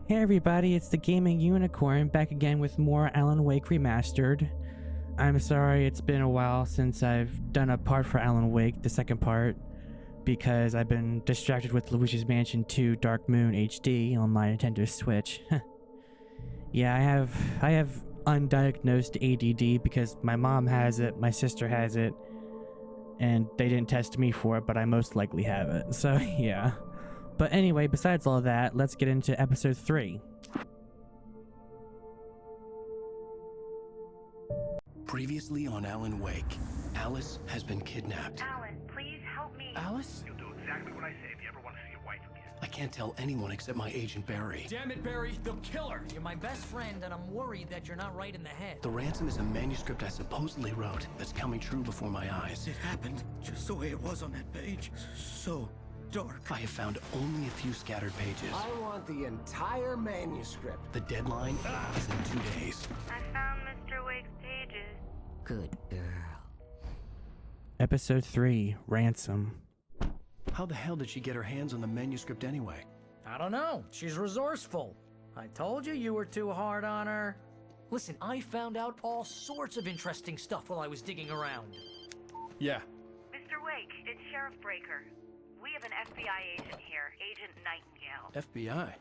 Hey everybody, it's the Gaming Unicorn back again with more Alan Wake Remastered. I'm sorry it's been a while since I've done a part for Alan Wake, the second part, because I've been distracted with Luigi's Mansion 2 Dark Moon HD on my Nintendo Switch. Yeah, I have undiagnosed ADD because my mom has it, my sister has it, and they didn't test me for it, but I most likely have it, so yeah. But anyway, besides all that, let's get into episode 3. Previously on Alan Wake, Alice has been kidnapped. Alan, please help me. Alice? You'll do exactly what I say if you ever want to see your wife again. I can't tell anyone except my agent Barry. Damn it, Barry, they'll kill her! You're my best friend, and I'm worried that you're not right in the head. The ransom is a manuscript I supposedly wrote that's coming true before my eyes. It happened just the way it was on that page. So dark. I have found only a few scattered pages. I want the entire manuscript. The deadline is in 2 days. I found Mr. Wake's pages. Good girl. Episode 3, Ransom. How the hell did she get her hands on the manuscript anyway? I don't know. She's resourceful. I told you you were too hard on her. Listen, I found out all sorts of interesting stuff while I was digging around. Yeah. Mr. Wake, it's Sheriff Breaker. We have an FBI agent here, Agent Nightingale. FBI?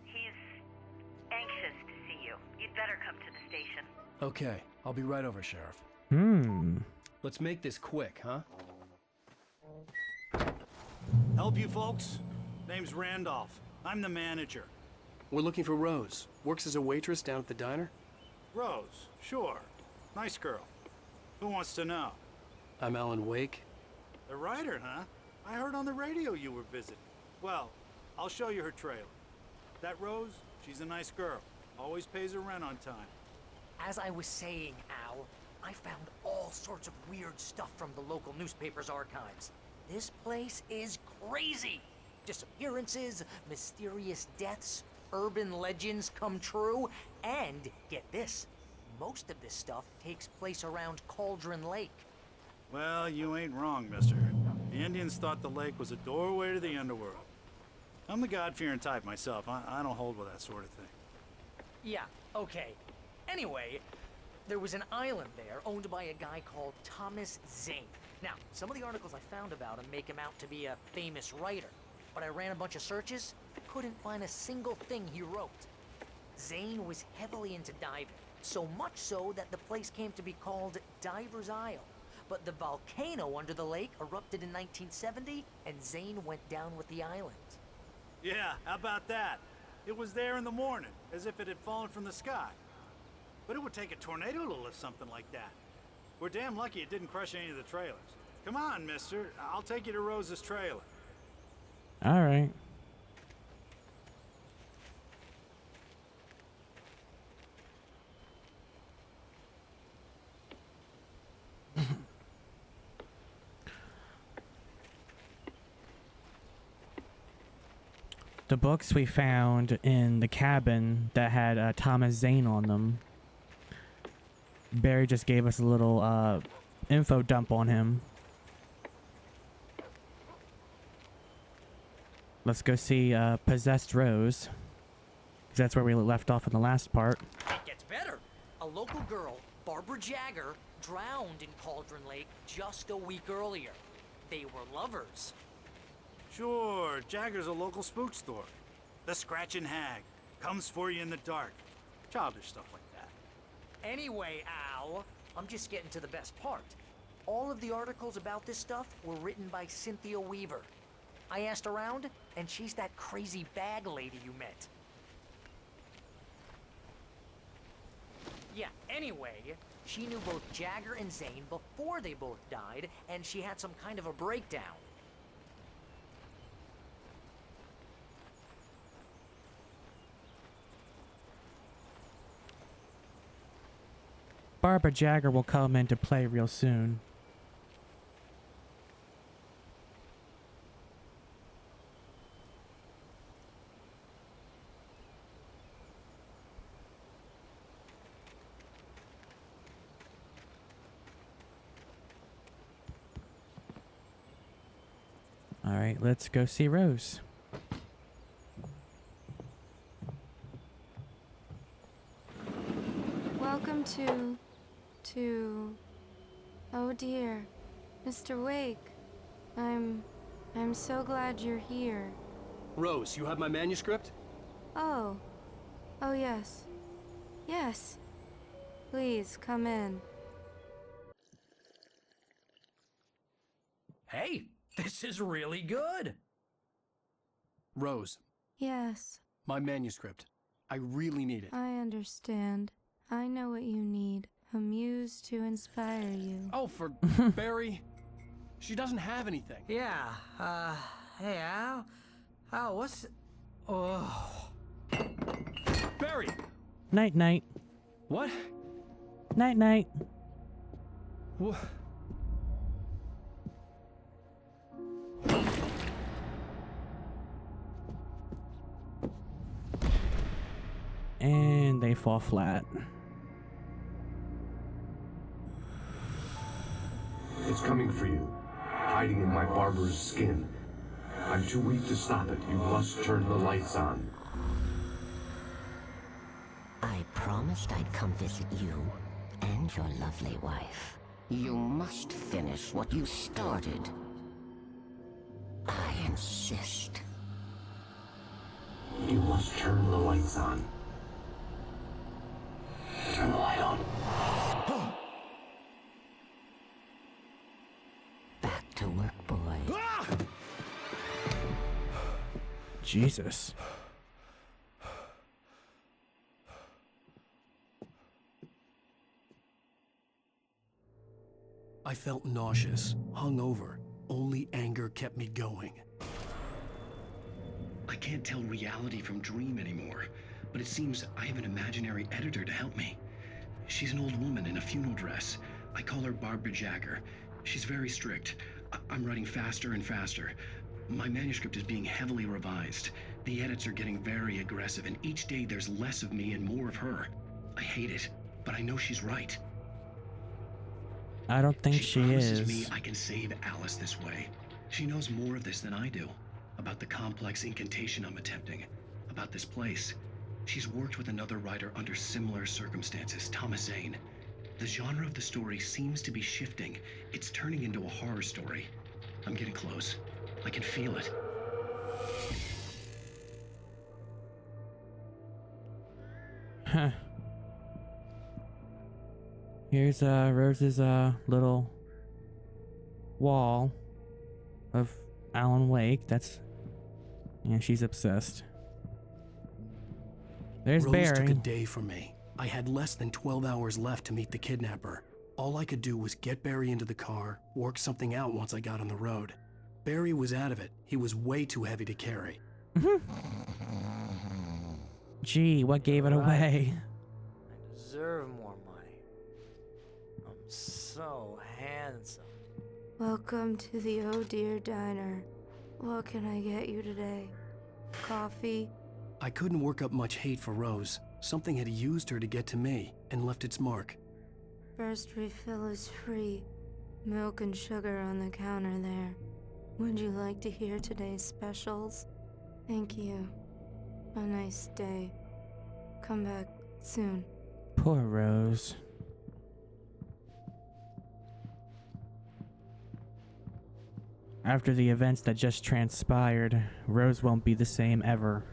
He's anxious to see you. You'd better come to the station. Okay, I'll be right over, Sheriff. Let's make this quick, huh? Help you folks? Name's Randolph. I'm the manager. We're looking for Rose. Works as a waitress down at the diner. Rose, sure. Nice girl. Who wants to know? I'm Alan Wake. The writer, huh? I heard on the radio you were visiting. Well, I'll show you her trailer. That Rose, she's a nice girl. Always pays her rent on time. As I was saying, Al, I found all sorts of weird stuff from the local newspaper's archives. This place is crazy. Disappearances, mysterious deaths, urban legends come true, and get this, most of this stuff takes place around Cauldron Lake. Well, you ain't wrong, mister. The Indians thought the lake was a doorway to the underworld. I'm the God-fearing type myself. I don't hold with that sort of thing. Yeah, okay. Anyway, there was an island there owned by a guy called Thomas Zane. Now, some of the articles I found about him make him out to be a famous writer, but I ran a bunch of searches, couldn't find a single thing he wrote. Zane was heavily into diving, so much so that the place came to be called Diver's Isle. But the volcano under the lake erupted in 1970, and Zane went down with the island. Yeah, how about that? It was there in the morning, as if it had fallen from the sky. But it would take a tornado to lift something like that. We're damn lucky it didn't crush any of the trailers. Come on, mister. I'll take you to Rose's trailer. All right. The books we found in the cabin that had Thomas Zane on them. Barry just gave us a little info dump on him. Let's go see Possessed Rose, 'cause that's where we left off in the last part. It gets better. A local girl, Barbara Jagger, drowned in Cauldron Lake just a week earlier. They were lovers. Sure, Jagger's a local spook store. The Scratching Hag. Comes for you in the dark. Childish stuff like that. Anyway, Al, I'm just getting to the best part. All of the articles about this stuff were written by Cynthia Weaver. I asked around, and she's that crazy bag lady you met. Yeah, anyway, she knew both Jagger and Zane before they both died, and she had some kind of a breakdown. Barbara Jagger will come into play real soon. All right, let's go see Rose. come to... Oh dear, Mr. Wake. I'm so glad you're here. Rose, you have my manuscript? Oh. Oh yes. Yes. Please, come in. Hey, this is really good. Rose, Yes. my manuscript. I really need it. I understand. I know what you need. A muse to inspire you. Oh, for Barry. She doesn't have anything. Yeah, hey, Al, what's... Oh... Barry! Night, night. What? Night, night. What? And they fall flat. It's coming for you, hiding in my barber's skin. I'm too weak to stop it. You must turn the lights on. I promised I'd come visit you and your lovely wife. You must finish what you started. I insist. You must turn the lights on. Turn the light on. Back to work, boy. Jesus. I felt nauseous, hungover. Only anger kept me going. I can't tell reality from dream anymore, but it seems I have an imaginary editor to help me. She's an old woman in a funeral dress. I call her Barbara Jagger. She's very strict. I'm writing faster and faster. My manuscript is being heavily revised. The edits are getting very aggressive, and each day there's less of me and more of her. I hate it, but I know she's right. I don't think she promises is. me I can save Alice this way. She knows more of this than I do. About the complex incantation I'm attempting. About this place. She's worked with another writer under similar circumstances, Thomas Zane. The genre of the story seems to be shifting. It's turning into a horror story. I'm getting close. I can feel it. Huh. Here's Rose's little wall of Alan Wake. That's, yeah, she's obsessed. There's Rose Barry. took a day from me. I had less than 12 hours left to meet the kidnapper. All I could do was get Barry into the car, work something out once I got on the road. Barry was out of it. He was way too heavy to carry. Gee, what gave it away? I deserve more money. I'm so handsome. Welcome to the Oh Dear Diner. What can I get you today? Coffee? I couldn't work up much hate for Rose. Something had used her to get to me and left its mark. First refill is free. Milk and sugar on the counter there. Would you like to hear today's specials? Thank you. A nice day. Come back soon. Poor Rose. After the events that just transpired, Rose won't be the same ever.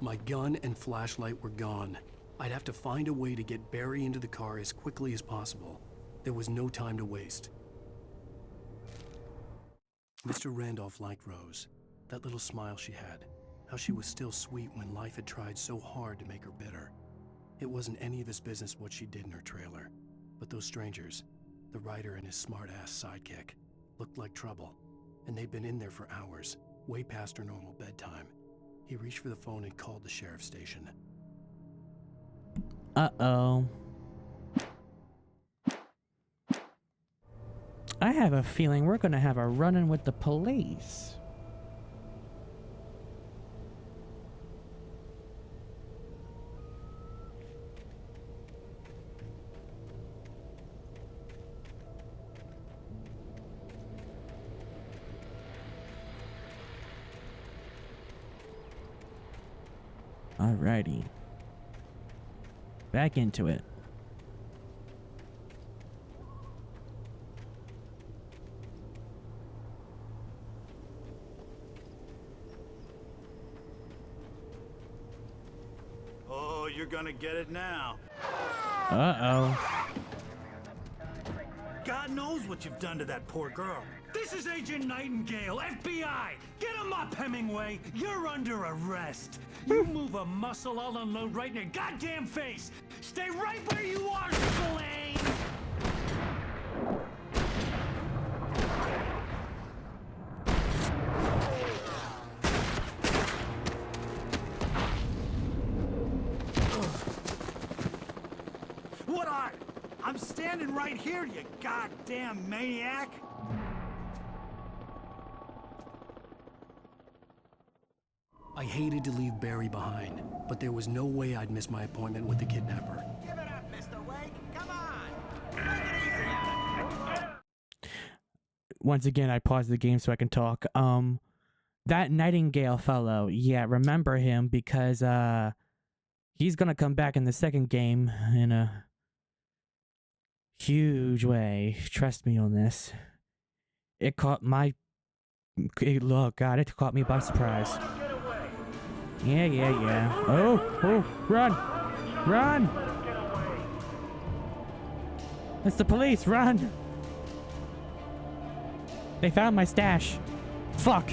My gun and flashlight were gone. I'd have to find a way to get Barry into the car as quickly as possible. There was no time to waste. Mr. Randolph liked Rose. That little smile she had. How she was still sweet when life had tried so hard to make her bitter. It wasn't any of his business what she did in her trailer. But those strangers, the writer and his smart-ass sidekick, looked like trouble. And they'd been in there for hours, way past her normal bedtime. He reached for the phone and called the sheriff's station. Uh-oh. I have a feeling we're gonna have a run-in with the police. Alrighty. Back into it. Oh, you're gonna get it now. Uh-oh. God knows what you've done to that poor girl. This is Agent Nightingale, FBI! Get him up, Hemingway! You're under arrest! You move a muscle, I'll unload right in your goddamn face! Stay right where you are, Slane! What are? I'm standing right here, you goddamn maniac! I hated to leave Barry behind, but there was no way I'd miss my appointment with the kidnapper. Give it up, Mr. Wake. Come on. Make it easy on him. Once again, I paused the game so I can talk. That Nightingale fellow, yeah, remember him because he's gonna come back in the second game in a huge way. Trust me on this. It caught my look, God, it caught me by surprise. Yeah. Oh, run! Run! It's the police, run! They found my stash. Fuck!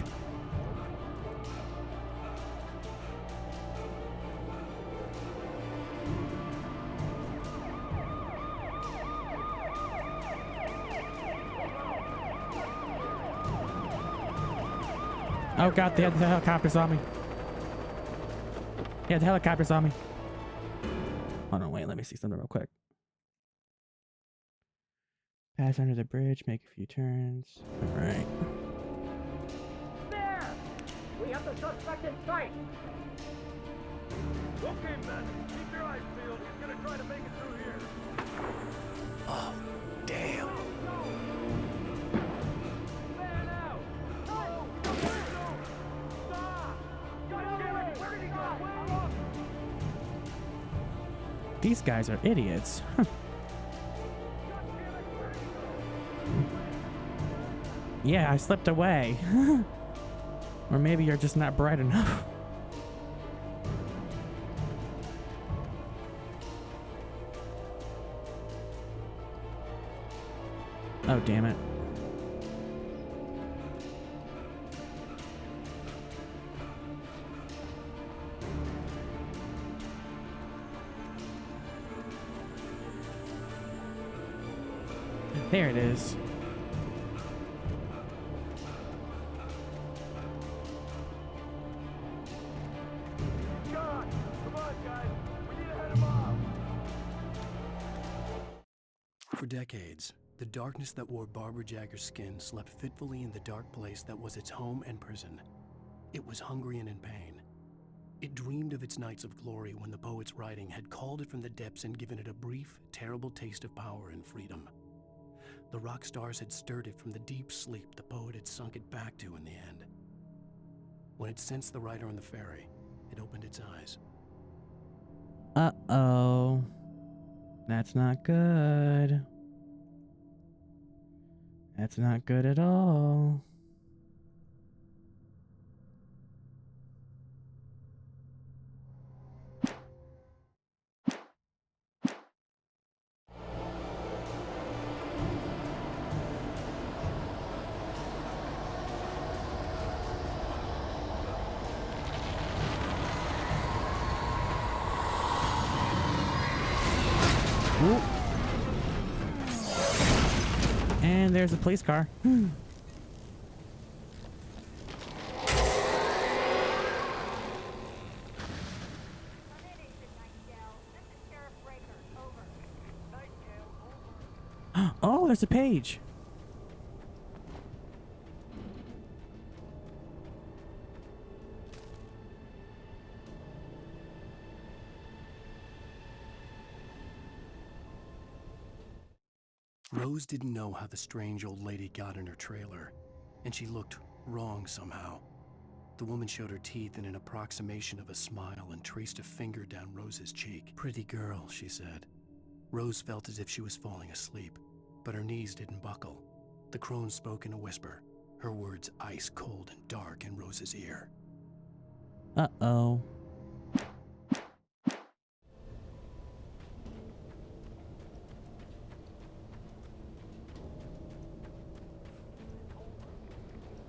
Oh god, the helicopter's on me. Yeah, the helicopter's on me. Hold on, wait, let me see something real quick. Pass under the bridge, make a few turns. Alright. There! We have the suspect in sight! Okay, men. Keep your eyes peeled. He's gonna try to make it through here. Oh, damn. Man out! No! Stop! God damn it! Where did he go? These guys are idiots. Huh. Yeah, I slipped away. Or maybe you're just not bright enough. Oh, damn it. There it is. John, come on, guys. We need to head him off. For decades, the darkness that wore Barbara Jagger's skin slept fitfully in the dark place that was its home and prison. It was hungry and in pain. It dreamed of its nights of glory when the poet's writing had called it from the depths and given it a brief, terrible taste of power and freedom. The rock stars had stirred it from the deep sleep the poet had sunk it back to in the end. When it sensed the rider on the ferry, it opened its eyes. Uh-oh. That's not good. That's not good at all. Ooh. And there's a police car. Oh, there's a page. Rose didn't know how the strange old lady got in her trailer, and she looked wrong somehow. The woman showed her teeth in an approximation of a smile and traced a finger down Rose's cheek. "Pretty girl," she said. Rose felt as if she was falling asleep, but her knees didn't buckle. The crone spoke in a whisper, her words ice cold and dark in Rose's ear. Uh-oh.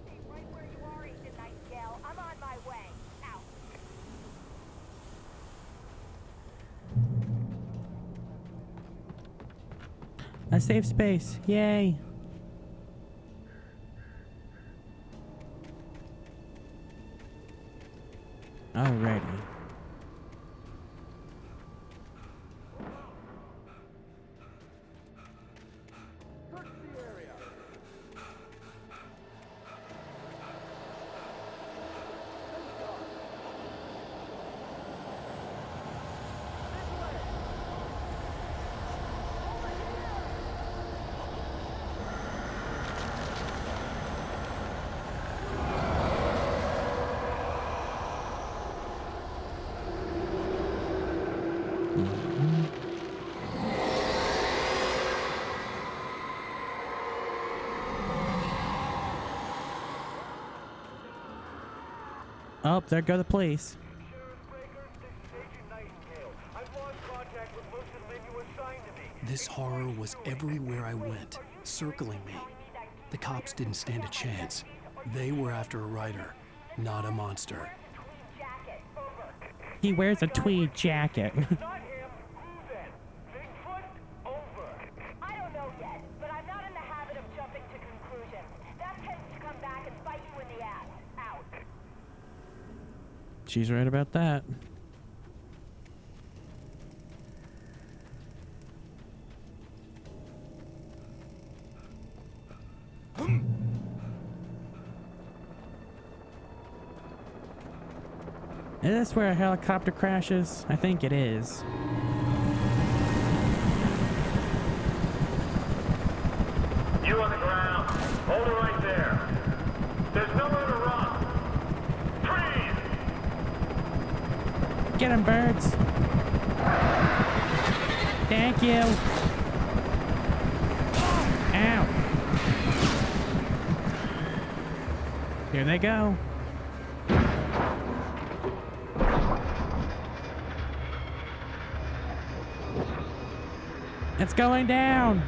Right where you are, Agent Nightingale. I'm on my way. Out. A safe space. Yay. Alrighty. Oh, there go the police. This horror was everywhere I went, circling me. The cops didn't stand a chance. They were after a writer, not a monster. He wears a tweed jacket. I don't know yet, but I'm not in the habit of jumping to conclusions. That tends to come back and bite you in the ass. Out. She's right about that. Is this where a helicopter crashes? I think it is. You on the ground. Hold it right there. There's nowhere to run. Freeze! Get him, birds. Thank you. Ow. Here they go. It's going down!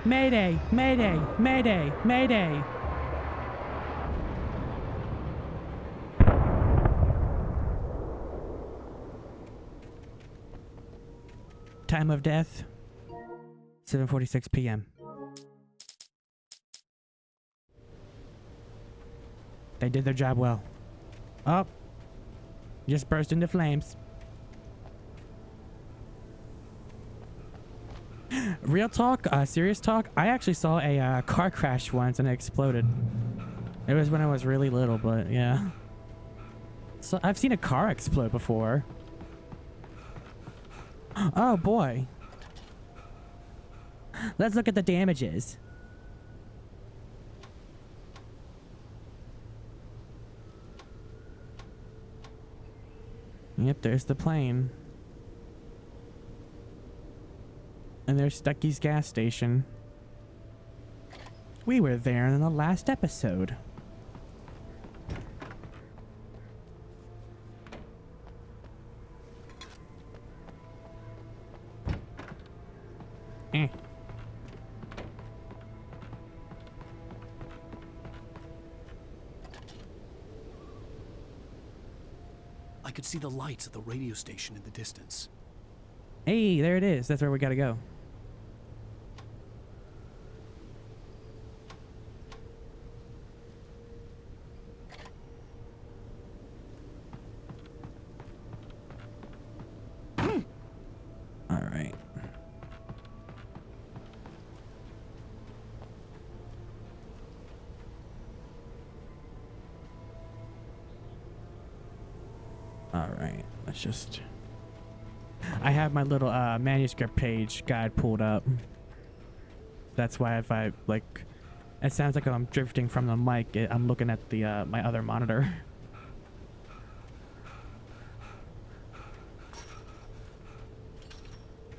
Mayday! Mayday! Mayday! Mayday! Time of death, 7:46 p.m. They did their job well. Oh, just burst into flames. Real talk, serious talk, I actually saw a car crash once and it exploded. It was when I was really little, but yeah. So I've seen a car explode before. Oh boy. Let's look at the damages. Yep, there's the plane. And there's Stucky's gas station. We were there in the last episode. Eh. I could see the lights of the radio station in the distance. Hey, there it is. That's where we gotta go. Alright. Alright, let's just... I have my little manuscript page guide pulled up. That's why if I, like... It sounds like I'm drifting from the mic, I'm looking at the my other monitor.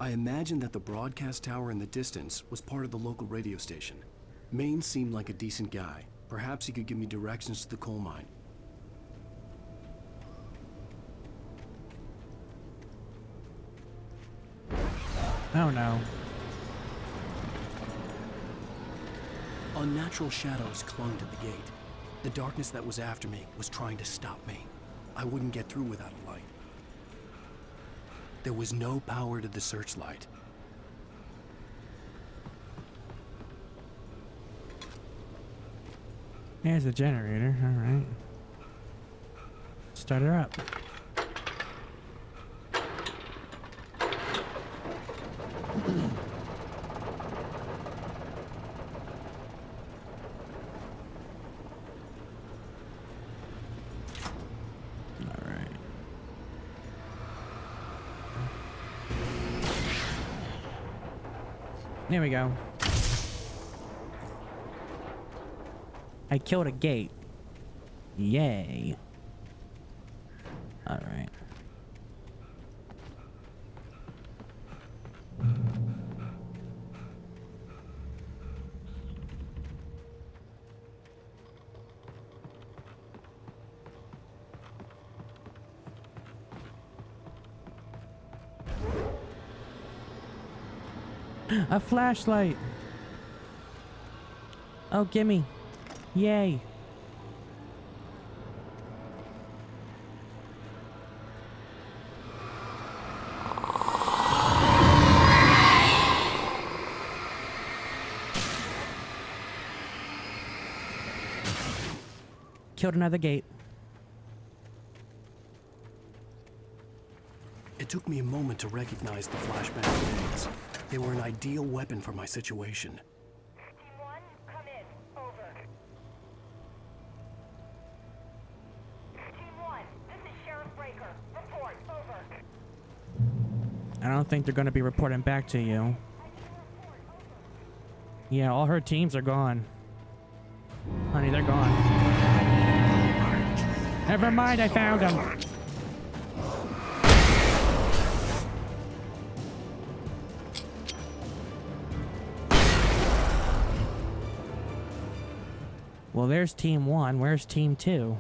I imagined that the broadcast tower in the distance was part of the local radio station. Maine seemed like a decent guy. Perhaps he could give me directions to the coal mine. Oh no. Unnatural shadows clung to the gate. The darkness that was after me was trying to stop me. I wouldn't get through without a light. There was no power to the searchlight. Here's the generator, alright. Start her up. Alright. There we go. I killed a gate. Yay. Alright. A flashlight. Oh, gimme. Yay. Killed another gate. It took me a moment to recognize the flashbang grenades. They were an ideal weapon for my situation. Team 1, come in. Over. Team 1, this is Sheriff Breaker. Report. Over. I don't think they're gonna be reporting back to you. Yeah, all her teams are gone. Honey, they're gone. Never mind, I found them. Well, there's team 1. Where's team 2?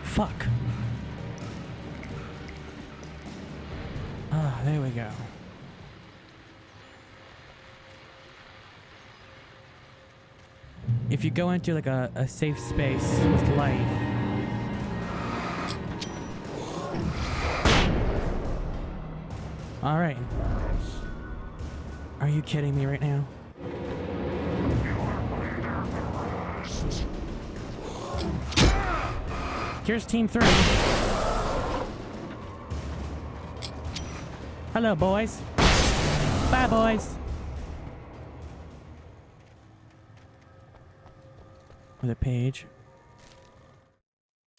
Fuck. Ah, there we go. If you go into like a safe space with light. All right. Are you kidding me right now? Here's team 3. Hello, boys. Bye, boys. With a page.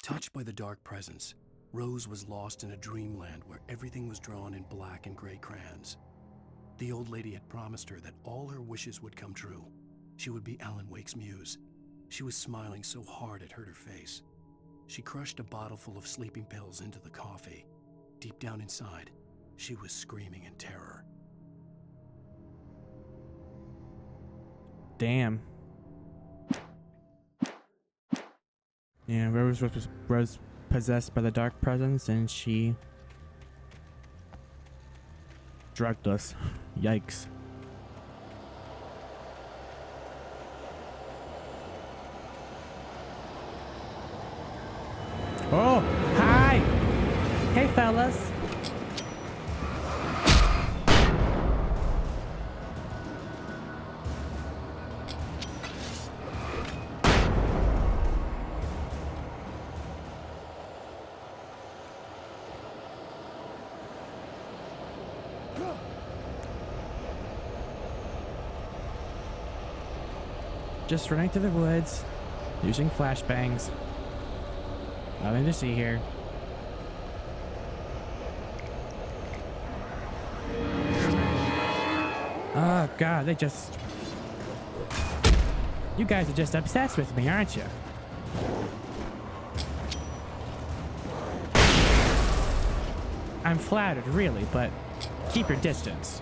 Touched by the dark presence, Rose was lost in a dreamland where everything was drawn in black and gray crayons. The old lady had promised her that all her wishes would come true. She would be Alan Wake's muse. She was smiling so hard it hurt her face. She crushed a bottle full of sleeping pills into the coffee. Deep down inside, she was screaming in terror. Damn. Yeah, Rose was possessed by the dark presence and she drugged us. Yikes. Oh, hi! Hey, fellas. Just running through the woods, using flashbangs. Nothing to see here. Oh god, they just... You guys are just obsessed with me, aren't you? I'm flattered, really, but keep your distance.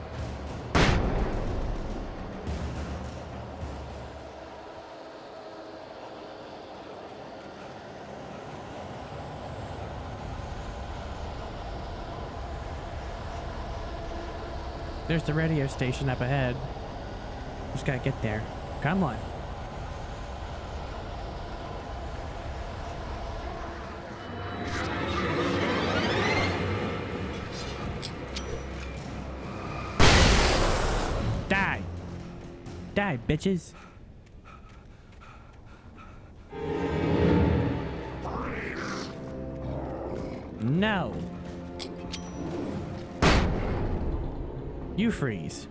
There's the radio station up ahead. Just gotta get there. Come on. Die! Die, bitches! No! You freeze.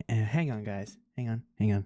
Hang on, guys. Hang on.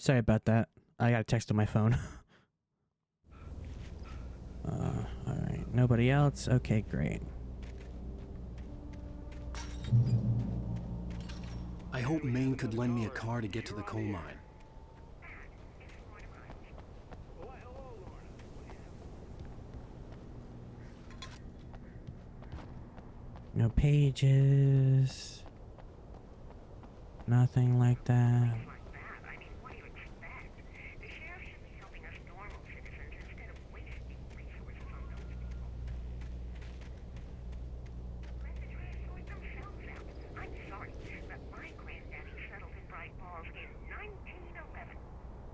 Sorry about that. I got a text on my phone. Alright. Nobody else? Okay, great. I hope Maine could lend me a car to get to the coal mine. No pages. Nothing like that.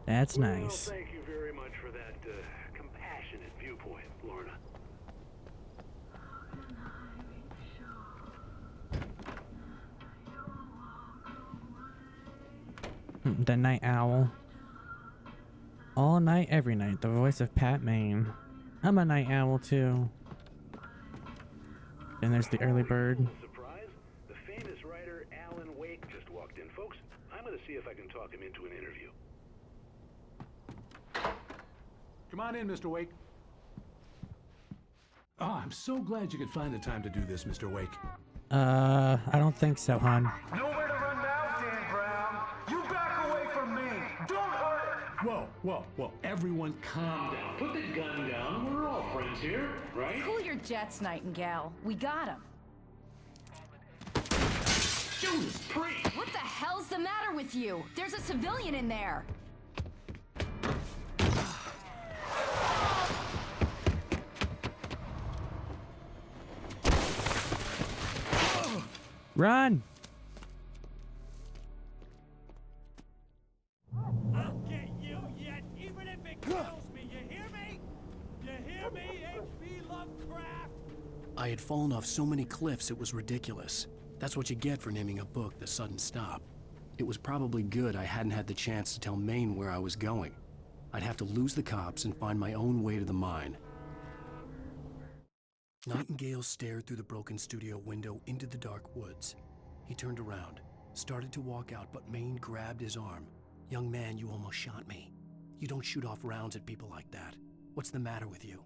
That's nice. Well, thank you very much for that compassionate viewpoint, Lorna. The Night Owl. All night, every night. The voice of Pat Maine. I'm a night owl too. And there's the early bird. Surprise! The famous writer Alan Wake just walked in, folks. I'm gonna see if I can talk him into an interview. Come on in, Mr. Wake. Oh, I'm so glad you could find the time to do this, Mr. Wake. I don't think so, hon. Nowhere to run now, Dan Brown. You back away from me. Don't hurt her. Whoa. Everyone calm down. Put the gun down. We're all friends here, right? Cool your jets, Nightingale. We got him. Judas Priest! What the hell's the matter with you? There's a civilian in there. Run! I'll get you yet, even if it kills me. You hear me? You hear me, H.P. Lovecraft? I had fallen off so many cliffs it was ridiculous. That's what you get for naming a book The Sudden Stop. It was probably good I hadn't had the chance to tell Maine where I was going. I'd have to lose the cops and find my own way to the mine. Nightingale stared through the broken studio window into the dark woods. He turned around, started to walk out, but Maine grabbed his arm. "Young man, you almost shot me. You don't shoot off rounds at people like that. What's the matter with you?"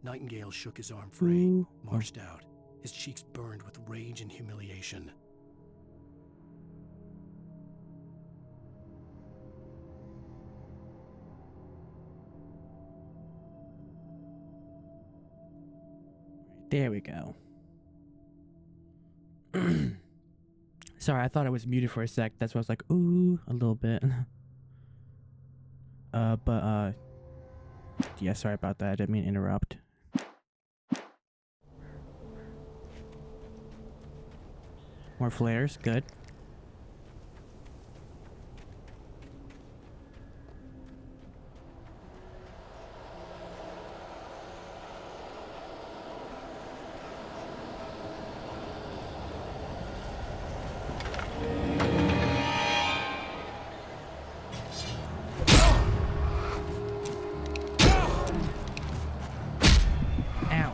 Nightingale shook his arm free, marched out. His cheeks burned with rage and humiliation. There we go. Sorry, I thought I was muted for a sec. That's why I was like, ooh, a little bit. Yeah, sorry about that. I didn't mean to interrupt. More flares, good. Ow.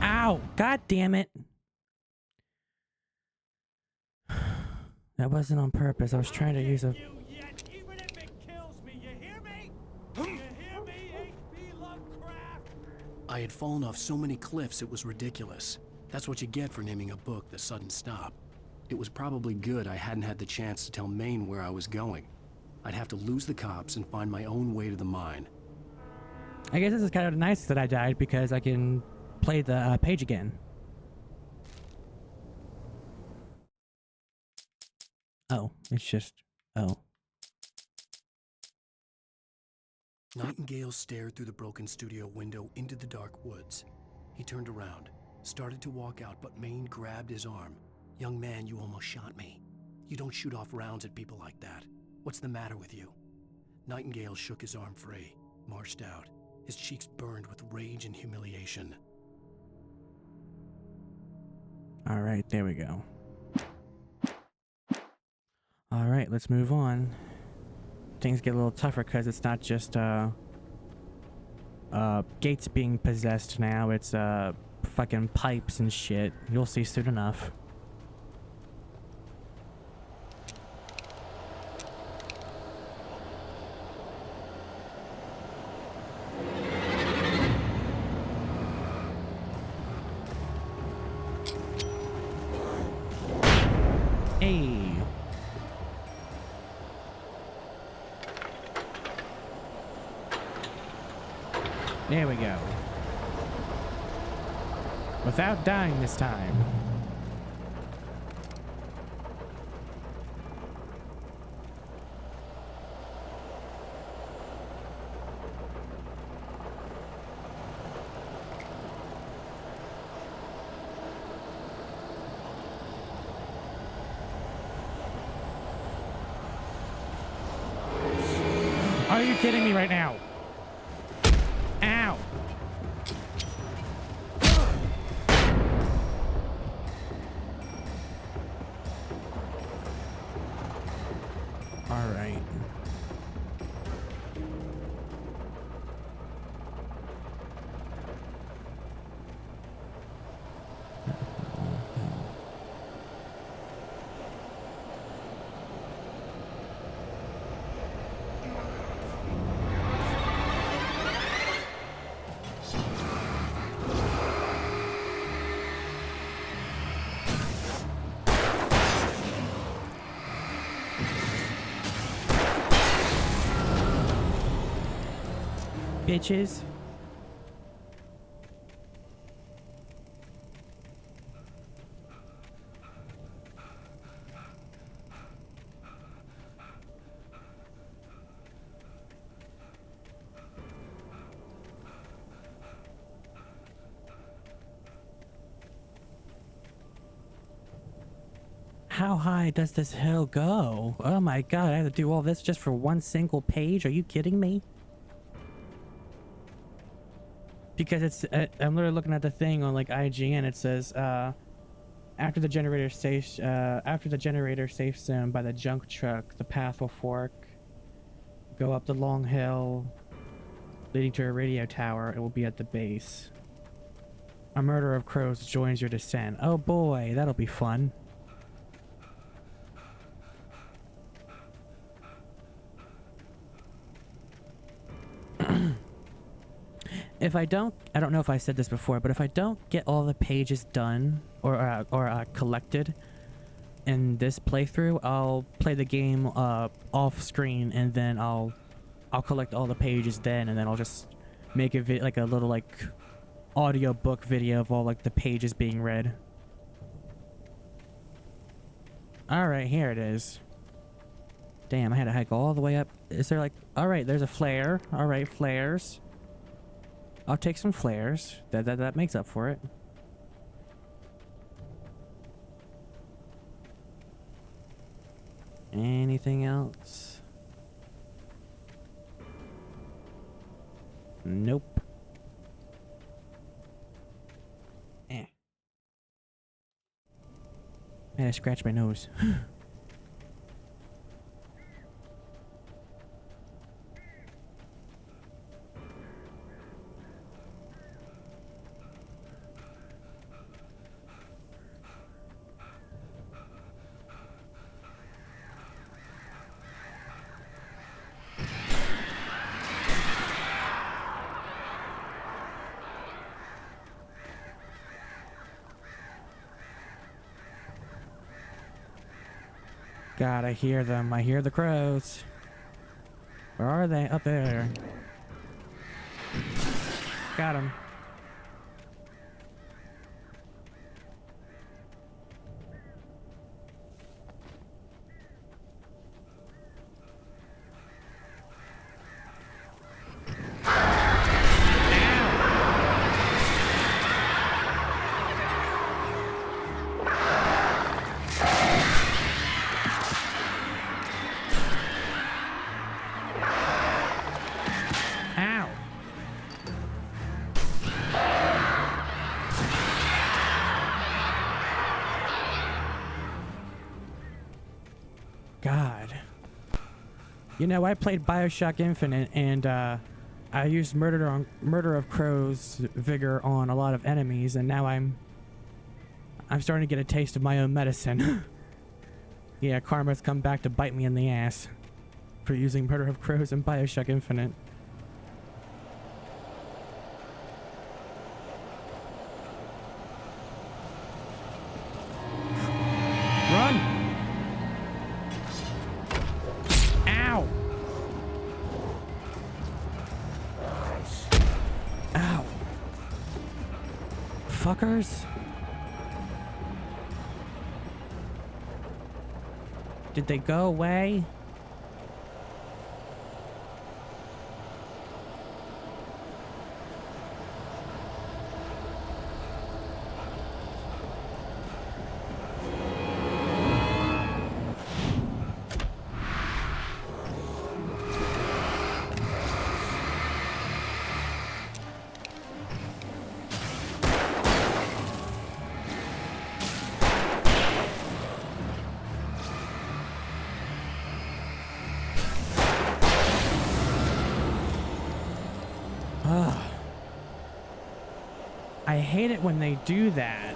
Ow! God damn it! That wasn't on purpose. I was trying to use a... I had fallen off so many cliffs it was ridiculous. That's what you get for naming a book The Sudden Stop. It was probably good I hadn't had the chance to tell Maine where I was going. I'd have to lose the cops and find my own way to the mine. I guess this is kind of nice that I died because I can play the page again. Oh, it's just... Oh. Nightingale stared through the broken studio window into the dark woods. He turned around, started to walk out, but Maine grabbed his arm. "Young man, you almost shot me. You don't shoot off rounds at people like that. What's the matter with you?" Nightingale shook his arm free, marched out. His cheeks burned with rage and humiliation. All right, there we go. All right, let's move on. Things get a little tougher because it's not just gates being possessed now. It's fucking pipes and shit. You'll see soon enough. Hey. There we go. Without dying this time. Are you kidding me right now? Ow! All right. Bitches. How high does this hill go? Oh my god, I have to do all this just for one single page? Are you kidding me? Because it's, I'm literally looking at the thing on like IGN. It says, after the generator safe zone by the junk truck, the path will fork, go up the long hill, leading to a radio tower. It will be at the base. A murder of crows joins your descent. Oh boy, that'll be fun. If I don't know if I said this before, but if I don't get all the pages done or collected in this playthrough, I'll play the game off screen, and then I'll collect all the pages then, and then I'll just make a like a little like audio book video of all like the pages being read. All right, here it is. Damn, I had to hike all the way up. Is there like... Alright, there's a flare. Alright, flares. I'll take some flares. That makes up for it. Anything else? Nope. Eh. Man, I scratched my nose. God, I hear them. I hear the crows. Where are they? Up there. Got him. God. You know, I played BioShock Infinite, and I used Murder of Crows vigor on a lot of enemies, and now I'm starting to get a taste of my own medicine. Yeah, karma's come back to bite me in the ass for using Murder of Crows in BioShock Infinite. Run! Ow! Ow! Fuckers! Did they go away? I hate it when they do that.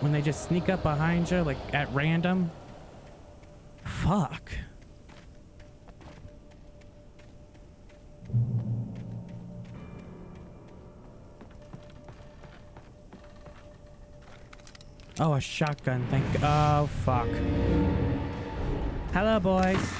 When they just sneak up behind you, like, at random. Fuck. Oh, a shotgun. Oh, fuck. Hello, boys.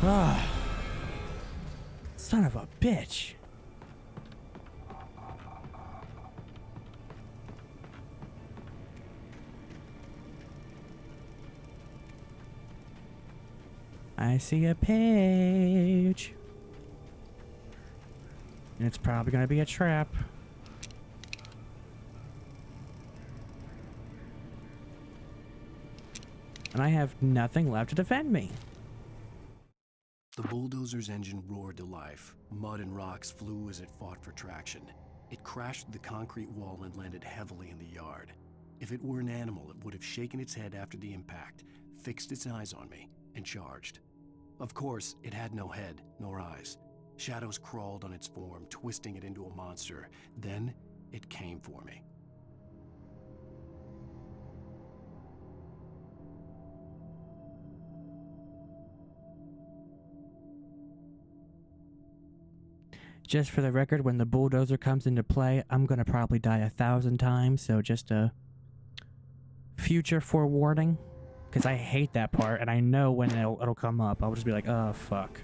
Ah, son of a bitch. I see a page. And it's probably gonna be a trap. And I have nothing left to defend me. The bulldozer's engine roared to life. Mud and rocks flew as it fought for traction. It crashed through the concrete wall and landed heavily in the yard. If it were an animal, it would have shaken its head after the impact, fixed its eyes on me, and charged. Of course, it had no head, nor eyes. Shadows crawled on its form, twisting it into a monster. Then, it came for me. Just for the record, when the bulldozer comes into play, I'm gonna probably die 1,000 times, so just a future forewarning. Because I hate that part, and I know when it'll come up. I'll just be like, oh, fuck.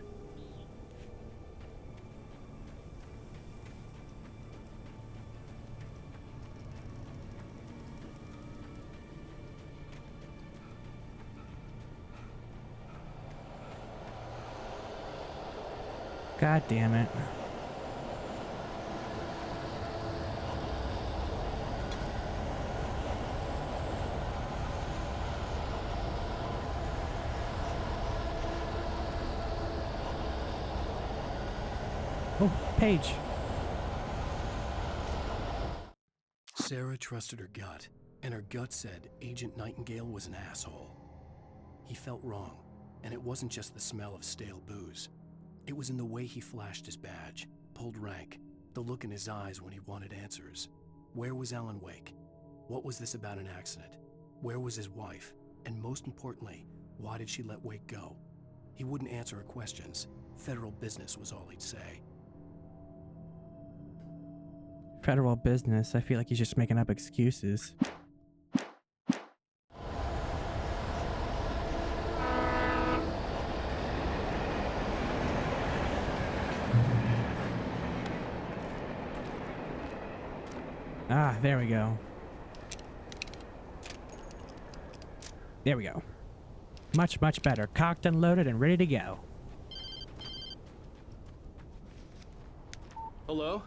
God damn it. Oh, Paige. Sarah trusted her gut, and her gut said Agent Nightingale was an asshole. He felt wrong, and it wasn't just the smell of stale booze. It was in the way he flashed his badge, pulled rank, the look in his eyes when he wanted answers. Where was Alan Wake? What was this about an accident? Where was his wife? And most importantly, why did she let Wake go? He wouldn't answer her questions. Federal business was all he'd say. Federal business. I feel like he's just making up excuses. Ah, there we go. There we go. Much, much better. Cocked and loaded and ready to go. Hello?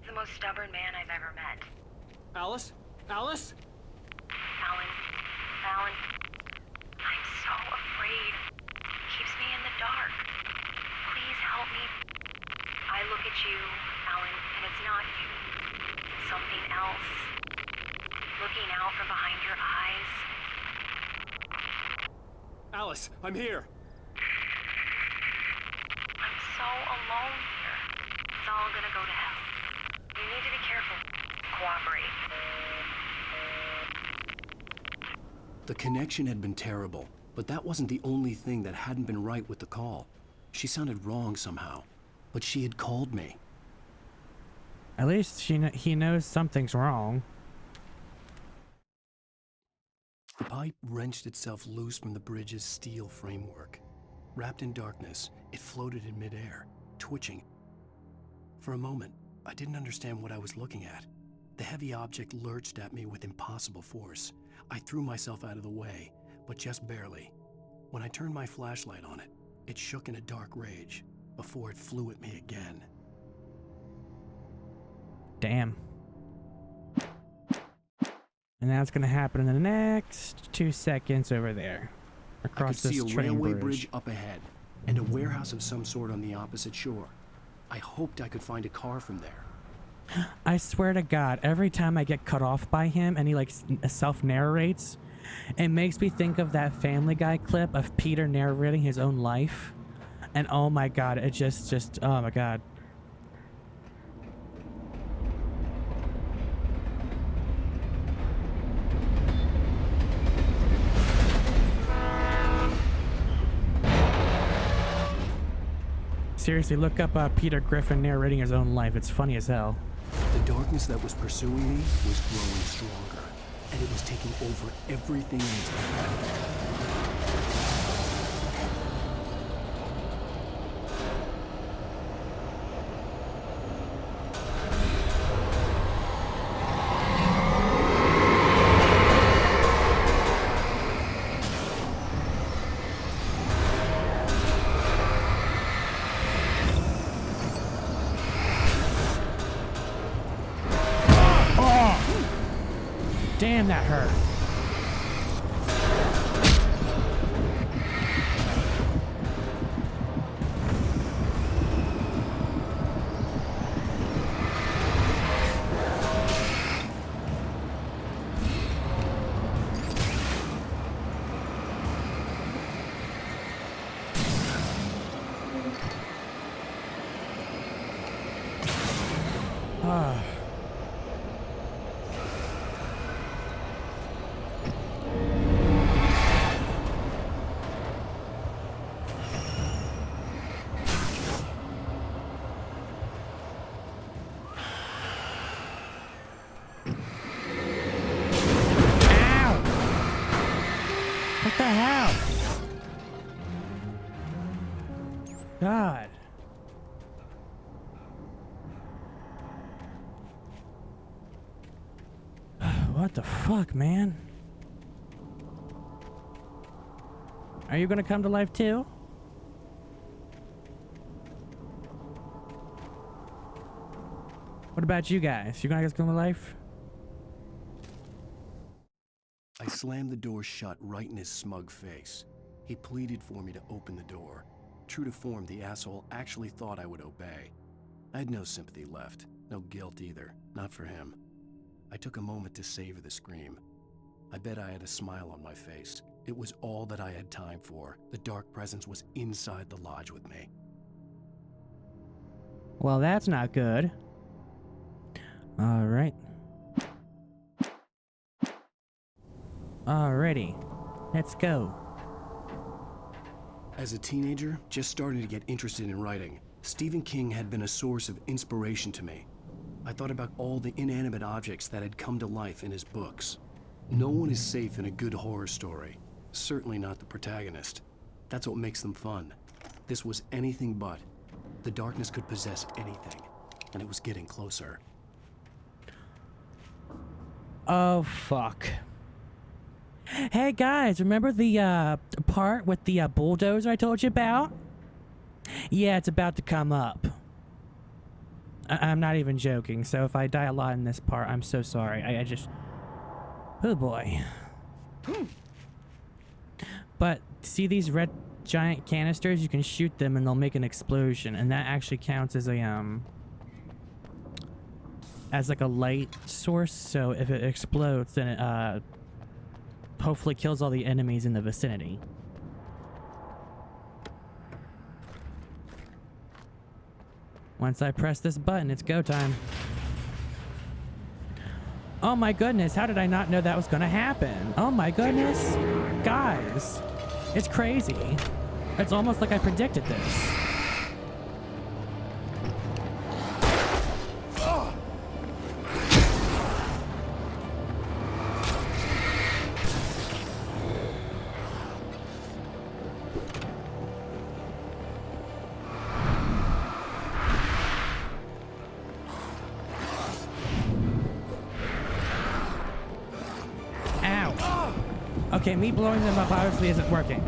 The most stubborn man I've ever met. Alice? Alice? Alan, I'm so afraid. It keeps me in the dark. Please help me. I look at you, Alan, and it's not you. Something else. Looking out from behind your eyes. Alice, I'm here. I'm so alone here. It's all gonna go to hell. You need to be careful. Cooperate. The connection had been terrible, but that wasn't the only thing that hadn't been right with the call. She sounded wrong somehow, but she had called me. At least he knows something's wrong. The pipe wrenched itself loose from the bridge's steel framework. Wrapped in darkness, it floated in midair, twitching. For a moment, I didn't understand what I was looking at. The heavy object lurched at me with impossible force. I threw myself out of the way, but just barely. When I turned my flashlight on it, it shook in a dark rage before it flew at me again. Damn. And that's gonna happen in the next 2 seconds over there. Across I this could see a train railway bridge. bridge up ahead, and a warehouse of some sort on the opposite shore. I hoped I could find a car from there. I swear to God, every time I get cut off by him and he like self-narrates, it makes me think of that Family Guy clip of Peter narrating his own life. And oh my God, it just, oh my God. Seriously, look up Peter Griffin narrating his own life. It's funny as hell. The darkness that was pursuing me was growing stronger, and it was taking over everything in its path. Damn, that hurt. Ah. What the hell? God. What the fuck, man? Are you gonna come to life too? What about you guys? You guys come to life? I slammed the door shut right in his smug face. He pleaded for me to open the door. True to form, the asshole actually thought I would obey. I had no sympathy left, no guilt either, not for him. I took a moment to savor the scream. I bet I had a smile on my face. It was all that I had time for. The dark presence was inside the lodge with me. Well, that's not good. All right. Alrighty. Let's go. As a teenager, just starting to get interested in writing, Stephen King had been a source of inspiration to me. I thought about all the inanimate objects that had come to life in his books. No one is safe in a good horror story. Certainly not the protagonist. That's what makes them fun. This was anything but. The darkness could possess anything, and it was getting closer. Oh, fuck. Hey guys, remember the part with the bulldozer I told you about? Yeah, it's about to come up. I'm not even joking, so if I die a lot in this part, I'm so sorry. I just... Oh boy. But see these red giant canisters? You can shoot them and they'll make an explosion, and that actually counts as a as like a light source, so if it explodes, then it hopefully kills all the enemies in the vicinity. Once I press this button, it's go time. Oh my goodness, how did I not know that was gonna happen? Oh my goodness. Guys, it's crazy. It's almost like I predicted this. Okay, me blowing them up obviously isn't working.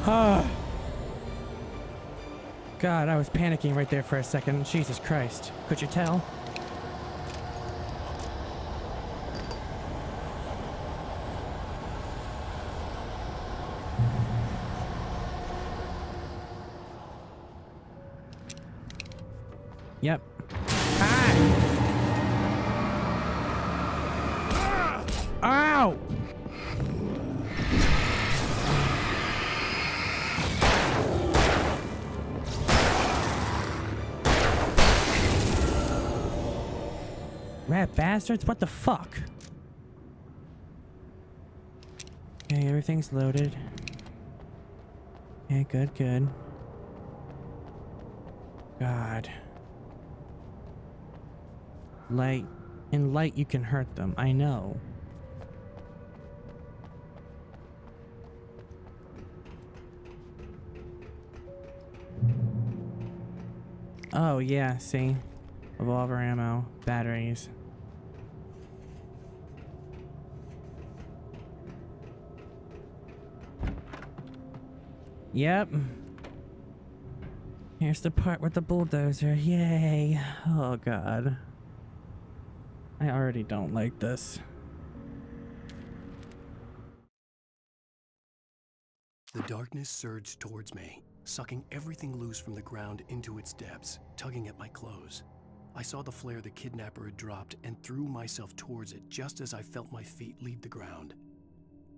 Ah. God, I was panicking right there for a second. Jesus Christ. Could you tell? Yep. Ah! Ow! Rat bastards, what the fuck? Okay, everything's loaded. Okay, good, good. God. Light. In light, you can hurt them. I know. Oh, yeah, see? Revolver ammo, batteries. Yep. Here's the part with the bulldozer. Yay. Oh, God. I already don't like this. The darkness surged towards me, sucking everything loose from the ground into its depths, tugging at my clothes. I saw the flare the kidnapper had dropped and threw myself towards it just as I felt my feet leave the ground.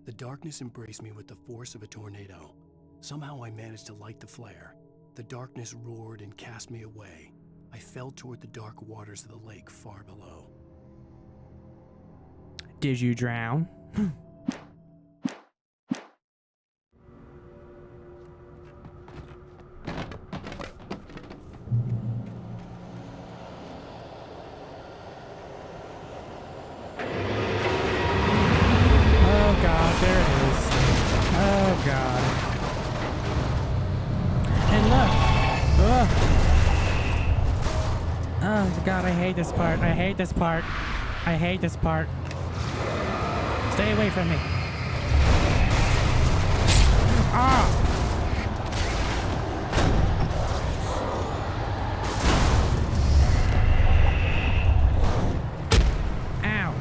The darkness embraced me with the force of a tornado. Somehow I managed to light the flare. The darkness roared and cast me away. I fell toward the dark waters of the lake far below. Did you drown? Oh God, there it is. Oh God. And look. Ugh. Oh God, I hate this part. I hate this part. I hate this part. Stay away from me. Ah! Ow.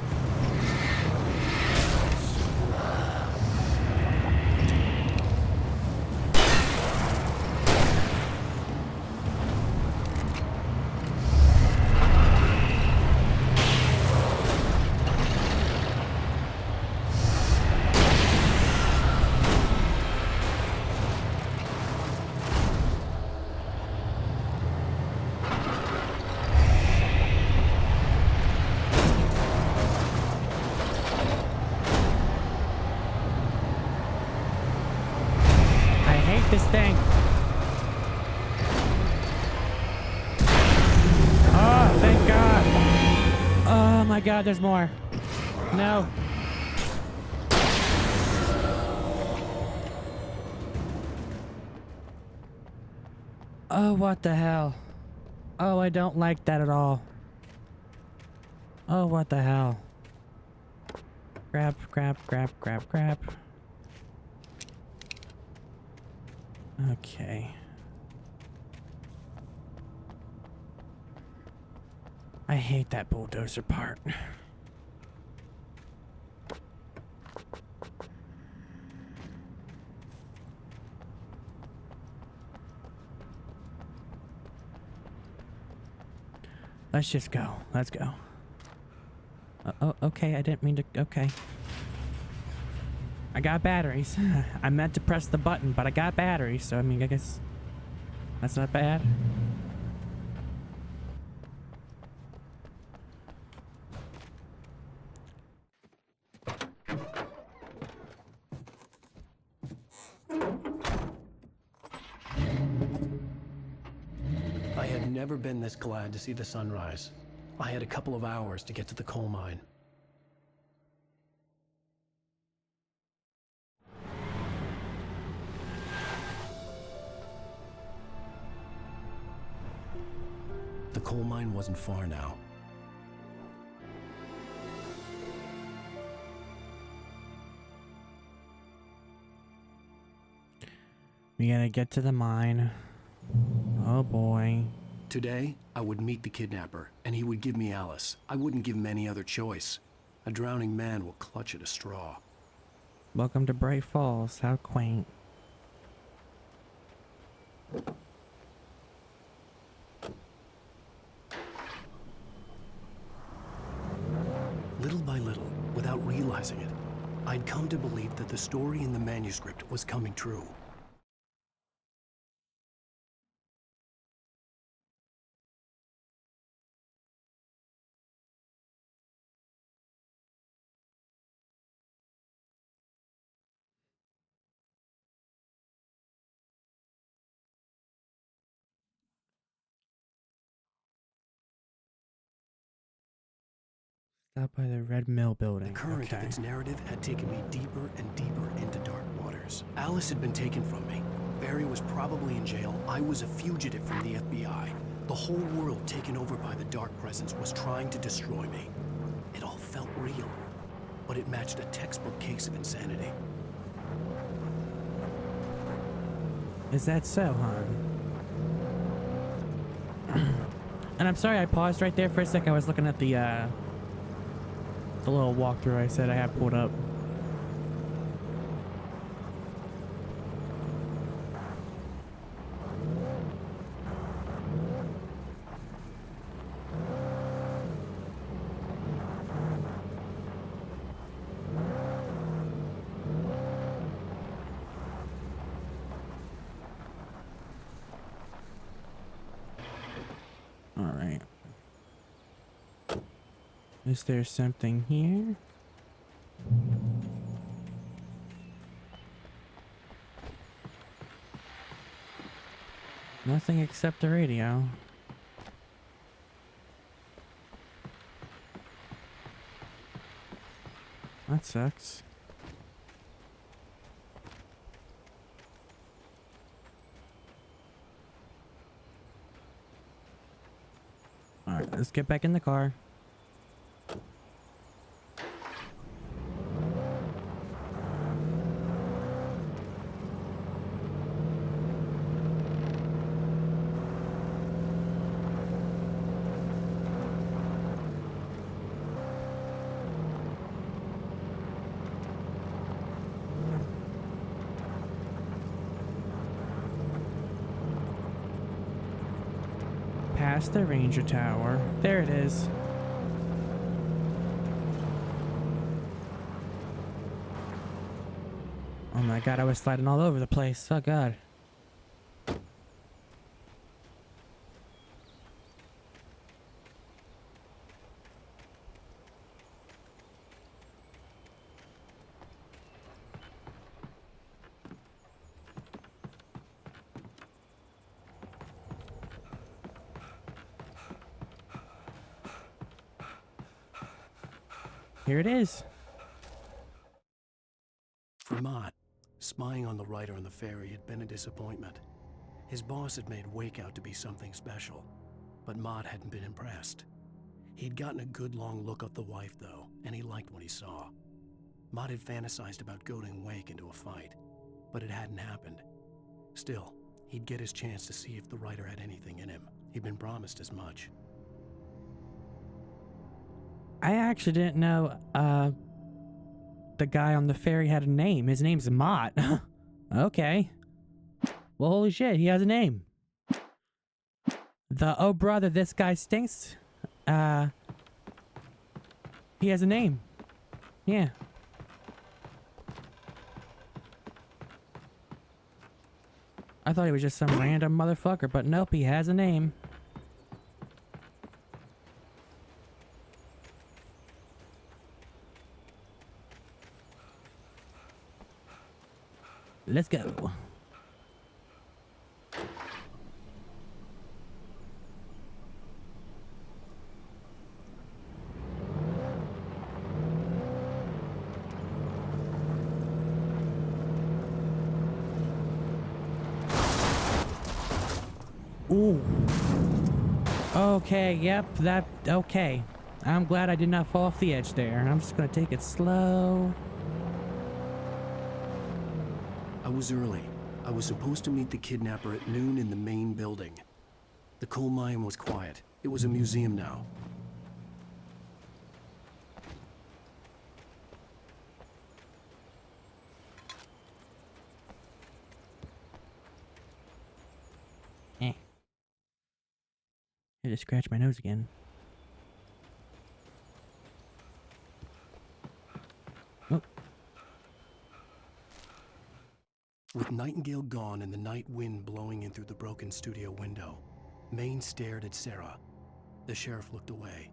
This thing. Oh, thank God. Oh my God, there's more. No. Oh, what the hell? Oh, I don't like that at all. Oh, what the hell? Grab, grab, grab, grab, grab. Okay. I hate that bulldozer part. Let's just go. Let's go. Oh, okay. I didn't mean to. Okay. I got batteries. I meant to press the button, but I got batteries, so I mean, I guess that's not bad. I had never been this glad to see the sunrise. I had a couple of hours to get to the coal mine. The coal mine wasn't far now. We gotta get to the mine. Oh boy. Today, I would meet the kidnapper, and he would give me Alice. I wouldn't give him any other choice. A drowning man will clutch at a straw. Welcome to Bright Falls. How quaint. Little by little, without realizing it, I'd come to believe that the story in the manuscript was coming true. Stop by the Red Mill building. The current of its narrative had taken me deeper and deeper into dark waters. Alice had been taken from me. Barry was probably in jail. I was a fugitive from the FBI. The whole world taken over by the dark presence was trying to destroy me. It all felt real, but it matched a textbook case of insanity. Is that so, hon? And I'm sorry I paused right there for a second. I was looking at the little walkthrough I said I had pulled up. Is there something here? Nothing except the radio. That sucks. Alright, let's get back in the car. Past the ranger tower. There it is. Oh my god, I was sliding all over the place. Oh god. Here it is. For Mott, spying on the writer on the ferry had been a disappointment. His boss had made Wake out to be something special, but Mott hadn't been impressed. He'd gotten a good long look at the wife, though, and he liked what he saw. Mott had fantasized about goading Wake into a fight, but it hadn't happened. Still, he'd get his chance to see if the writer had anything in him. He'd been promised as much. I actually didn't know the guy on the ferry had a name. His name's Mott. Okay. Well, holy shit, he has a name. The oh brother, this guy stinks. He has a name. Yeah. I thought he was just some random motherfucker, but nope, he has a name. Let's go. Ooh. Okay, yep, okay. I'm glad I did not fall off the edge there. I'm just gonna take it slow. I was early. I was supposed to meet the kidnapper at noon in the main building. The coal mine was quiet. It was a museum now. I just scratched my nose again. Oh. With Nightingale gone and the night wind blowing in through the broken studio window, Maine stared at Sarah. The sheriff looked away.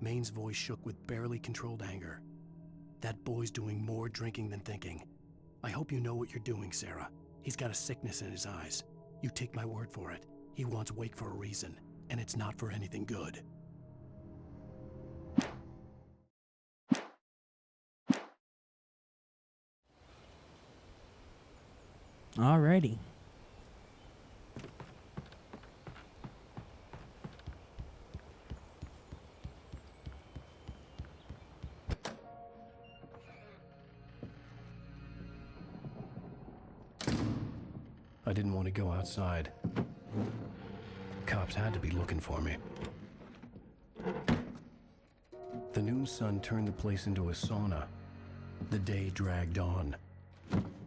Maine's voice shook with barely controlled anger. That boy's doing more drinking than thinking. I hope you know what you're doing, Sarah. He's got a sickness in his eyes. You take my word for it. He wants Wake for a reason, and it's not for anything good. Alrighty. I didn't want to go outside. Cops had to be looking for me. The noon sun turned the place into a sauna. The day dragged on.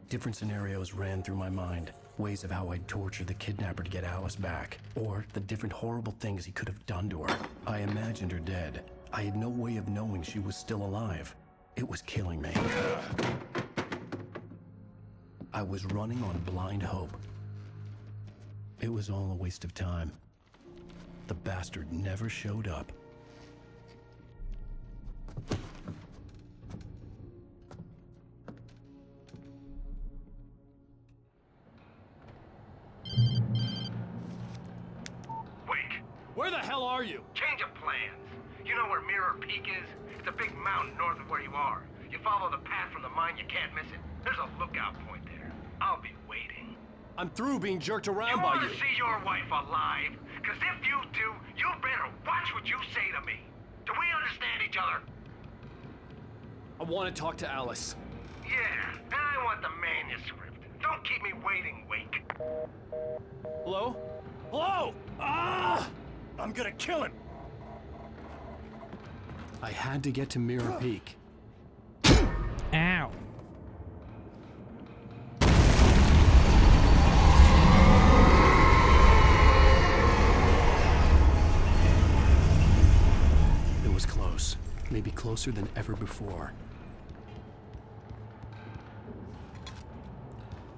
Different scenarios ran through my mind. Ways of how I'd torture the kidnapper to get Alice back. Or the different horrible things he could have done to her. I imagined her dead. I had no way of knowing she was still alive. It was killing me. I was running on blind hope. It was all a waste of time. The bastard never showed up. Where the hell are you? Change of plans. You know where Mirror Peak is? It's a big mountain north of where you are. You follow the path from the mine, you can't miss it. There's a lookout point there. I'll be waiting. I'm through being jerked around You by want you. to see your wife alive? Because if you do, you better watch what you say to me. Do we understand each other? I want to talk to Alice. Yeah, and I want the manuscript. Don't keep me waiting, Wake. Hello? Hello? Ah! I'm gonna kill him. I had to get to Mirror Peak. Ow. It was close. Maybe closer than ever before.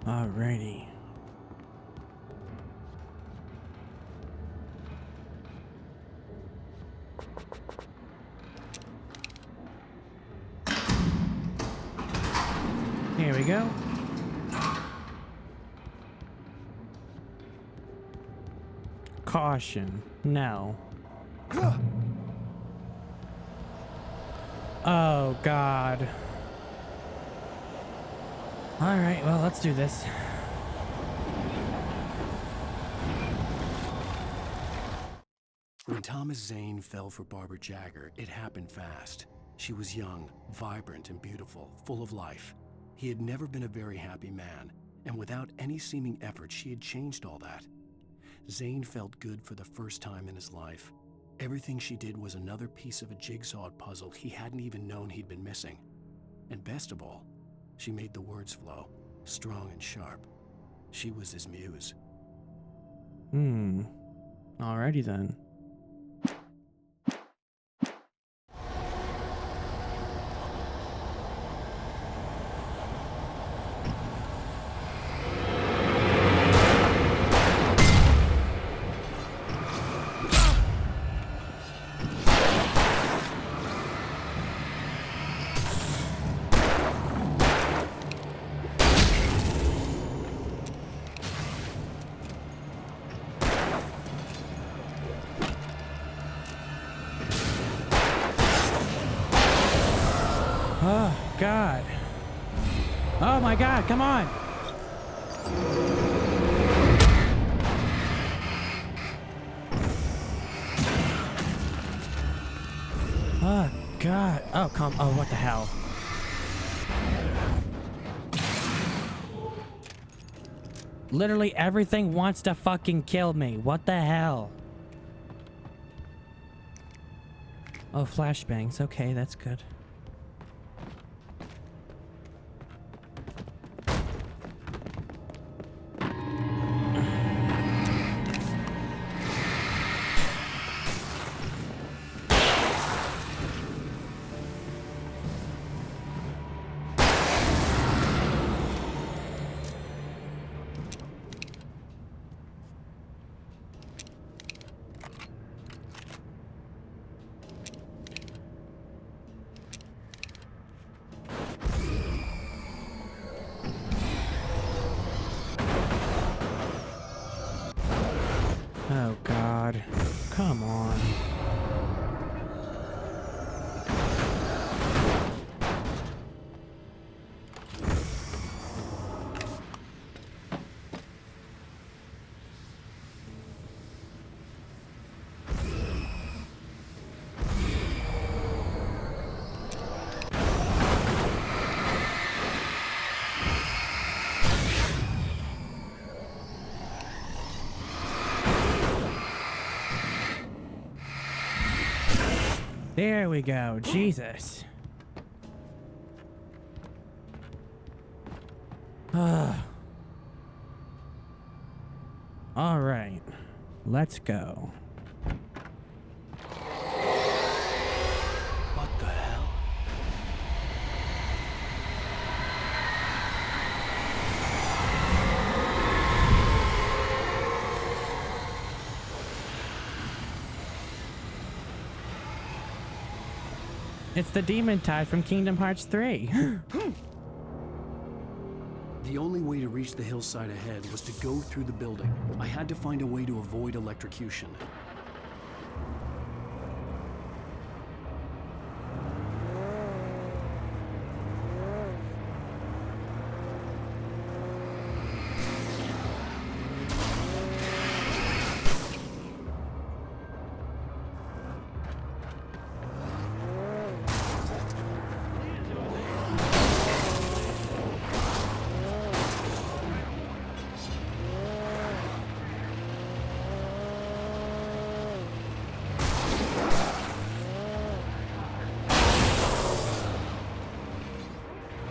Alrighty. Here we go. Caution. No. Oh, God. Alright, well, let's do this. When Thomas Zane fell for Barbara Jagger, it happened fast. She was young, vibrant, and beautiful, full of life. He had never been a very happy man, and without any seeming effort, she had changed all that. Zane felt good for the first time in his life. Everything she did was another piece of a jigsaw puzzle he hadn't even known he'd been missing. And best of all, she made the words flow, strong and sharp. She was his muse. Alrighty then. Oh, God. Oh, my God, come on. Oh, God. Oh, oh, what the hell? Literally everything wants to fucking kill me. What the hell? Oh, flashbangs. Okay, that's good. Oh, God. Come on. There we go. Jesus. All right. Let's go. What the hell? It's the demon tide from Kingdom Hearts 3. The only way to reach the hillside ahead was to go through the building. I had to find a way to avoid electrocution.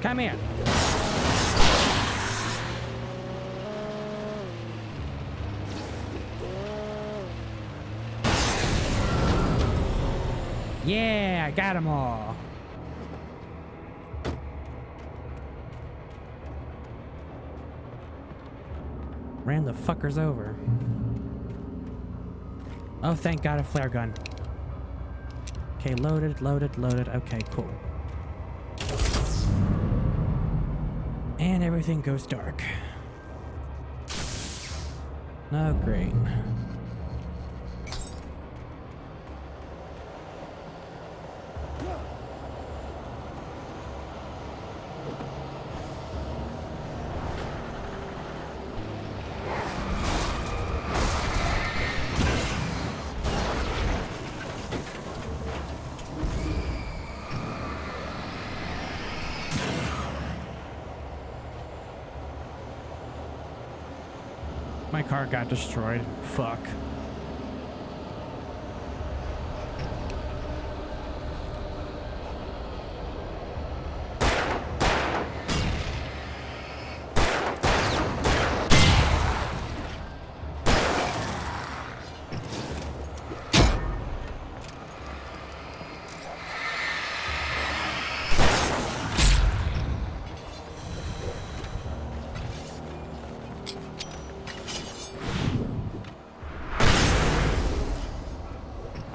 Come here. Yeah, I got them all. Ran the fuckers over. Oh, thank God, a flare gun. Okay, loaded, loaded, loaded. Okay, cool. And everything goes dark. Oh, great. My car got destroyed. Fuck.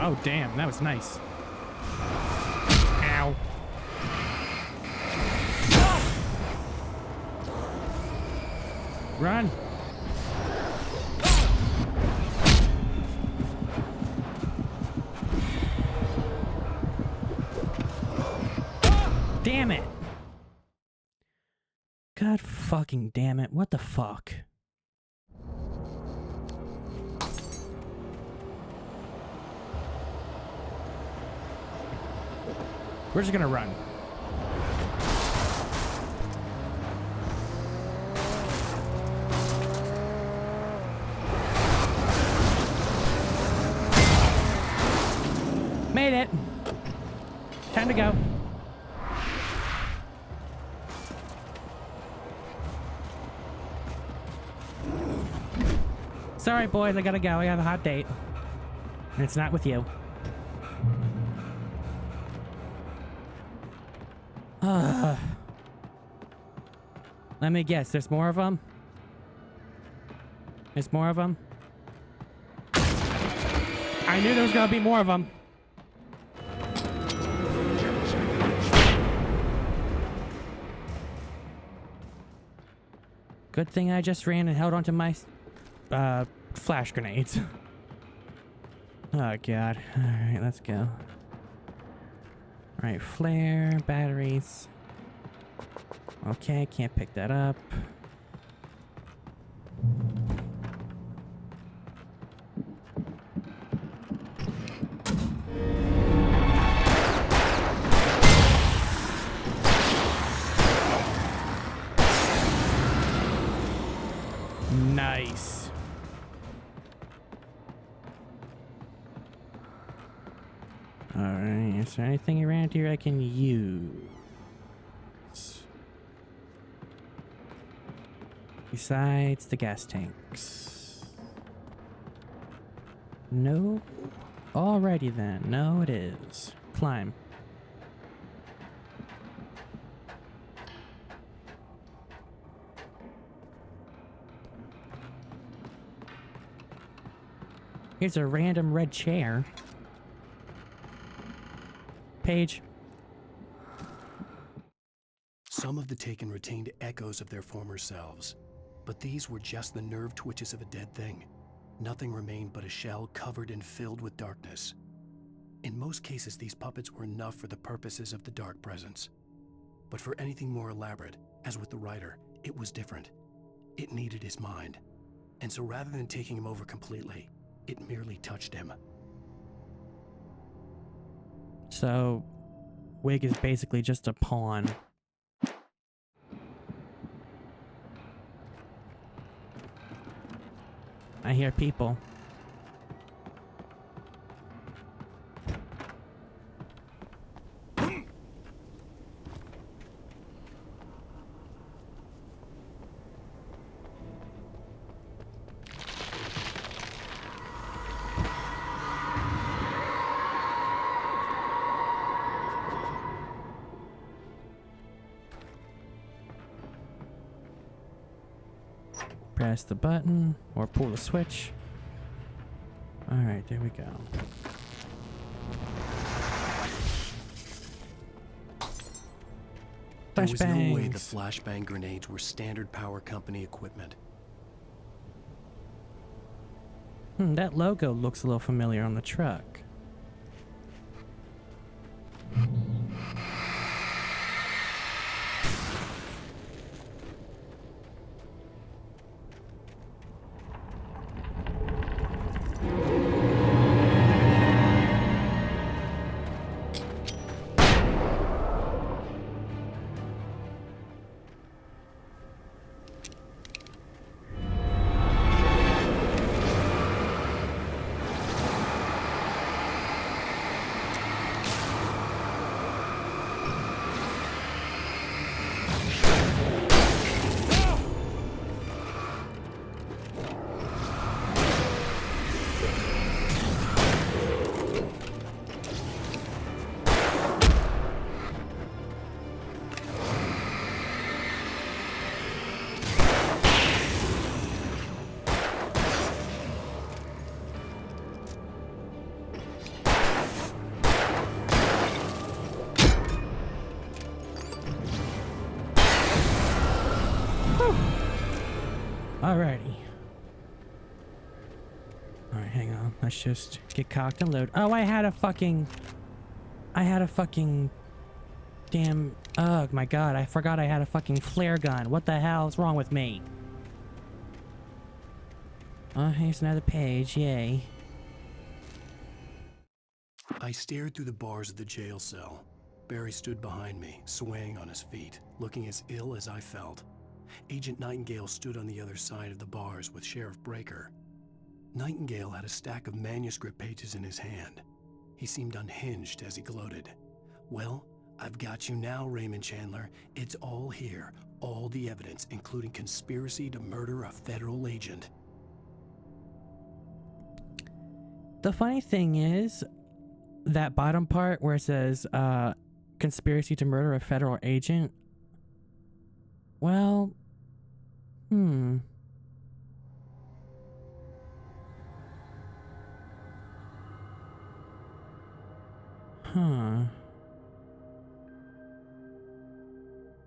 Oh, damn, that was nice. Ow. Run. Damn it. God fucking damn it. What the fuck? We're just gonna run. Made it. Time to go. Sorry, boys, I gotta go. I have a hot date. And it's not with you. Let me guess, there's more of them? There's more of them? I knew there was gonna be more of them. Good thing I just ran and held onto my flash grenades. Oh god. Alright, let's go. Alright, flare, batteries. Okay, can't pick that up. Nice. Alright, is there anything around here I can use? Besides the gas tanks. No? Alrighty then. No, it is. Climb. Here's a random red chair. Page. Some of the Taken retained echoes of their former selves, but these were just the nerve twitches of a dead thing. Nothing remained but a shell covered and filled with darkness. In most cases, these puppets were enough for the purposes of the Dark Presence. But for anything more elaborate, as with the writer, it was different. It needed his mind. And so rather than taking him over completely, it merely touched him. So, Wig is basically just a pawn. I hear people. Press the button or pull the switch. Alright, there we go. There was no way the Flashbangs. flashbang grenades were standard power company equipment. That logo looks a little familiar on the truck. Alrighty. Alright, hang on. Let's just get cocked and load. Oh, I had a fucking damn... Oh my god, I forgot I had a fucking flare gun. What the hell's wrong with me? Oh, here's another page. Yay. I stared through the bars of the jail cell. Barry stood behind me, swaying on his feet, looking as ill as I felt. Agent Nightingale stood on the other side of the bars with Sheriff Breaker. Nightingale had a stack of manuscript pages in his hand. He seemed unhinged as he gloated. Well, I've got you now, Raymond Chandler. It's all here. All the evidence, including conspiracy to murder a federal agent. The funny thing is, that bottom part where it says, conspiracy to murder a federal agent, well,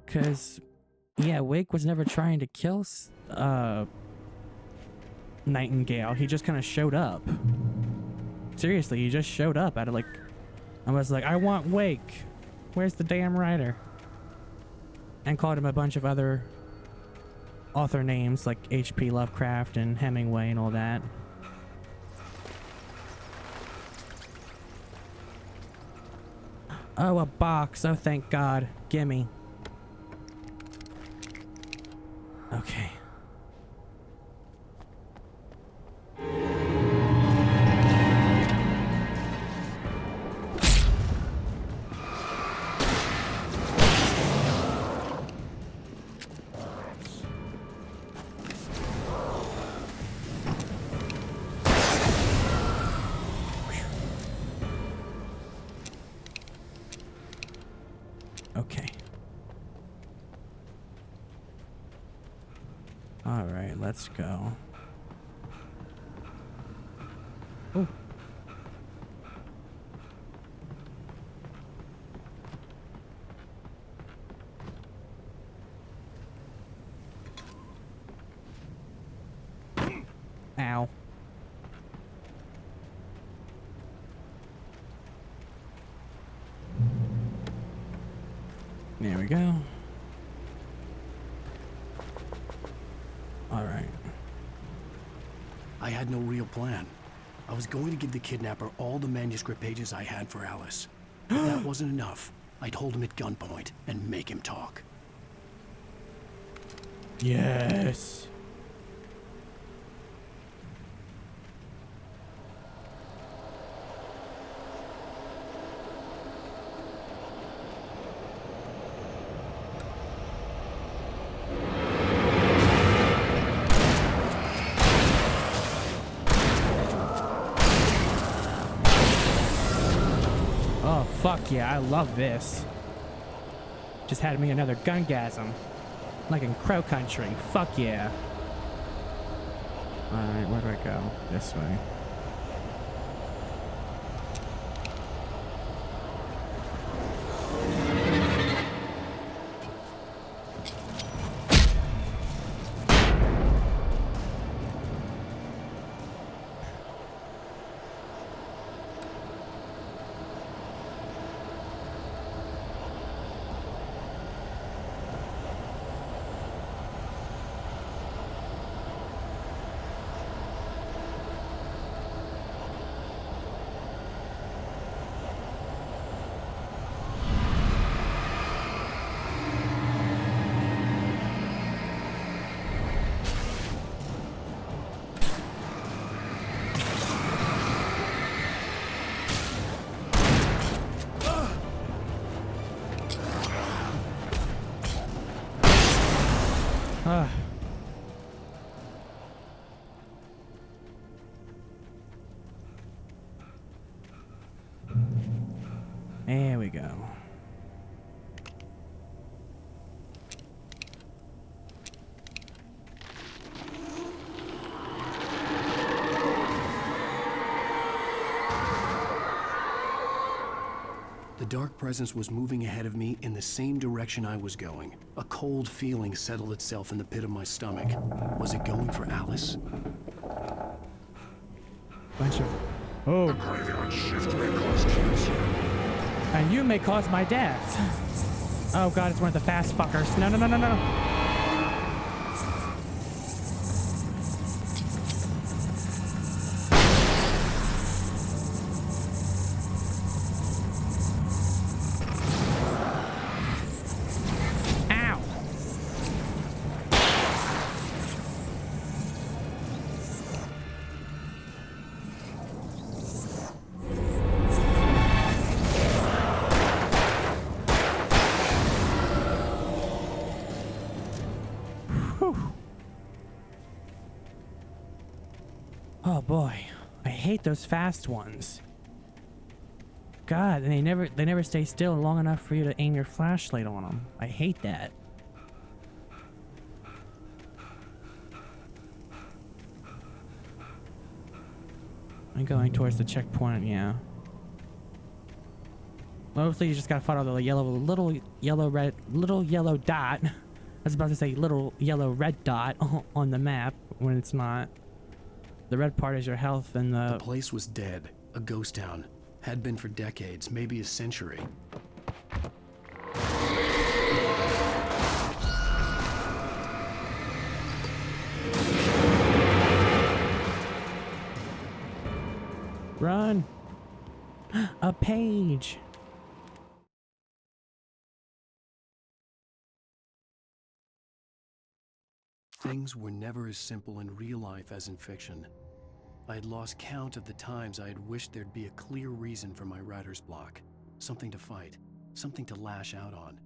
Because, yeah, Wake was never trying to kill, Nightingale. He just kind of showed up. Seriously, he just showed up out of, like, I was like, I want Wake. Where's the damn writer? And called him a bunch of other author names like H.P. Lovecraft and Hemingway and all that. Oh, a box. Oh, thank God. Gimme. Okay. Okay. All right, let's go. Oh. Ow. There we go. All right. I had no real plan. I was going to give the kidnapper all the manuscript pages I had for Alice. But that wasn't enough. I'd hold him at gunpoint and make him talk. Yes. Fuck yeah, I love this. Just had me another gungasm. Like in Crow Country. Fuck yeah. Alright, where do I go? This way. There we go. The dark presence was moving ahead of me in the same direction I was going. A cold feeling settled itself in the pit of my stomach. Was it going for Alice? Bunch of... Oh. And you may cause my death. Oh god, it's one of the fast fuckers. No, no, no, no, no. Oh boy, I hate those fast ones. God, and they never stay still long enough for you to aim your flashlight on them. I hate that. I'm going towards the checkpoint, yeah. Mostly you just gotta follow the little yellow dot. I was about to say little yellow red dot on the map when it's not. The red part is your health and the place was dead. A ghost town. Had been for decades, maybe a century. Run! A page! Things were never as simple in real life as in fiction. I had lost count of the times I had wished there'd be a clear reason for my writer's block. Something to fight, something to lash out on.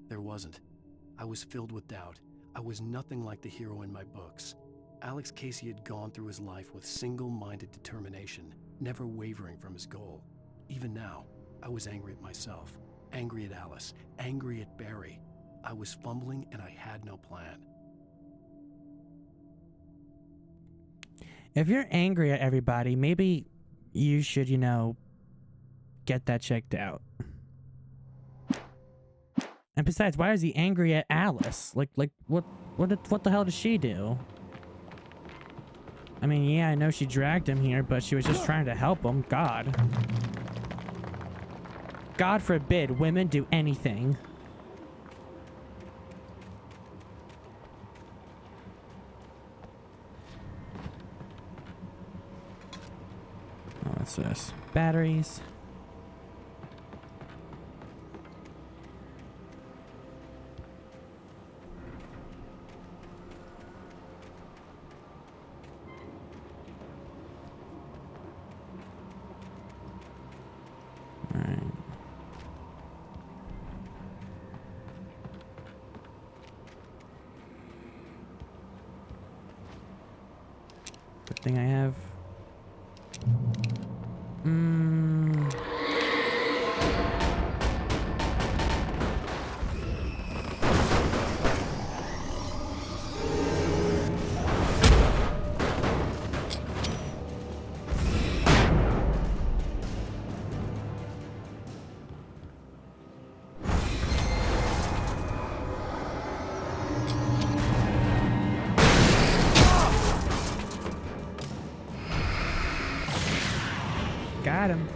There wasn't. I was filled with doubt. I was nothing like the hero in my books. Alex Casey had gone through his life with single-minded determination, never wavering from his goal. Even now, I was angry at myself, angry at Alice, angry at Barry. I was fumbling and I had no plan. If you're angry at everybody, maybe you should, you know, get that checked out. And besides, why is he angry at Alice? Like what the hell did she do? I mean, yeah, I know she dragged him here, but she was just trying to help him. God. God forbid women do anything. What's this? Batteries. All right. Good thing I have. Got him.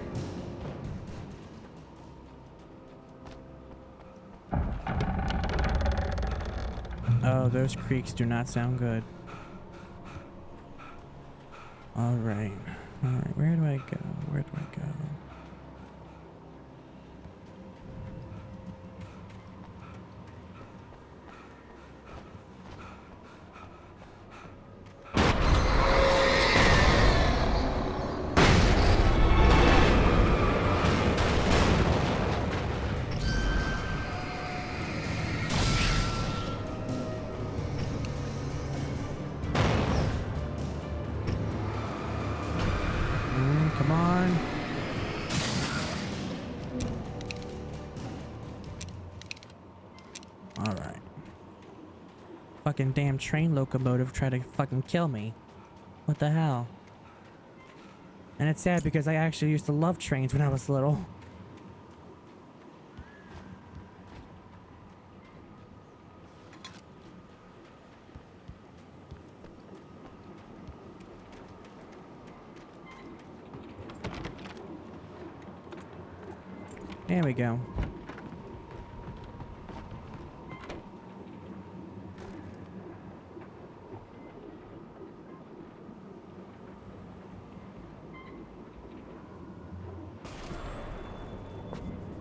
Oh, those creaks do not sound good. Alright. Alright, where do I go? Where do I go? Come on. Alright. Fucking damn train locomotive tried to fucking kill me. What the hell? And it's sad because I actually used to love trains when I was little. There we go.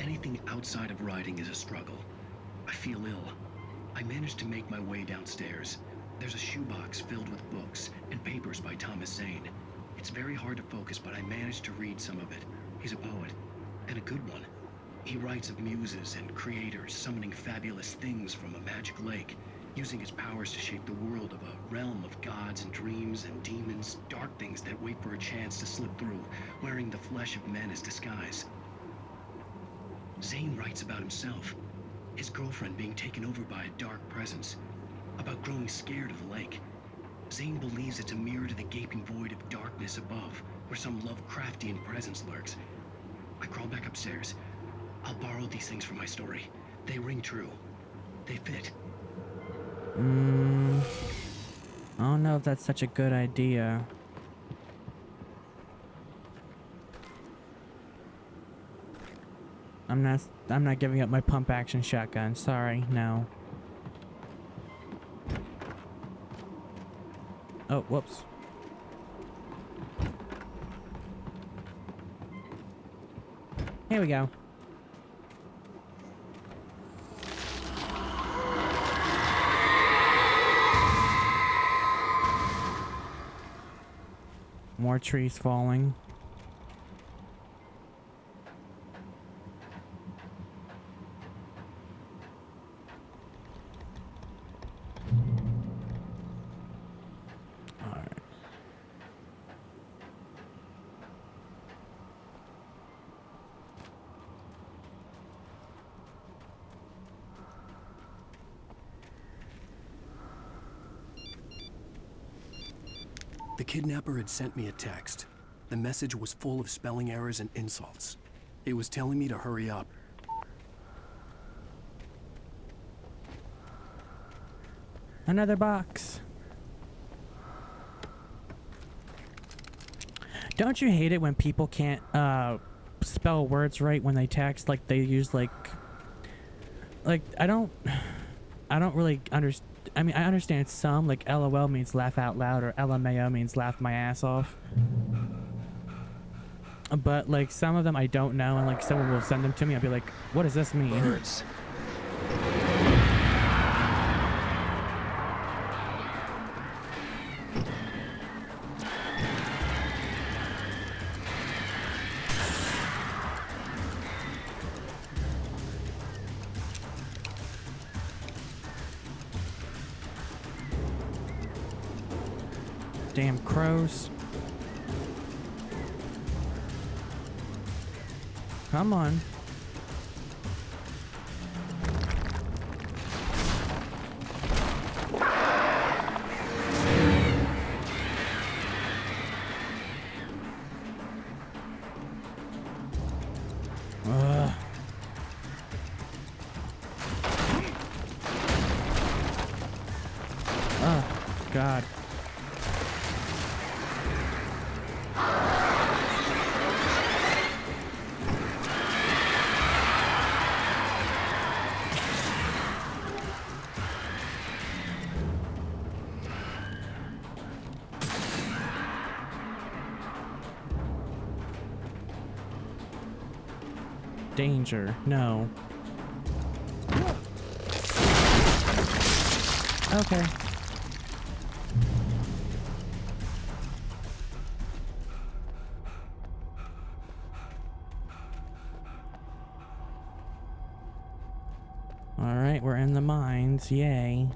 Anything outside of riding is a struggle. I feel ill. I managed to make my way downstairs. There's a shoebox filled with books and papers by Thomas Zane. It's very hard to focus, but I managed to read some of it. He's a poet, and a good one. He writes of muses and creators summoning fabulous things from a magic lake, using his powers to shape the world of a realm of gods and dreams and demons, dark things that wait for a chance to slip through, wearing the flesh of men as disguise. Zane writes about himself, his girlfriend being taken over by a dark presence, about growing scared of the lake. Zane believes it's a mirror to the gaping void of darkness above, where some Lovecraftian presence lurks. I crawl back upstairs. I'll borrow these things for my story. They ring true. They fit. I don't know if that's such a good idea. I'm not giving up my pump action shotgun. Sorry, no. Oh, whoops. Here we go. More trees falling. All right. The kidnapper had sent me a text. The message was full of spelling errors and insults. It was telling me to hurry up. Another box. Don't you hate it when people can't spell words right when they text? Like they use like I don't really understand. I mean, I understand some, like LOL means laugh out loud, or LMAO means laugh my ass off. But like some of them I don't know, and like someone will send them to me, I'll be like, what does this mean? Birds. Damn crows. Come on. Oh, God. Danger. No. Okay. Alright, we're in the mines. Yay.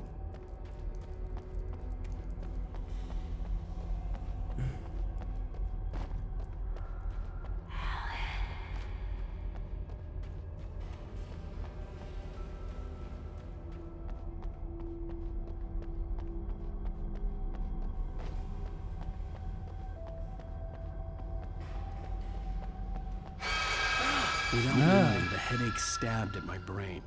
Without warning, the headache stabbed at my brain.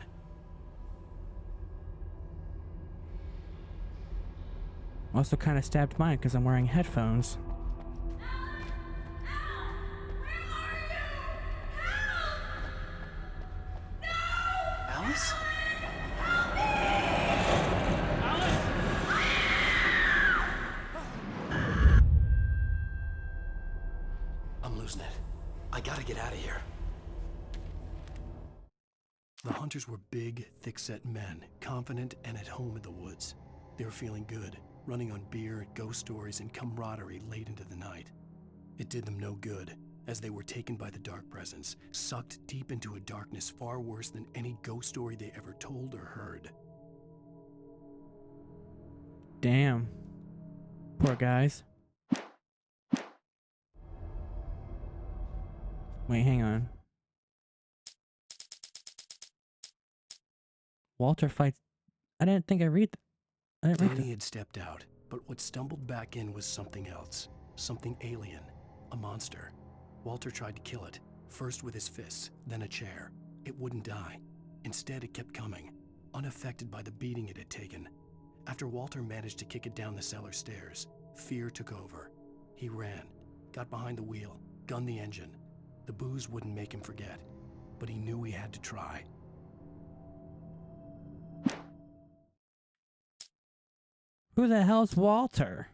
Also kind of stabbed mine because I'm wearing headphones. Alice? I'm losing it. I gotta get out of here. The hunters were big, thick-set men, confident and at home in the woods. They were feeling good, running on beer, ghost stories, and camaraderie late into the night. It did them no good, as they were taken by the dark presence, sucked deep into a darkness far worse than any ghost story they ever told or heard. Damn. Poor guys. Wait, hang on. Walter fights... I didn't think I read... Danny had stepped out, but what stumbled back in was something else. Something alien. A monster. Walter tried to kill it, first with his fists, then a chair. It wouldn't die. Instead, it kept coming, unaffected by the beating it had taken. After Walter managed to kick it down the cellar stairs, fear took over. He ran, got behind the wheel, gunned the engine. The booze wouldn't make him forget, but he knew he had to try. Who the hell's Walter?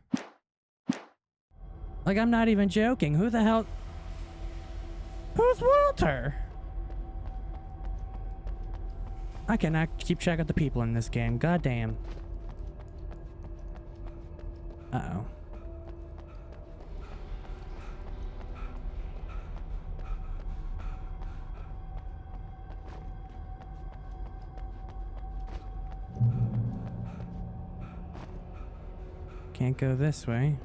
Like, I'm not even joking. Who the hell... Who's Walter? I cannot keep track of the people in this game. Goddamn. Uh-oh. Can't go this way.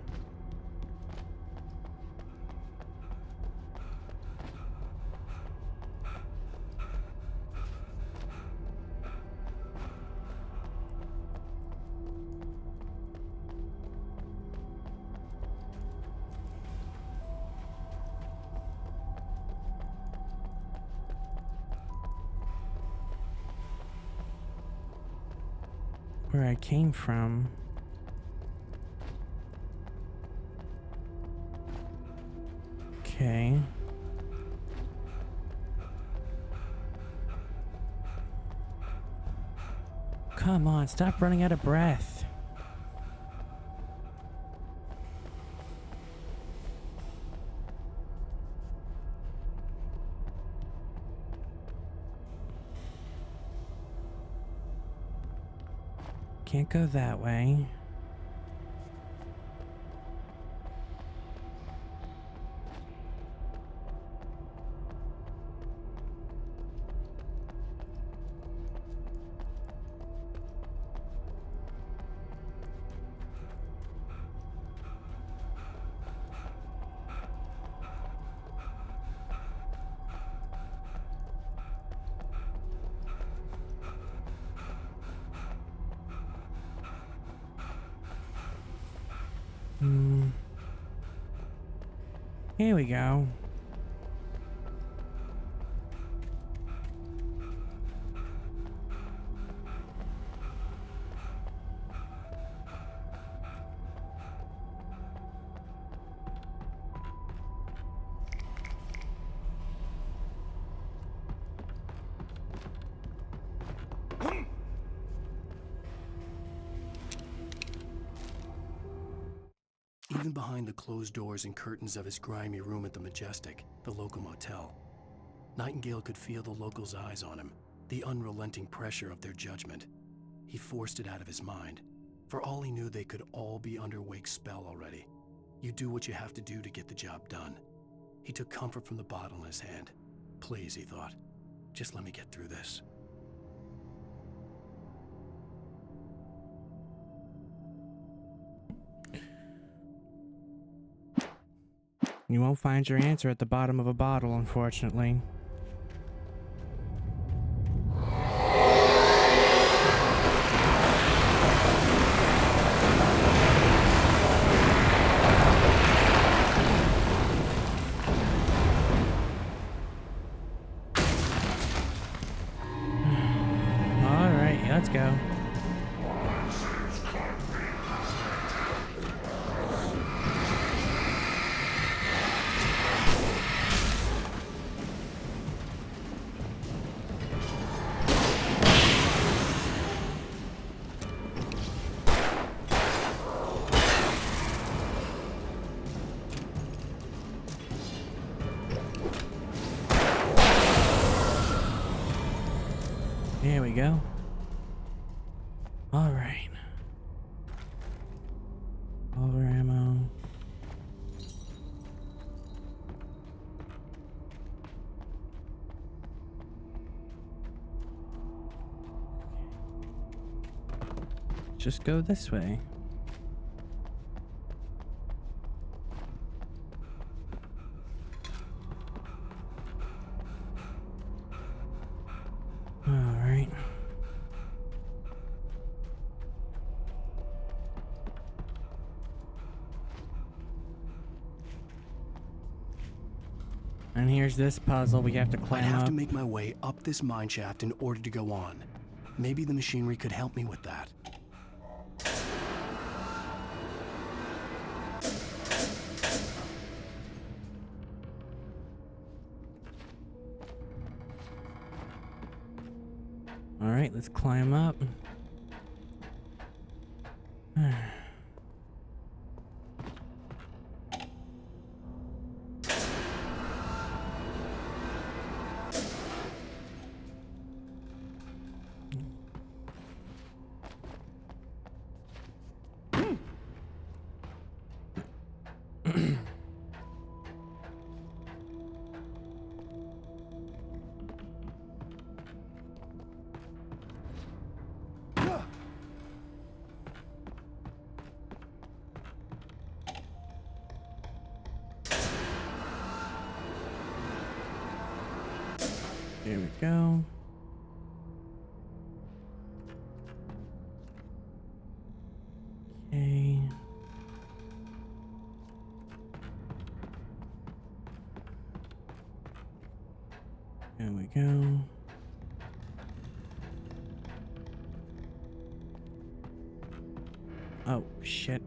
Where I came from. Okay. Come on, stop running out of breath. Can't go that way. Here we go. Even behind the closed doors and curtains of his grimy room at the Majestic, the local motel, Nightingale could feel the locals' eyes on him, the unrelenting pressure of their judgment. He forced it out of his mind. For all he knew, they could all be under Wake's spell already. You do what you have to do to get the job done. He took comfort from the bottle in his hand. Please, he thought, just let me get through this. You won't find your answer at the bottom of a bottle, unfortunately. All right, let's go. There we go. All right. Over ammo. Just go this way. All right. And here's this puzzle we have to climb I'd have up. to make my way up this mine shaft in order to go on. Maybe the machinery could help me with that. All right, let's climb up. There we go. Okay. There we go. Oh, shit.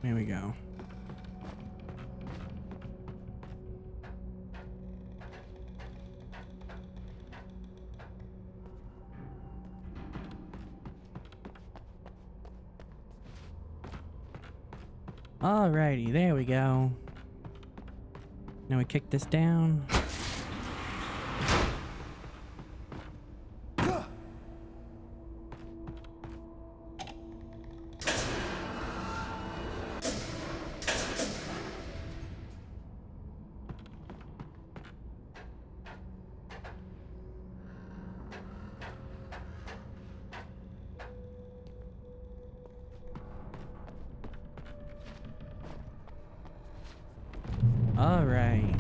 There we go. Alrighty, there we go. Now we kick this down. Alright.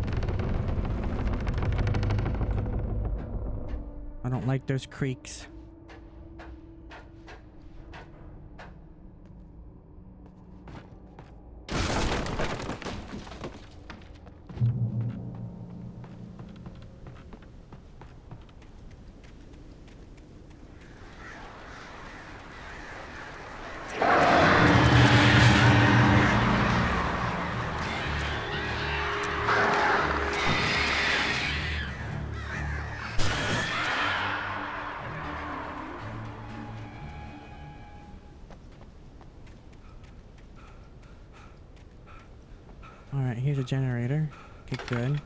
I don't like those creaks. a generator. Okay, good.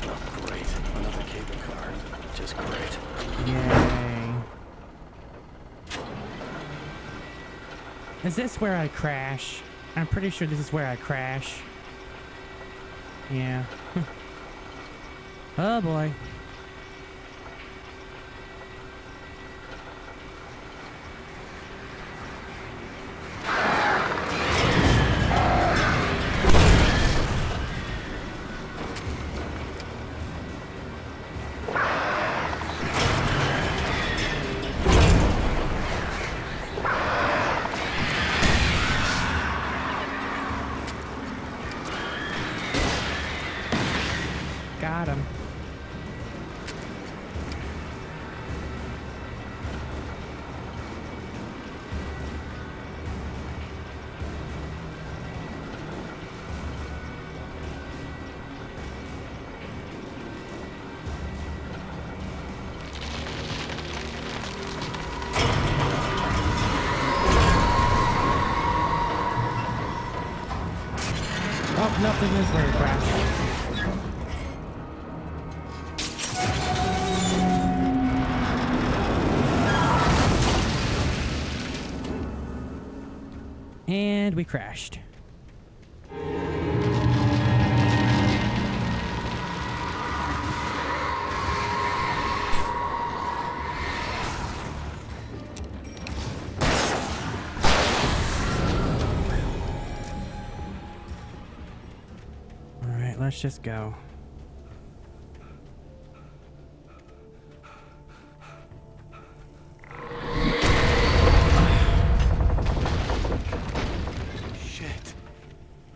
Oh, great. Another cable car. Just great. Yay. Is this where I crash? I'm pretty sure this is where I crash. Yeah. Oh boy. Got him. Oh, nothing is where it crashed. And we crashed. All right, let's just go.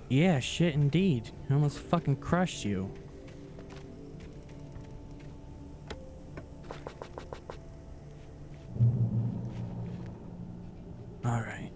Yeah, shit indeed. I almost fucking crushed you. All right.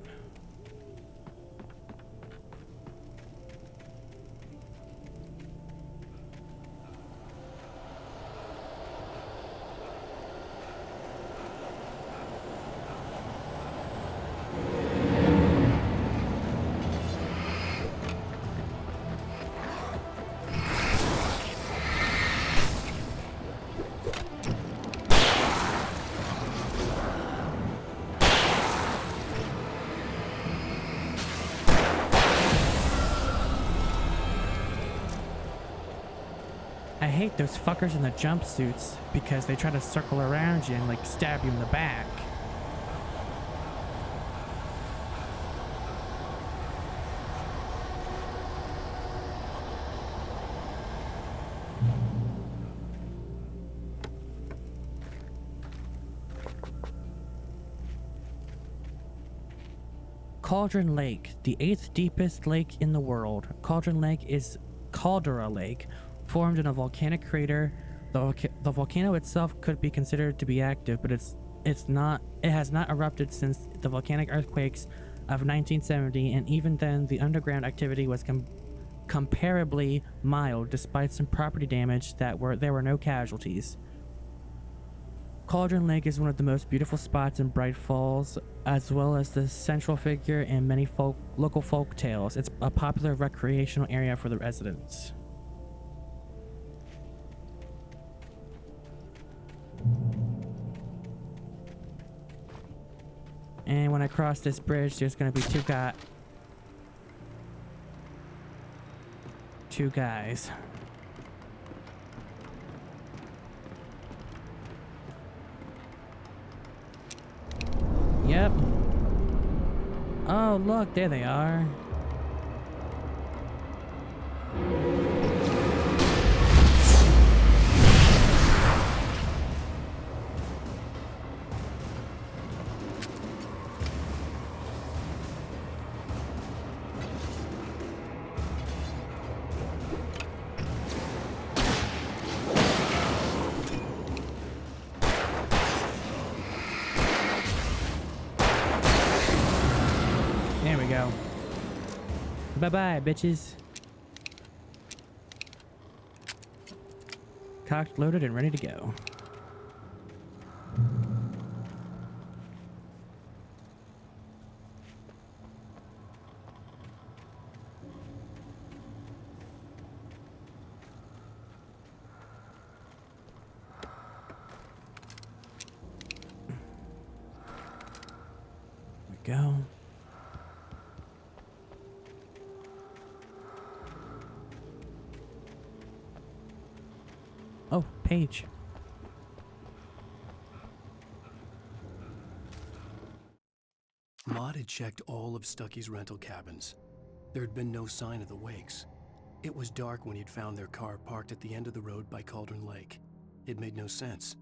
I hate those fuckers in the jumpsuits because they try to circle around you and like stab you in the back. Cauldron Lake, the 8th deepest lake in the world. Cauldron Lake is Caldera Lake, formed in a volcanic crater. The volcano itself could be considered to be active, but it has not erupted since the volcanic earthquakes of 1970, and even then the underground activity was comparably mild despite some property damage. There were no casualties. Cauldron Lake is one of the most beautiful spots in Bright Falls, as well as the central figure in many local folk tales. It's a popular recreational area for the residents. And when I cross this bridge, there's gonna be two guys. Yep. Oh, look, there they are. There we go. Bye-bye, bitches. cocked, loaded, and ready to go. There we go. Oh, page. Maud had checked all of Stucky's rental cabins. There had been no sign of the Wakes. It was dark when he'd found their car parked at the end of the road by Cauldron Lake. It made no sense.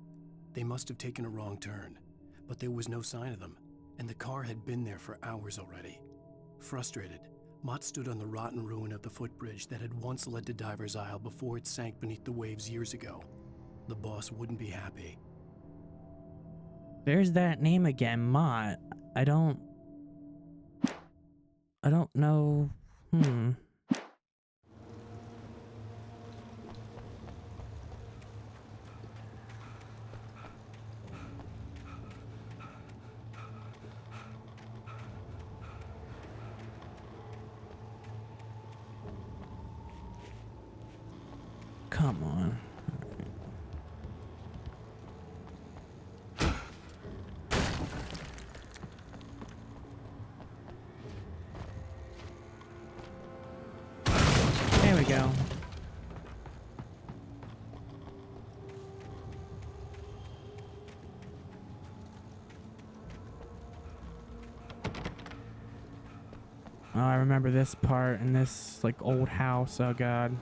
They must have taken a wrong turn, but there was no sign of them, and the car had been there for hours already. Frustrated, Mott stood on the rotten ruin of the footbridge that had once led to Diver's Isle before it sank beneath the waves years ago. The boss wouldn't be happy. There's that name again, Mott. I don't know. Come on. There we go. Oh, I remember this part in this like old house. Oh god.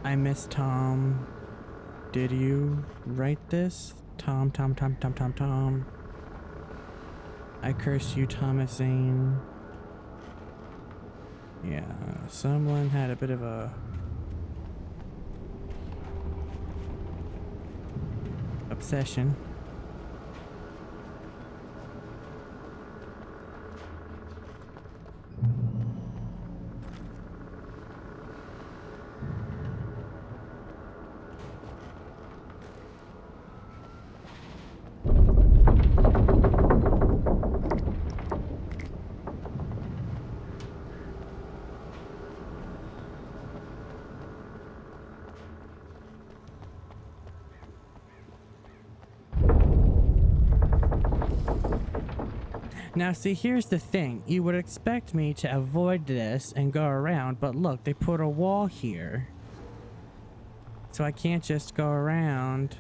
I miss Tom. Did you write this? Tom. I curse you, Thomas Zane. Yeah, someone had a bit of a obsession. Now see, here's the thing. You would expect me to avoid this and go around, but look, they put a wall here. So I can't just go around.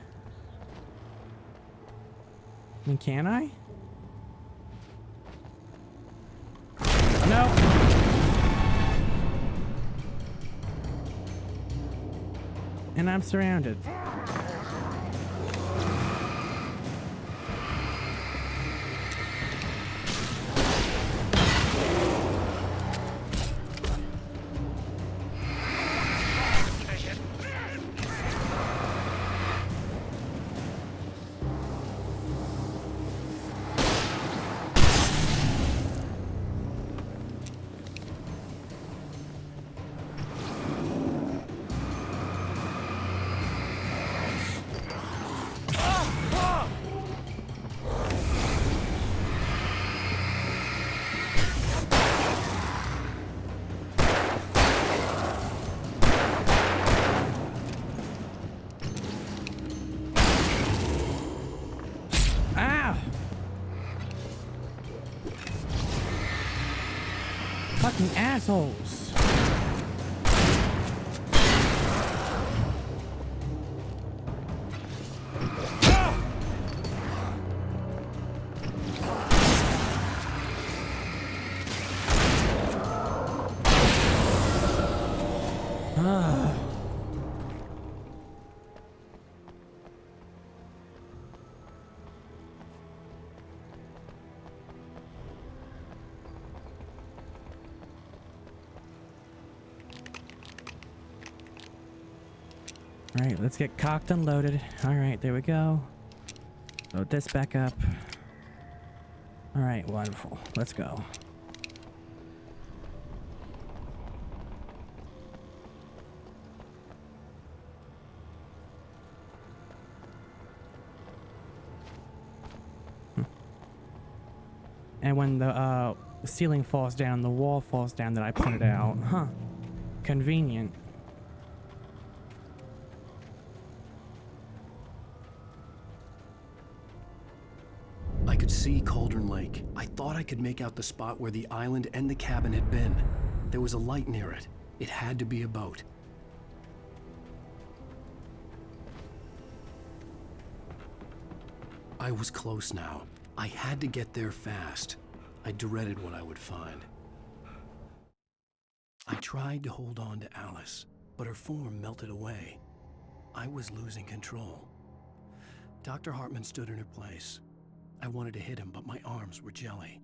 And can I? No. And I'm surrounded. Fucking assholes. Alright, let's get cocked and loaded. Alright, there we go. Load this back up. Alright, wonderful. Let's go. And when the ceiling falls down, the wall falls down that I pointed out. Huh. Convenient. I could see Cauldron Lake. I thought I could make out the spot where the island and the cabin had been. There was a light near it. It had to be a boat. I was close now. I had to get there fast. I dreaded what I would find. I tried to hold on to Alice, but her form melted away. I was losing control. Dr. Hartman stood in her place. I wanted to hit him, but my arms were jelly.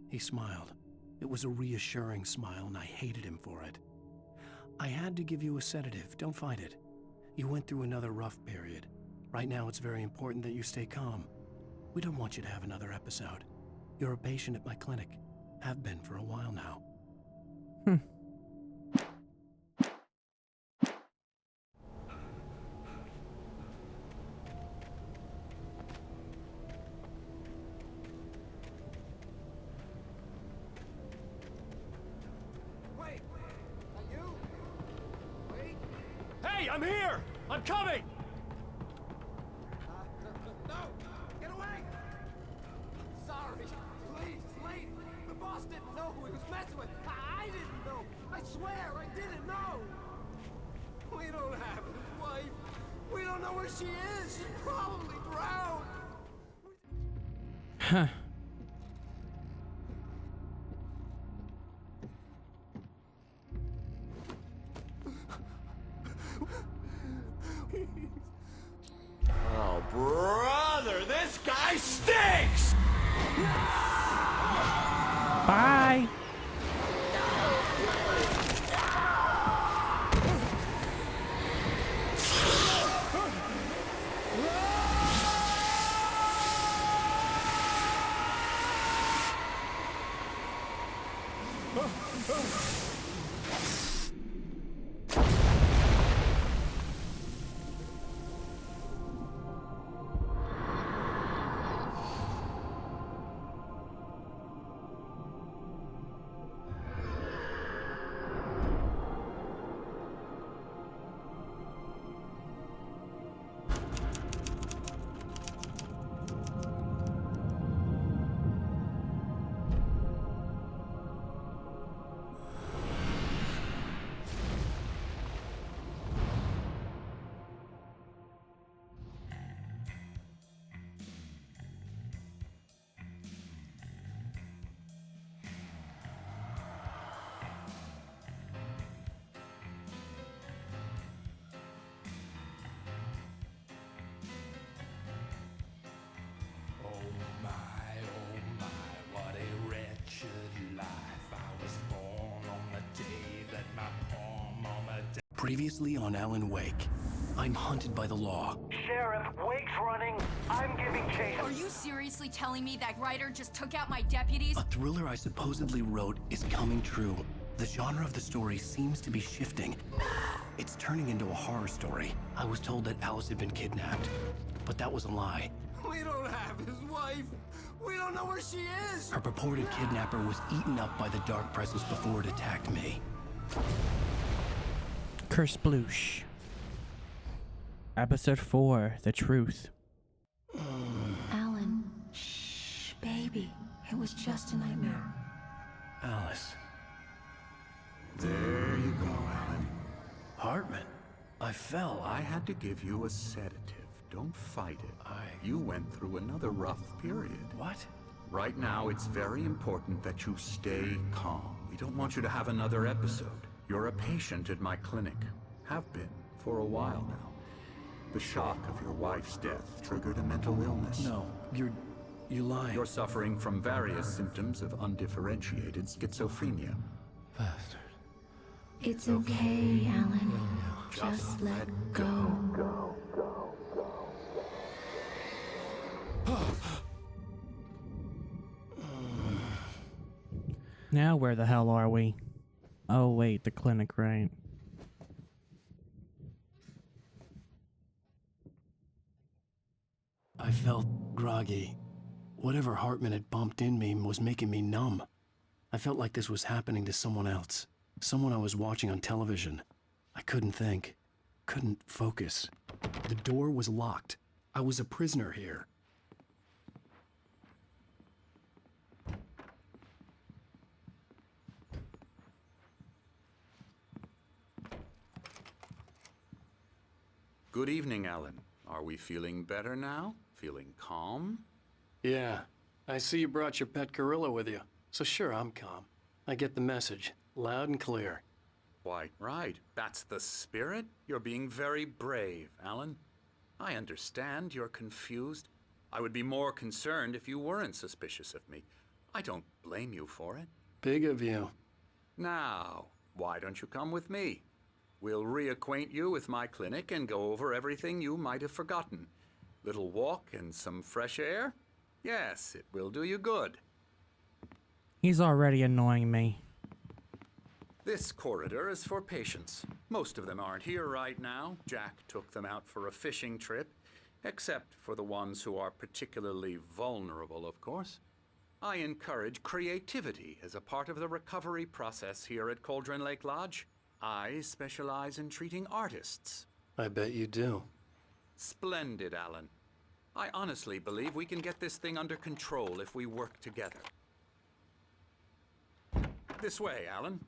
He smiled. It was a reassuring smile, and I hated him for it. I had to give you a sedative. Don't fight it. You went through another rough period. Right now, it's very important that you stay calm. We don't want you to have another episode. You're a patient at my clinic. Have been for a while now. Wait! Are you? Wait! Hey, I'm here! I'm coming! No! Get away! Sorry. Please, leave. The boss didn't know who he was messing with. I didn't know. I swear I didn't know. We don't have his wife. We don't know where she is. She's probably drowned. Huh. Oh, brother, this guy stinks! Bye. Previously on Alan Wake, I'm hunted by the law. Sheriff, Wake's running. I'm giving chase. Are you seriously telling me that writer just took out my deputies? A thriller I supposedly wrote is coming true. The genre of the story seems to be shifting. It's turning into a horror story. I was told that Alice had been kidnapped, but that was a lie. We don't have his wife. We don't know where she is. Her purported kidnapper was eaten up by the dark presence before it attacked me. Curse Sploosh. Episode 4, The Truth. Alan, shh, baby. It was just a nightmare. Alice. There you go, Alan. Hartman. I fell. I had to give you a sedative. Don't fight it. You went through another rough period. What? Right now, it's very important that you stay calm. We don't want you to have another episode. You're a patient at my clinic. Have been for a while now. The shock of your wife's death triggered a mental illness. No, you lie. You're suffering from various symptoms of undifferentiated schizophrenia. Bastard. It's okay, Alan. Just let go. Now where the hell are we? Oh wait, the clinic, right? I felt groggy. Whatever Hartman had bumped in me was making me numb. I felt like this was happening to someone else. Someone I was watching on television. I couldn't think. Couldn't focus. The door was locked. I was a prisoner here. Good evening, Alan. Are we feeling better now? Feeling calm? Yeah. I see you brought your pet gorilla with you. So sure, I'm calm. I get the message. Loud and clear. Quite right. That's the spirit. You're being very brave, Alan. I understand you're confused. I would be more concerned if you weren't suspicious of me. I don't blame you for it. Big of you. Now, why don't you come with me? We'll reacquaint you with my clinic and go over everything you might have forgotten. Little walk and some fresh air? Yes, it will do you good. He's already annoying me. This corridor is for patients. Most of them aren't here right now. Jack took them out for a fishing trip, except for the ones who are particularly vulnerable, of course. I encourage creativity as a part of the recovery process here at Cauldron Lake Lodge. I specialize in treating artists. I bet you do. Splendid, Alan. I honestly believe we can get this thing under control if we work together. This way, Alan.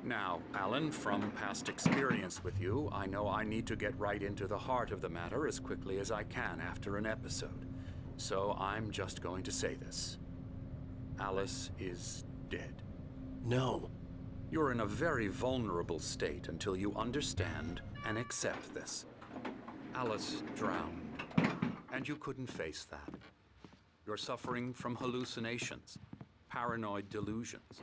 Now, Alan, from past experience with you, I know I need to get right into the heart of the matter as quickly as I can after an episode. So I'm just going to say this. Alice is dead. No. You're in a very vulnerable state until you understand and accept this. Alice drowned, and you couldn't face that. You're suffering from hallucinations, paranoid delusions,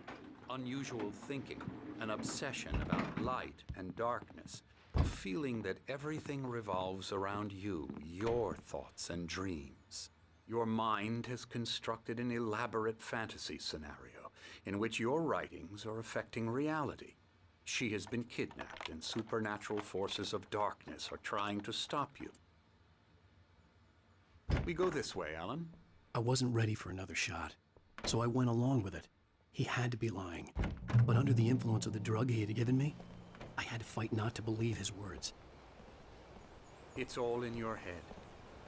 unusual thinking, an obsession about light and darkness, a feeling that everything revolves around you, your thoughts and dreams. Your mind has constructed an elaborate fantasy scenario in which your writings are affecting reality. She has been kidnapped and supernatural forces of darkness are trying to stop you. We go this way, Alan. I wasn't ready for another shot, so I went along with it. He had to be lying. But under the influence of the drug he had given me, I had to fight not to believe his words. It's all in your head.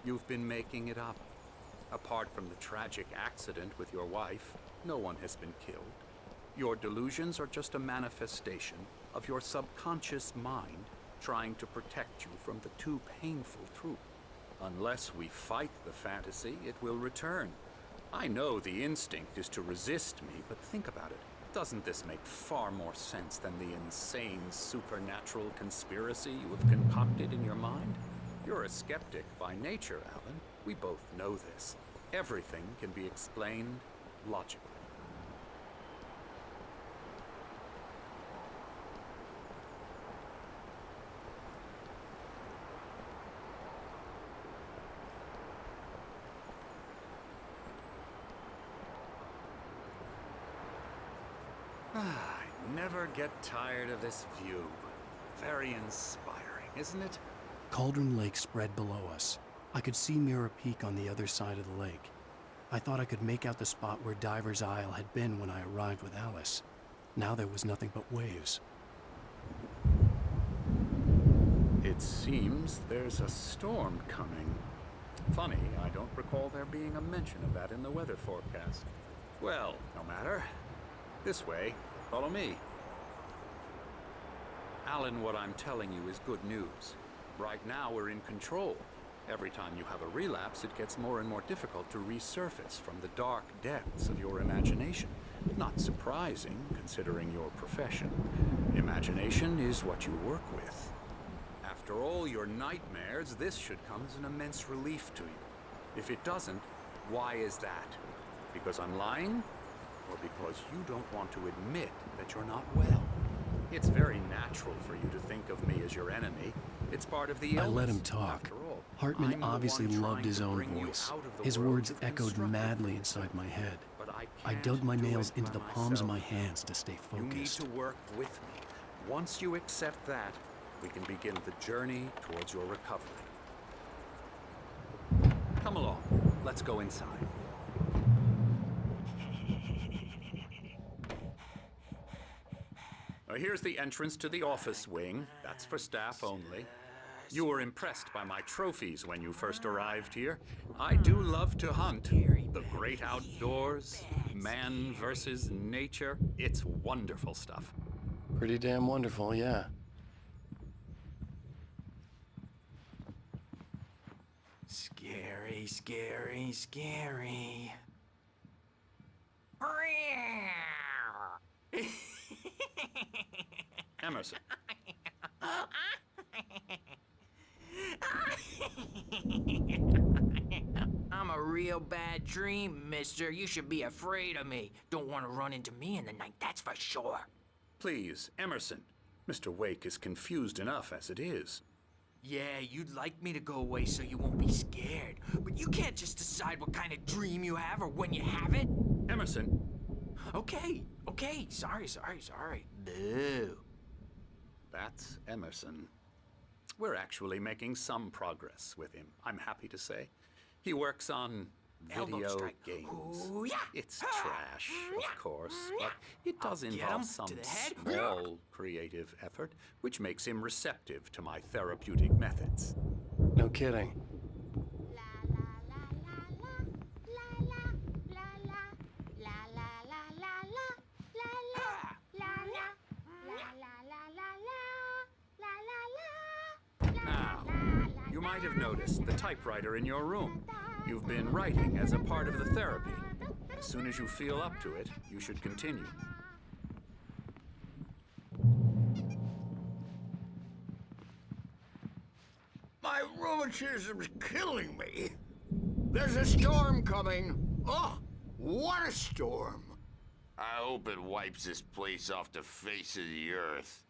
You've been making it up. Apart from the tragic accident with your wife, no one has been killed. Your delusions are just a manifestation of your subconscious mind trying to protect you from the too painful truth. Unless we fight the fantasy, it will return. I know the instinct is to resist me, but think about it. Doesn't this make far more sense than the insane supernatural conspiracy you have concocted in your mind? You're a skeptic by nature, Alan. We both know this. Everything can be explained logically. I never get tired of this view. Very inspiring, isn't it? Cauldron Lake spread below us. I could see Mirror Peak on the other side of the lake. I thought I could make out the spot where Diver's Isle had been when I arrived with Alice. Now there was nothing but waves. It seems there's a storm coming. Funny, I don't recall there being a mention of that in the weather forecast. Well, no matter. This way. Follow me. Alan, what I'm telling you is good news. Right now, we're in control. Every time you have a relapse, it gets more and more difficult to resurface from the dark depths of your imagination. Not surprising, considering your profession. Imagination is what you work with. After all your nightmares, this should come as an immense relief to you. If it doesn't, why is that? Because I'm lying? Or because because you don't want to admit that you're not well. It's very natural for you to think of me as your enemy. It's part of the illness. I let him talk. After all, Hartman I'm the obviously one loved trying his to own bring you voice. out of the His world words you've echoed constructed madly for inside yourself. my head. But I I can't dug my do nails it into by the palms of my myself. hands to stay You need focused. to work with me. Once you accept that, we can begin the journey towards your recovery. Come along. Let's go inside. Here's the entrance to the office wing. That's for staff only. You were impressed by my trophies when you first arrived here. I do love to hunt. The great outdoors, man versus nature. It's wonderful stuff. Pretty damn wonderful, yeah. Scary, scary, scary. Emerson. I'm a real bad dream, mister. You should be afraid of me. Don't want to run into me in the night, that's for sure. Please, Emerson. Mr. Wake is confused enough as it is. Yeah, you'd like me to go away so you won't be scared. But you can't just decide what kind of dream you have or when you have it. Emerson. Okay. Sorry. Boo. That's Emerson. We're actually making some progress with him, I'm happy to say. He works on video games. Ooh, yeah. It's trash, of course, but it does involve some small creative effort, which makes him receptive to my therapeutic methods. No kidding. Now, you might have noticed the typewriter in your room. You've been writing as a part of the therapy. As soon as you feel up to it, you should continue. My rheumatism's killing me. There's a storm coming. Oh, what a storm. I hope it wipes this place off the face of the earth.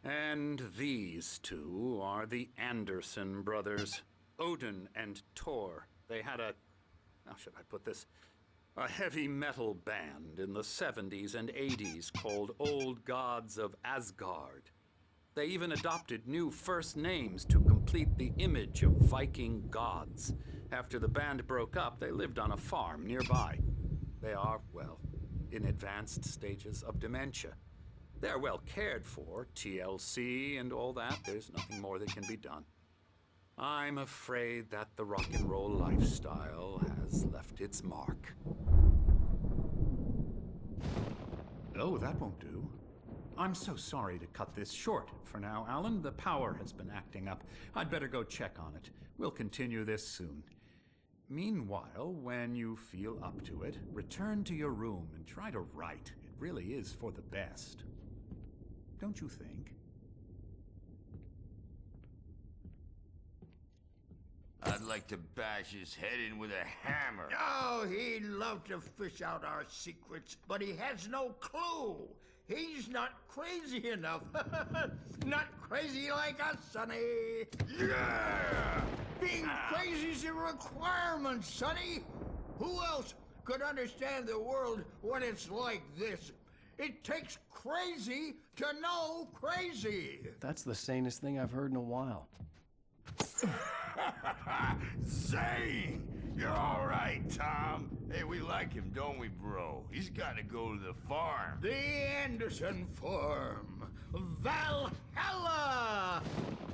And these two are the Anderson brothers, Odin and Thor. They had how should I put this? A heavy metal band in the 70s and 80s called Old Gods of Asgard. They even adopted new first names to complete the image of Viking gods. After the band broke up, they lived on a farm nearby. They are, well, in advanced stages of dementia. They're well cared for, TLC and all that. There's nothing more that can be done. I'm afraid that the rock and roll lifestyle has left its mark. Oh, that won't do. I'm so sorry to cut this short for now, Alan. The power has been acting up. I'd better go check on it. We'll continue this soon. Meanwhile, when you feel up to it, return to your room and try to write. It really is for the best. Don't you think? I'd like to bash his head in with a hammer. Oh, he'd love to fish out our secrets, but he has no clue. He's not crazy enough. Not crazy like us, Sonny. Yeah! Being crazy's a requirement, Sonny. Who else could understand the world when it's like this? It takes crazy to know crazy. That's the sanest thing I've heard in a while. Zane! You're all right, Tom. Hey, we like him, don't we, bro? He's got to go to the farm. The Anderson Farm. Valhalla!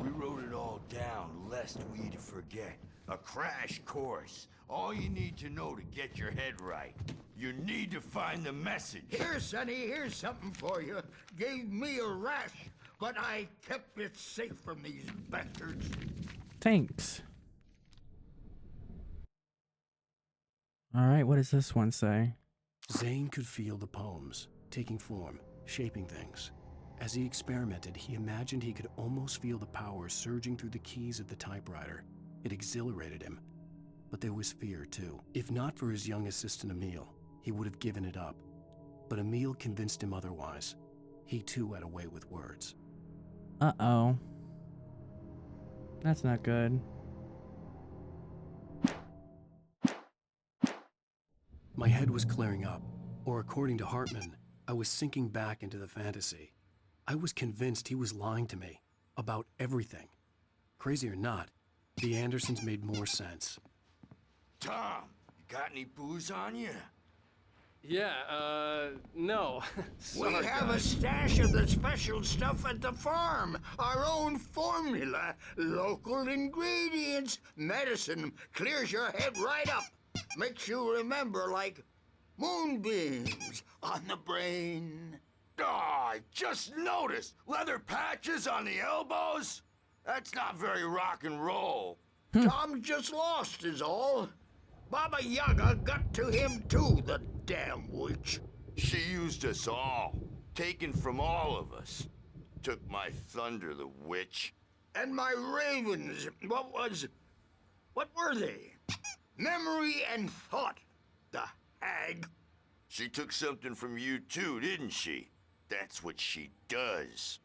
We wrote it all down, lest we forget. A crash course. All you need to know to get your head right. You need to find the message. Here, Sonny, here's something for you. Gave me a rash, but I kept it safe from these bastards. Thanks. Alright, what does this one say? Zane could feel the poems, taking form, shaping things. As he experimented, he imagined he could almost feel the power surging through the keys of the typewriter. It exhilarated him. But there was fear, too. If not for his young assistant Emil, he would have given it up. But Emil convinced him otherwise. He too had a way with words. Uh-oh. That's not good. My head was clearing up, or according to Hartman, I was sinking back into the fantasy. I was convinced he was lying to me about everything. Crazy or not, the Andersons made more sense. Tom, you got any booze on you? Yeah, no. We Sorry, have a guys. stash of the special stuff at the farm. Our own formula. Local ingredients. Medicine clears your head right up. Makes you remember like moonbeams on the brain. Oh, I just noticed. Leather patches on the elbows? That's not very rock and roll. Tom just lost is all. Baba Yaga got to him too, the damn witch. She used us all. Taken from all of us. Took my thunder, the witch. And my ravens, what were they? Memory and thought, the hag. She took something from you too, didn't she? That's what she does.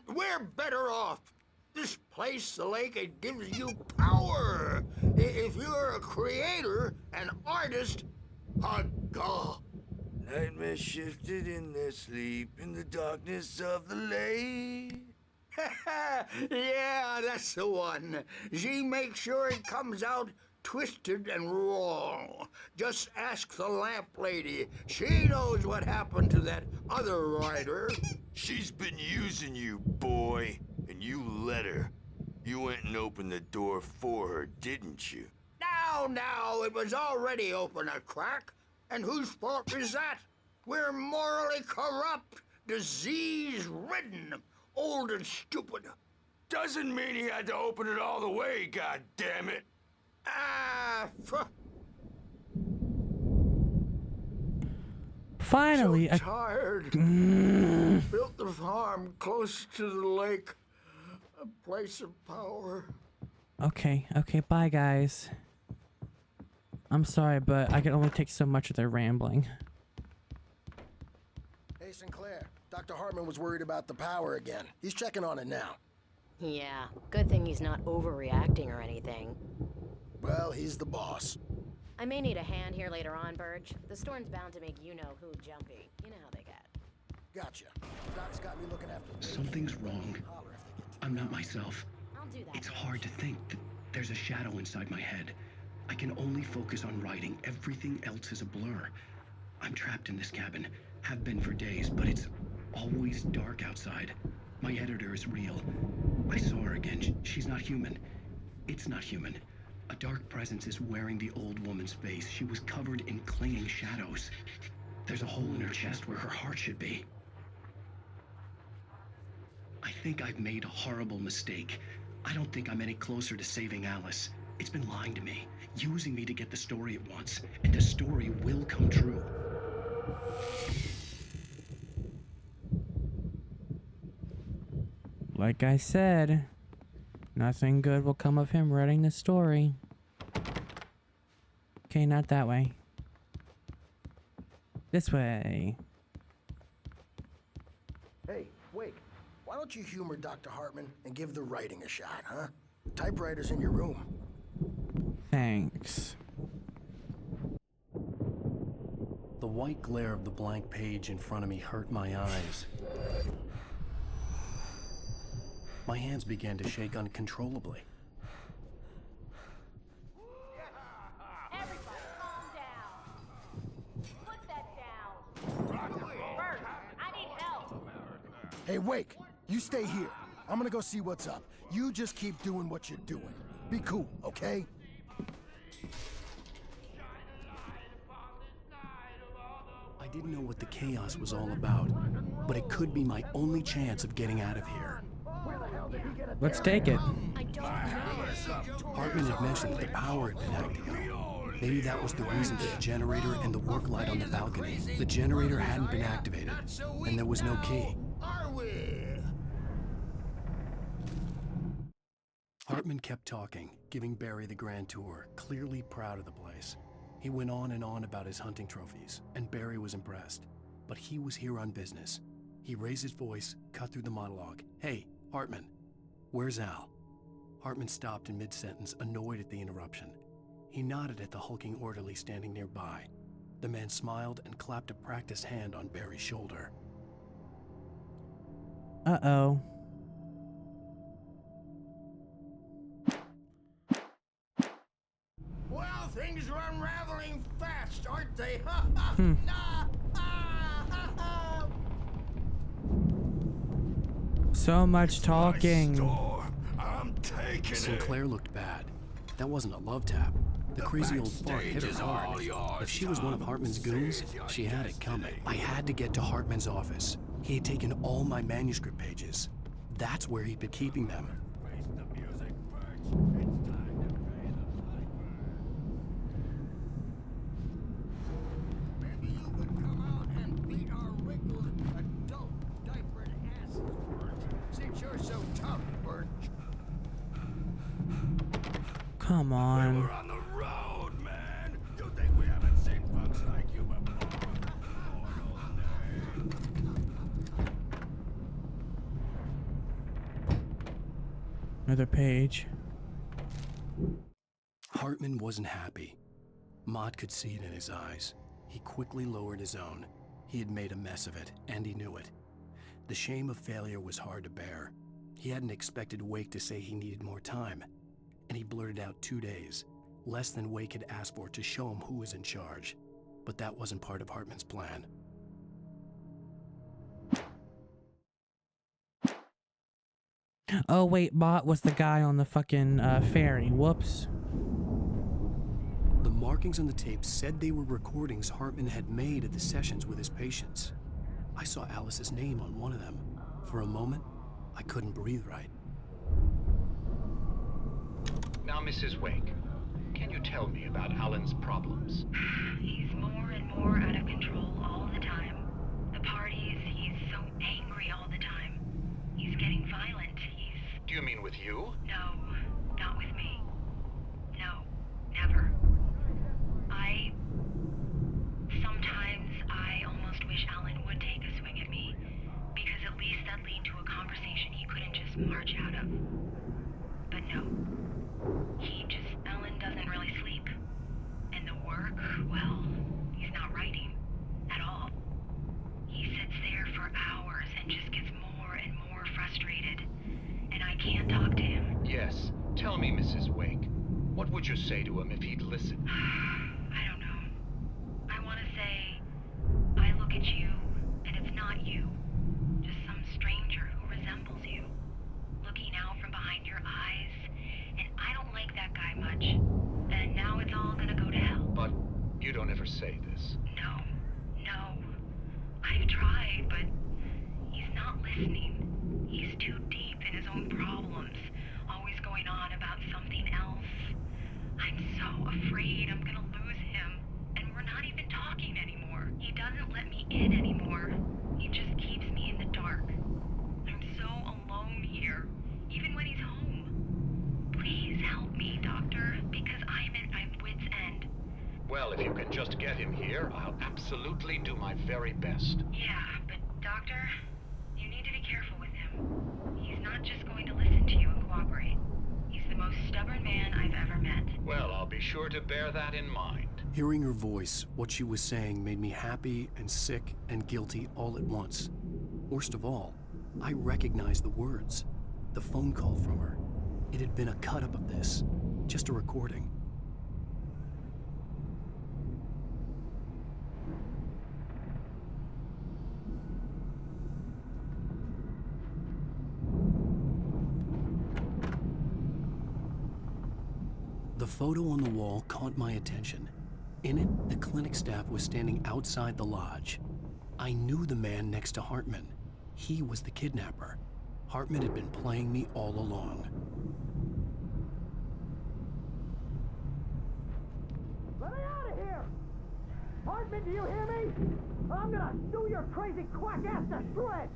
We're better off. This place, the lake, it gives you power. If you're a creator, an artist, a god. Nightmare shifted in their sleep in the darkness of the lake. Yeah, that's the one. She makes sure it comes out twisted and wrong. Just ask the lamp lady. She knows what happened to that other writer. She's been using you, boy, and you let her. You went and opened the door for her, didn't you? Now, it was already open a crack. And whose fault is that? We're morally corrupt, disease-ridden, old and stupid. Doesn't mean he had to open it all the way, goddammit. Finally, so tired. Built the farm close to the lake. A place of power. Okay, bye guys. I'm sorry, but I can only take so much of their rambling. Hey, Sinclair. Dr. Hartman was worried about the power again. He's checking on it now. Yeah, good thing he's not overreacting or anything. Well, he's the boss. I may need a hand here later on, Burge. The storm's bound to make you-know-who jumpy. You know how they get. Gotcha. Doc's got me looking after... Something's wrong. I'm not myself. I'll do that. It's hard to think that there's a shadow inside my head. I can only focus on writing. Everything else is a blur. I'm trapped in this cabin. Have been for days, but it's always dark outside. My editor is real. I saw her again. She's not human. It's not human. A dark presence is wearing the old woman's face. She was covered in clinging shadows. There's a hole in her chest where her heart should be. I think I've made a horrible mistake. I don't think I'm any closer to saving Alice. It's been lying to me, using me to get the story it wants, and the story will come true. Like I said, nothing good will come of him writing the story. Okay, not that way. This way. Hey, Wake. Why don't you humor Dr. Hartman and give the writing a shot, huh? Typewriter's in your room. Thanks. The white glare of the blank page in front of me hurt my eyes. My hands began to shake uncontrollably. Everybody, calm down. Put that down. Bert, I need help. Hey, Wake, you stay here. I'm gonna go see what's up. You just keep doing what you're doing. Be cool, okay? I didn't know what the chaos was all about, but it could be my only chance of getting out of here. Let's take it. I don't know. Hartman had mentioned that the power had been activated. Maybe that was the reason for the generator and the work light on the balcony. The generator hadn't been activated, and there was no key. Hartman kept talking, giving Barry the grand tour, clearly proud of the place. He went on and on about his hunting trophies, and Barry was impressed. but he was here on business. He raised his voice, cut through the monologue. Hey, Hartman, where's Al? Hartman stopped in mid-sentence, annoyed at the interruption. He nodded at the hulking orderly standing nearby. The man smiled and clapped a practiced hand on Barry's shoulder. Uh-oh. Well, things are unraveling fast, aren't they? So much talking. I'm taking Sinclair looked bad. That wasn't a love tap. The crazy old fart hit her hard. If she was one of Hartman's goons, she had it coming. I had to get to Hartman's office. He had taken all my manuscript pages. That's where he'd been keeping them. Maybe you could come out and beat our wrinkled adult diapered asses, Birch. Since you're so tough, Birch. Come on. We're on the road, man. You think we haven't seen folks like you before? Another page. Hartman wasn't happy. Mott could see it in his eyes. He quickly lowered his own. He had made a mess of it, and he knew it. The shame of failure was hard to bear. He hadn't expected Wake to say he needed more time, and he blurted out 2 days, less than Wake had asked for to show him who was in charge. But that wasn't part of Hartman's plan. Oh wait, Mott was the guy on the fucking ferry. Whoops. The markings on the tape said they were recordings Hartman had made at the sessions with his patients. I saw Alice's name on one of them. For a moment, I couldn't breathe right. Now, Mrs. Wake, can you tell me about Alan's problems? He's more and more out of control all the time. The parties, he's so angry all the time. He's getting violent. Do you mean with you? No, not with me. No, never. Sometimes I almost wish Alan would take a swing at me, because at least that'd lead to a conversation he couldn't just march out of. But no. Alan doesn't really sleep. And the work, well, he's not writing at all. He sits there for hours and just gets more and more frustrated. And I can't talk to him. Yes. Tell me, Mrs. Wake. What would you say to him if he'd listen? I don't know. I want to say, I look at you, and it's not you. Just some stranger who resembles you. Looking out from behind your eyes. And I don't like that guy much. And now it's all gonna go to hell. But you don't ever say this. No. I've tried, but he's not listening. He's too deep in his own problems, always going on about something else. I'm so afraid I'm gonna lose him, and we're not even talking anymore. He doesn't let me in anymore. He just keeps me in the dark. I'm so alone here, even when he's home. Please help me, Doctor, because I'm at my wit's end. Well, if you can just get him here, I'll absolutely do my very best. Yeah, but Doctor, you need to be careful with him. He's not just going to listen to you and cooperate. He's the most stubborn man I've ever met. Well, I'll be sure to bear that in mind. Hearing her voice, what she was saying made me happy and sick and guilty all at once. Worst of all, I recognized the words. The phone call from her. It had been a cut-up of this. Just a recording. The photo on the wall caught my attention. In it, the clinic staff was standing outside the lodge. I knew the man next to Hartman. He was the kidnapper. Hartman had been playing me all along. Let me out of here! Hartman, do you hear me? I'm gonna sue your crazy quack ass to shreds!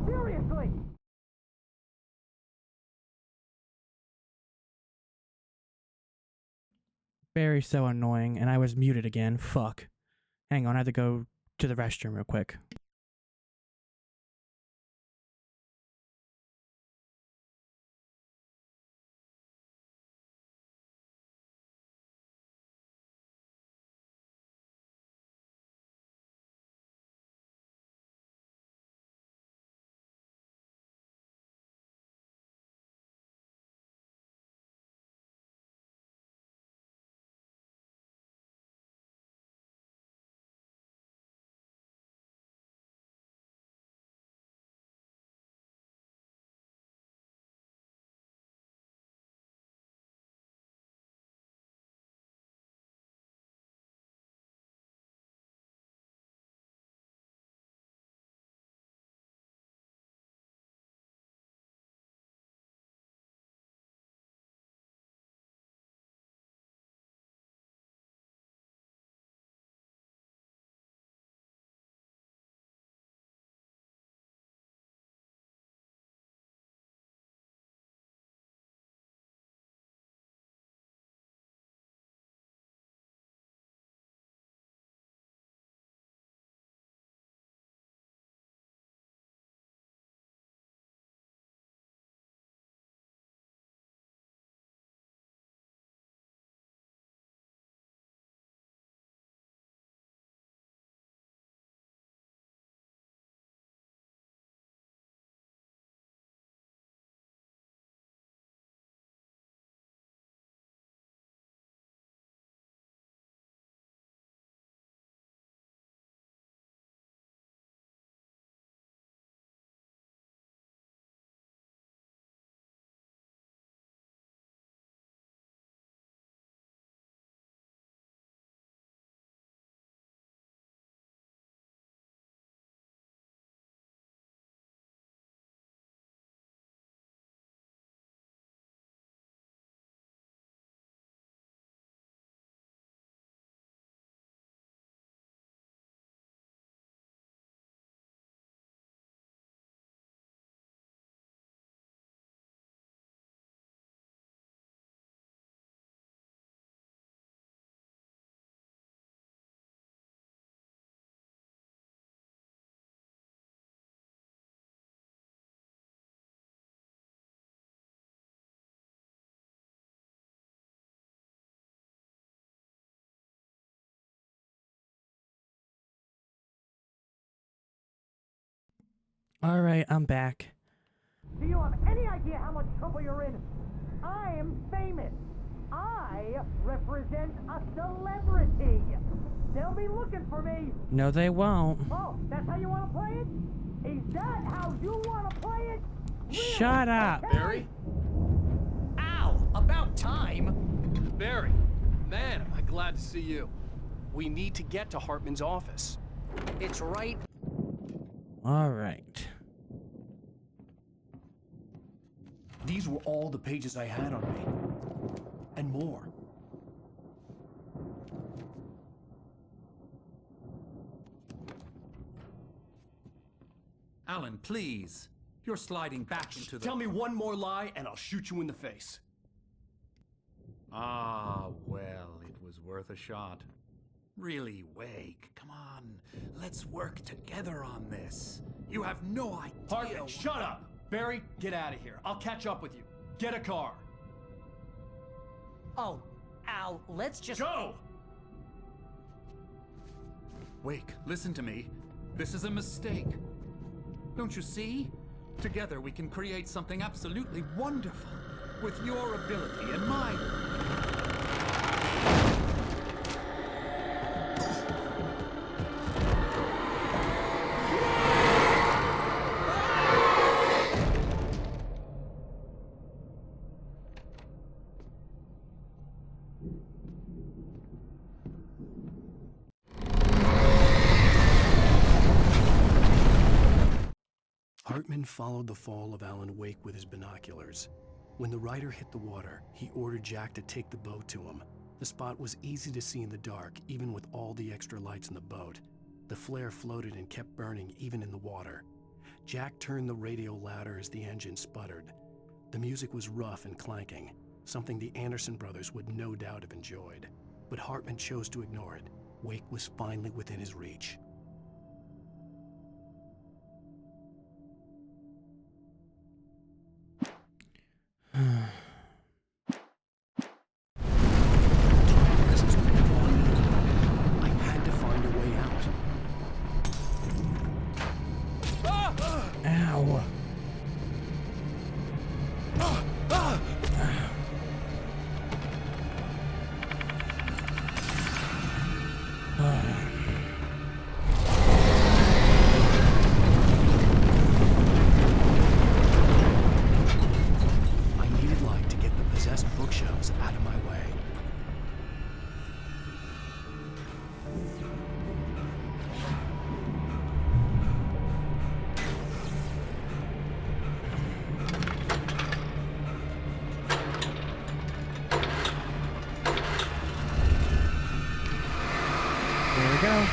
Seriously! Very so annoying, and I was muted again. Fuck. Hang on, I had to go to the restroom real quick. Alright, I'm back. Do you have any idea how much trouble you're in? I am famous. I represent a celebrity. They'll be looking for me. No, they won't. Oh, that's how you want to play it? Is that how you want to play it? Really? Shut up. Okay. Barry? Ow, about time. Barry, man, am I glad to see you. We need to get to Hartman's office. It's right. Alright. These were all the pages I had on me. And more. Alan, please. You're sliding back into the... Tell me one more lie and I'll shoot you in the face. Ah, well, it was worth a shot. Really, Wake, come on. Let's work together on this. You have no idea... Hartman, shut up! Barry, get out of here. I'll catch up with you. Get a car. Oh, Al, let's just... Go! Wake, listen to me. This is a mistake. Don't you see? Together we can create something absolutely wonderful. With your ability and mine. Hartman followed the fall of Alan Wake with his binoculars. When the rider hit the water, he ordered Jack to take the boat to him. The spot was easy to see in the dark, even with all the extra lights in the boat. The flare floated and kept burning even in the water. Jack turned the radio louder as the engine sputtered. The music was rough and clanking, something the Anderson brothers would no doubt have enjoyed. But Hartman chose to ignore it. Wake was finally within his reach. Presence was on me. I had to find a way out. Ow. I needed light to get the possessed bookshelves out of my way. There we go.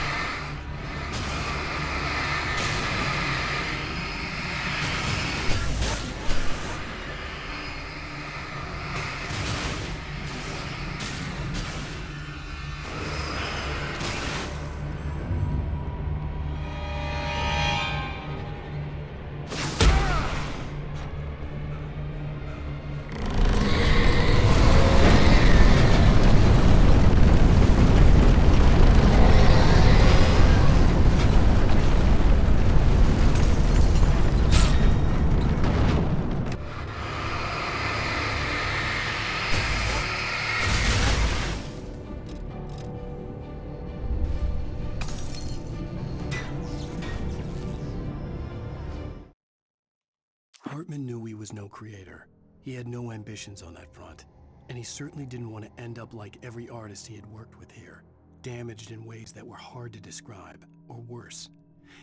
Hartman knew he was no creator. He had no ambitions on that front, and he certainly didn't want to end up like every artist he had worked with here, damaged in ways that were hard to describe, or worse.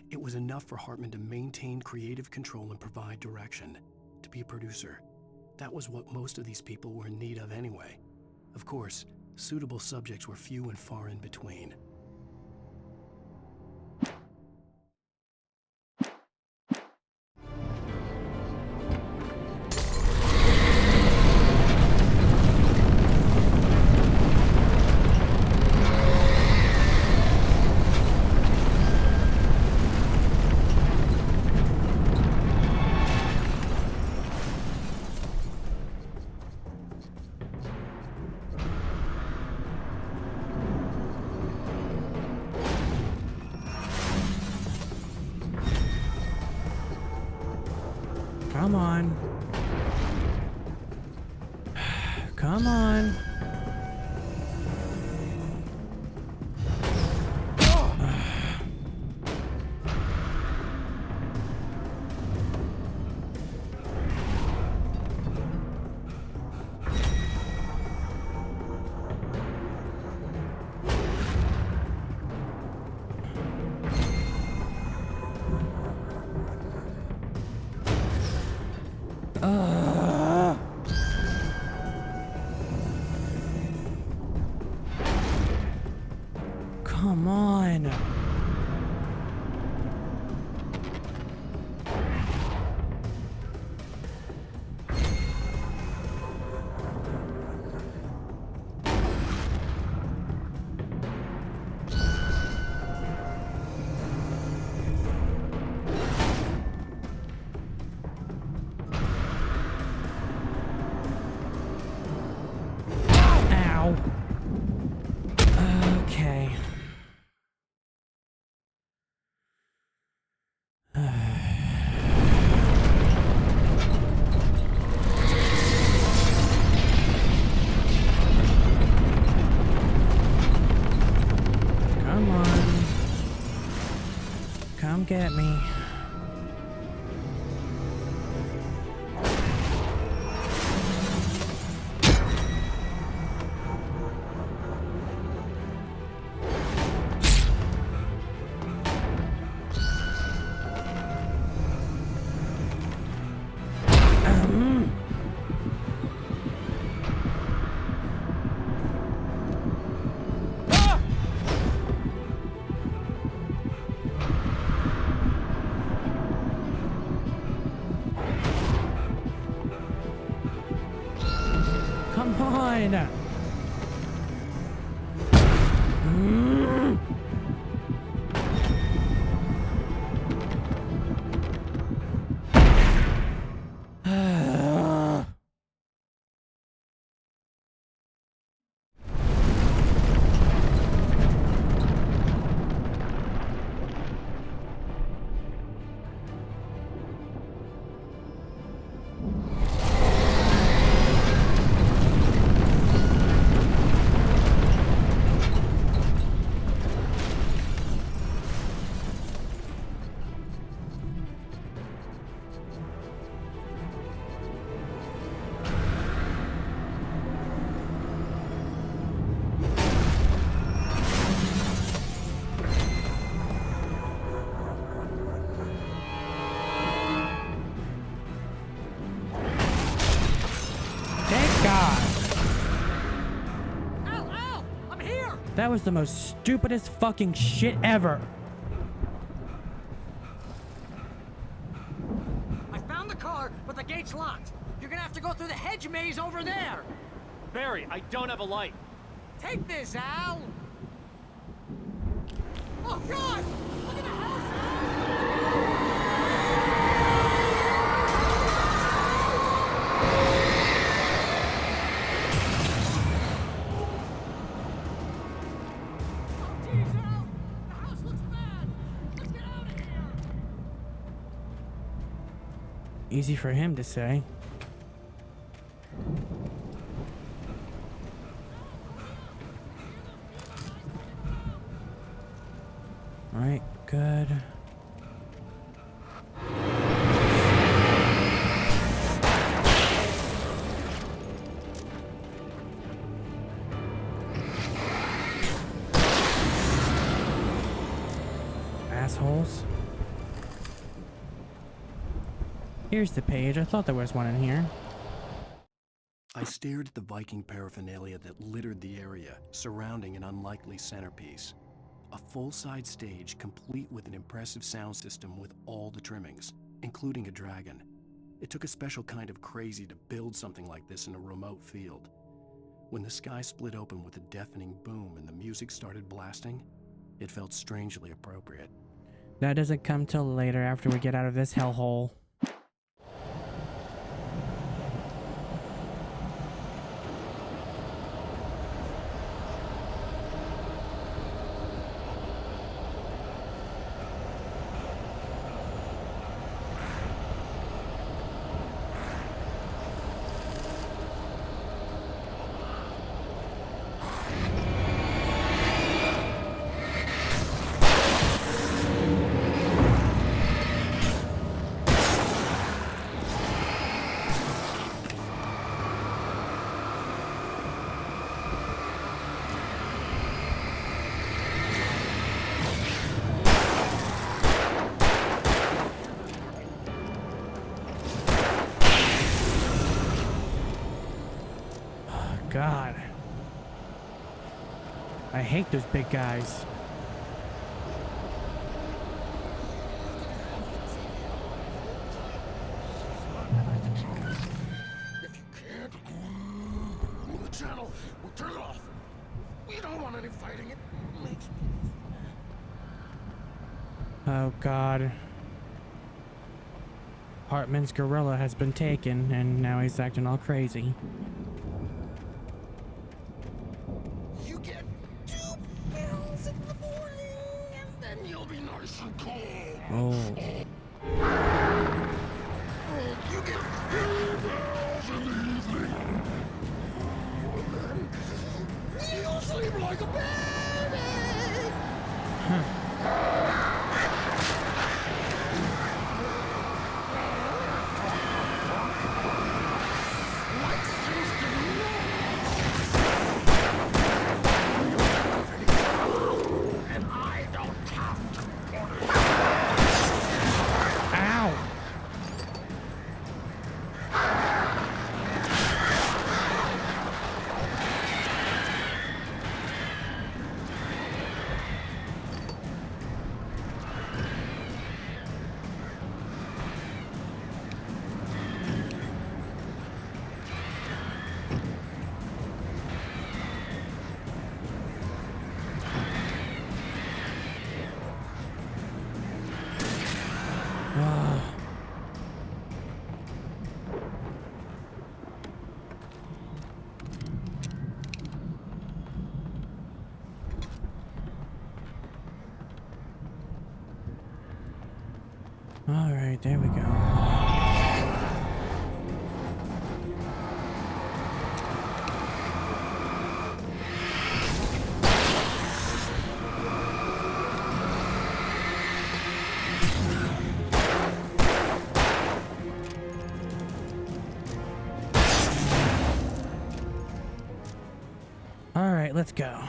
It was enough for Hartman to maintain creative control and provide direction, to be a producer. That was what most of these people were in need of anyway. Of course, suitable subjects were few and far in between. Come on. Come on. Come on. Ow. Okay. Come on. Come get me. Come on! That was the most stupidest fucking shit ever. I found the car, but the gate's locked. You're gonna have to go through the hedge maze over there. Barry, I don't have a light. Take this, Al. Oh, God! Look at the house! Easy for him to say. All right, good. Assholes. Here's the page. I thought there was one in here. I stared at the Viking paraphernalia that littered the area, surrounding an unlikely centerpiece. A full-size stage complete with an impressive sound system with all the trimmings, including a dragon. It took a special kind of crazy to build something like this in a remote field. When the sky split open with a deafening boom and the music started blasting, it felt strangely appropriate. That doesn't come till later after we get out of this hellhole. God. I hate those big guys. If you can't, move the channel. We'll turn it off. We don't want any fighting. It makes me... Oh God. Hartman's gorilla has been taken, and now he's acting all crazy. You get 2 pills in the morning, and then you'll be nice and cold. Oh. You get 3 pills in the evening. And then you'll sleep like a baby. All right, there we go. All right, let's go.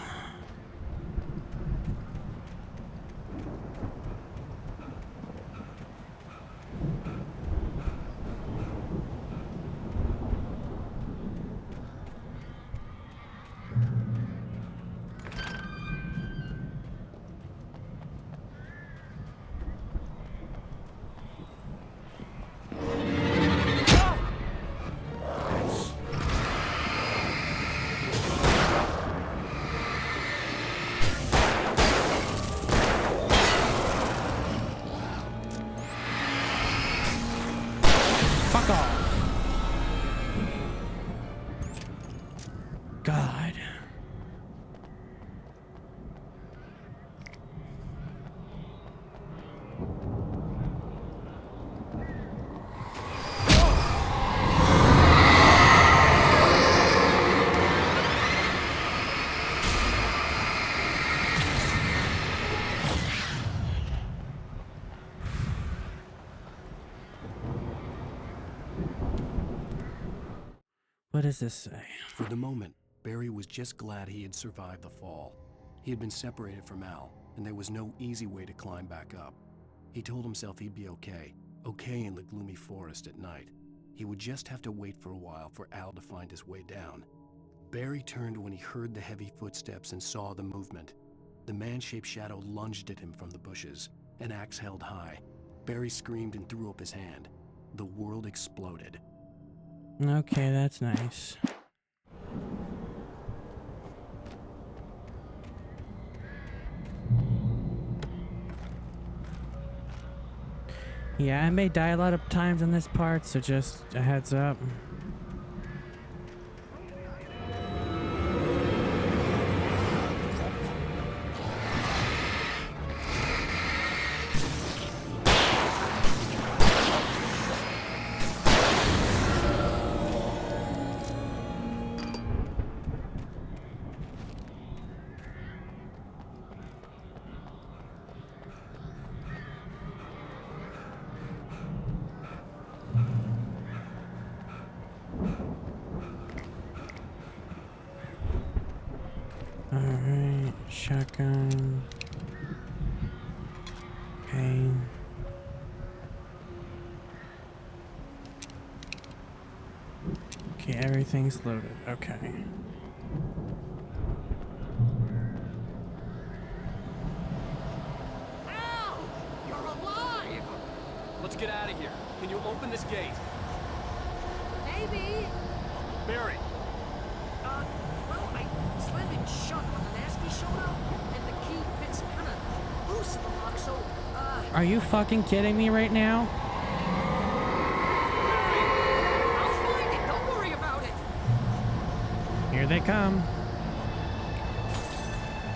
What does this say? For the moment, Barry was just glad he had survived the fall. He had been separated from Al, and there was no easy way to climb back up. He told himself he'd be okay in the gloomy forest at night. He would just have to wait for a while for Al to find his way down. Barry turned when he heard the heavy footsteps and saw the movement. The man-shaped shadow lunged at him from the bushes, an axe held high. Barry screamed and threw up his hand. The world exploded. Okay, that's nice. Yeah, I may die a lot of times in this part, so just a heads up. Alright, shotgun. Okay. Okay, everything's loaded. Okay. Al! You're alive! Let's get out of here. Can you open this gate? Maybe. Barry! Well, I slammed it shut when the nasty showed up, and the key fits kind of loose in the lock, so, Are you fucking kidding me right now? I'll find it. Don't worry about it. Here they come.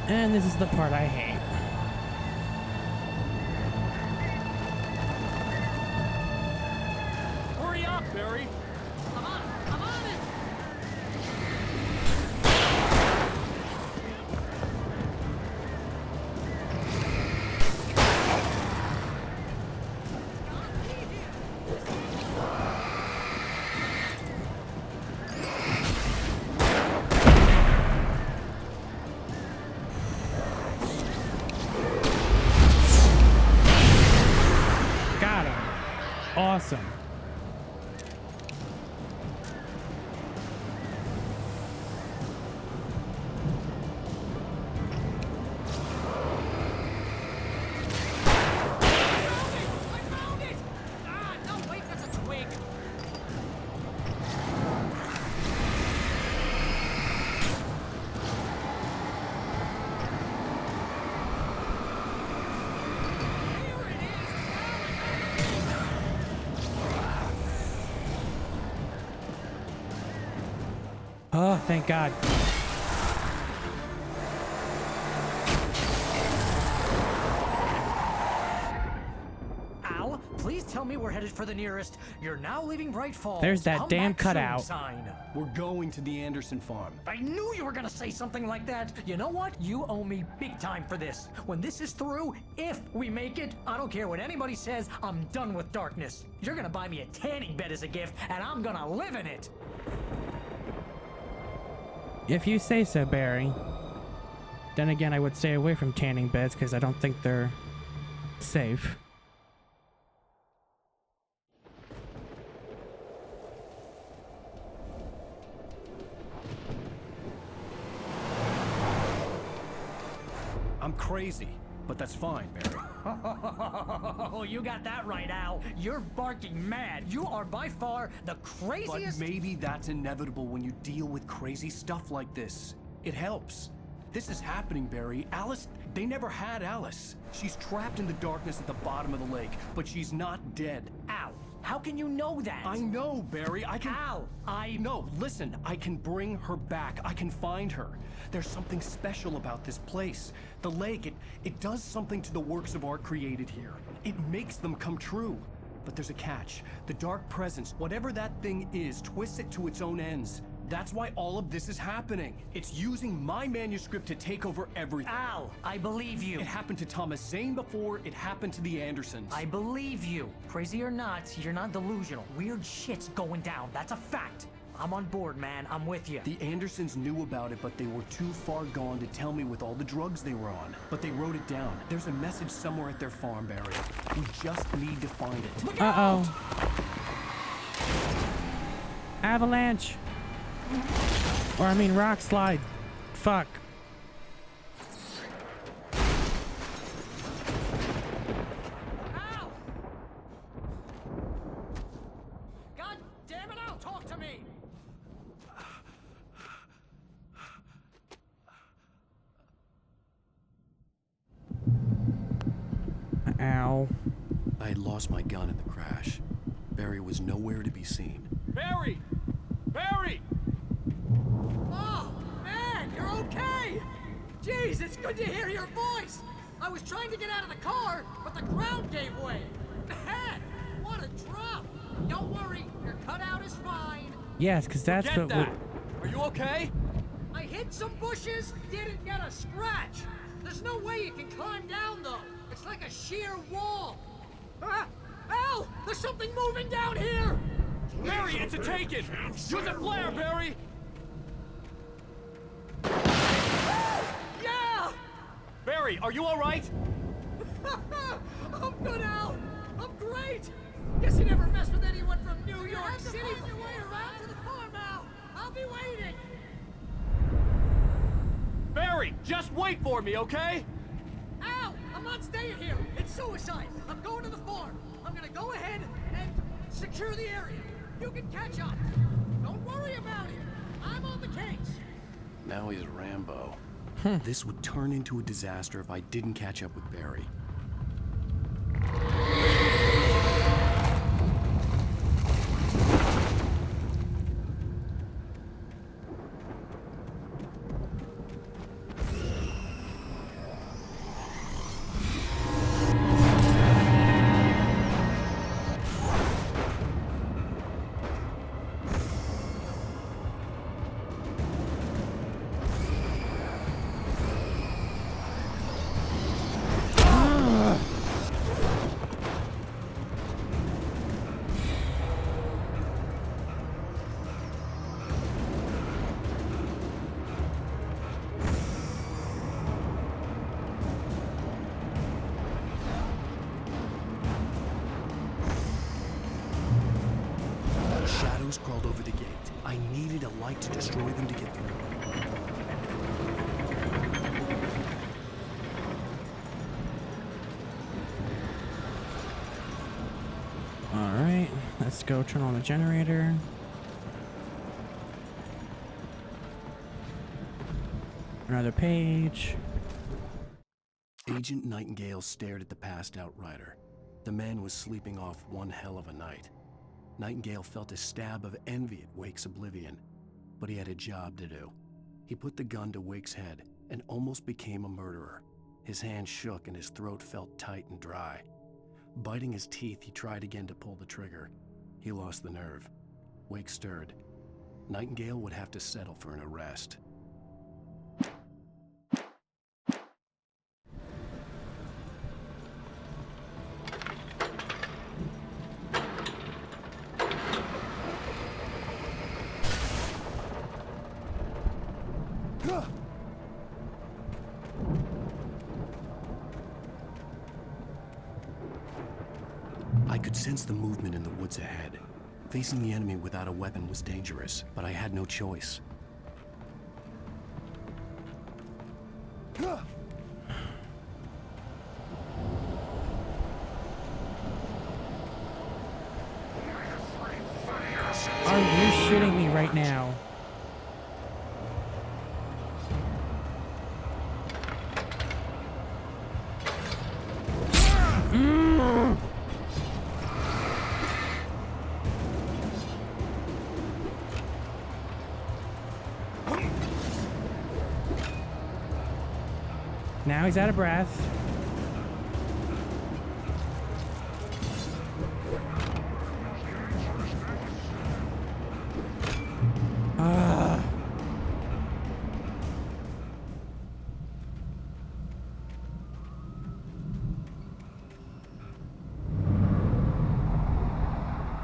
And this is the part I hate. Hurry up, Barry! I'm on it. Got him. Awesome. Oh, thank God. Al, please tell me we're headed for the nearest. You're now leaving Bright Falls. There's that Come damn back soon cutout. sign. We're going to the Anderson farm. I knew you were gonna say something like that. You know what? You owe me big time for this. When this is through, if we make it, I don't care what anybody says, I'm done with darkness. You're gonna buy me a tanning bed as a gift, and I'm gonna live in it. If you say so, Barry. Then again, I would stay away from tanning beds because I don't think they're safe. I'm crazy, but that's fine, Barry. Oh, you got that right, Al. You're barking mad. You are by far the craziest. But maybe that's inevitable when you deal with crazy stuff like this. It helps. This is happening, Barry. Alice, they never had Alice. She's trapped in the darkness at the bottom of the lake, but she's not dead. Al, how can you know that? I know, Barry. I can... Al, No, listen. I can bring her back. I can find her. There's something special about this place. The lake, it does something to the works of art created here. It makes them come true. But there's a catch. The dark presence, whatever that thing is, twists it to its own ends. That's why all of this is happening. It's using my manuscript to take over everything. Al, I believe you. It happened to Thomas Zane before, it happened to the Andersons. I believe you. Crazy or not, you're not delusional. Weird shit's going down. That's a fact. I'm on board, man. I'm with you. The Andersons knew about it, but they were too far gone to tell me with all the drugs they were on. But they wrote it down. There's a message somewhere at their farm, Barry. We just need to find it. Look out! Avalanche! Or I mean rock slide. Fuck. Ow! God damn it, Al, talk to me! Ow. I had lost my gun in the crash. Barry was nowhere to be seen. Barry! Barry! Oh, man, you're okay! Jeez, it's good to hear your voice! I was trying to get out of the car, but the ground gave way. Man, what a drop! Don't worry, your cutout is fine. Yes, because that's Forget what. that. Are you okay? I hit some bushes, didn't get a scratch. There's no way you can climb down, though. It's like a sheer wall. Ah! Al! There's something moving down here! Barry, it's a take-it! Use a flare, Barry! Yeah! Barry, are you alright? I'm good, Al! I'm great! Guess you never messed with anyone from New York City. You have to find your way around to the farm, Al! I'll be waiting! Barry, just wait for me, okay? Al! I'm not staying here! It's suicide! I'm going to the farm! I'm gonna go ahead and secure the area. You can catch up. Don't worry about it. I'm on the case. Now he's Rambo. This would turn into a disaster if I didn't catch up with Barry. Shadows crawled over the gate. I needed a light to destroy them to get through. Alright, let's go turn on the generator. Another page. Agent Nightingale stared at the passed out rider. The man was sleeping off one hell of a night. Nightingale felt a stab of envy at Wake's oblivion, but he had a job to do. He put the gun to Wake's head and almost became a murderer. His hand shook and his throat felt tight and dry. Biting his teeth, he tried again to pull the trigger. He lost the nerve. Wake stirred. Nightingale would have to settle for an arrest. I could sense the movement in the woods ahead. Facing the enemy without a weapon was dangerous, but I had no choice. Are you shitting me right now? Now he's out of breath.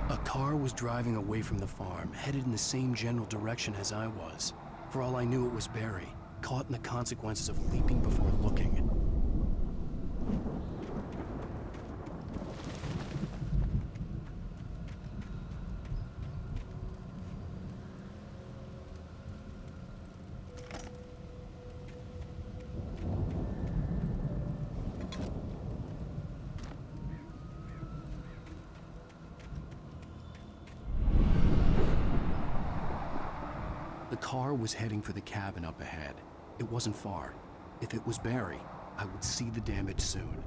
A car was driving away from the farm, headed in the same general direction as I was. For all I knew, it was Barry, caught in the consequences of leaping before looking. The car was heading for the cabin up ahead. It wasn't far. If it was Barry, I would see the damage soon.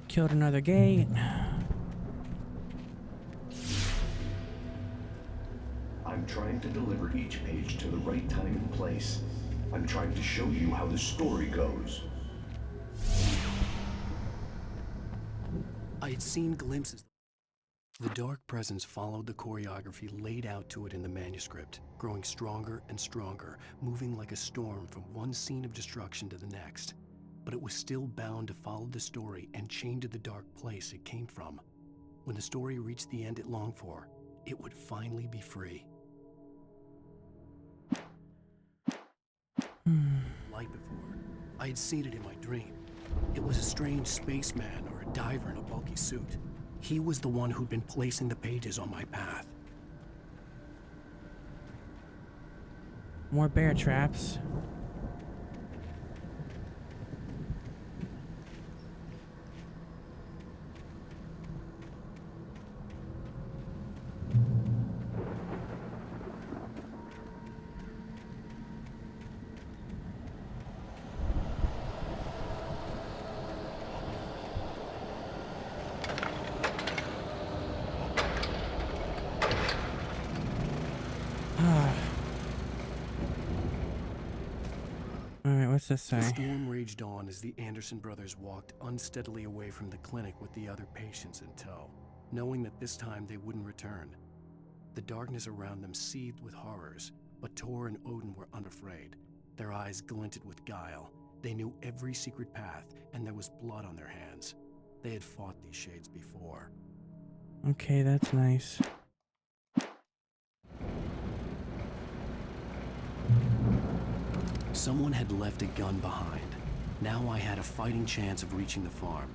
Killed another gate. I'm trying to deliver each page to the right time and place. I'm trying to show you how the story goes. I had seen glimpses. The dark presence followed the choreography laid out to it in the manuscript, growing stronger and stronger, moving like a storm from one scene of destruction to the next. But it was still bound to follow the story and chained to the dark place it came from. When the story reached the end it longed for, it would finally be free. Like before, I had seen it in my dream. It was a strange spaceman or a diver in a bulky suit. He was the one who'd been placing the pages on my path. More bear traps. Alright, what's this say? The storm raged on as the Anderson brothers walked unsteadily away from the clinic with the other patients in tow, knowing that this time they wouldn't return. The darkness around them seethed with horrors, but Tor and Odin were unafraid. Their eyes glinted with guile. They knew every secret path, and there was blood on their hands. They had fought these shades before. Okay, that's nice. Someone had left a gun behind. Now I had a fighting chance of reaching the farm.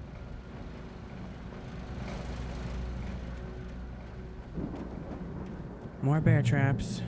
More bear traps.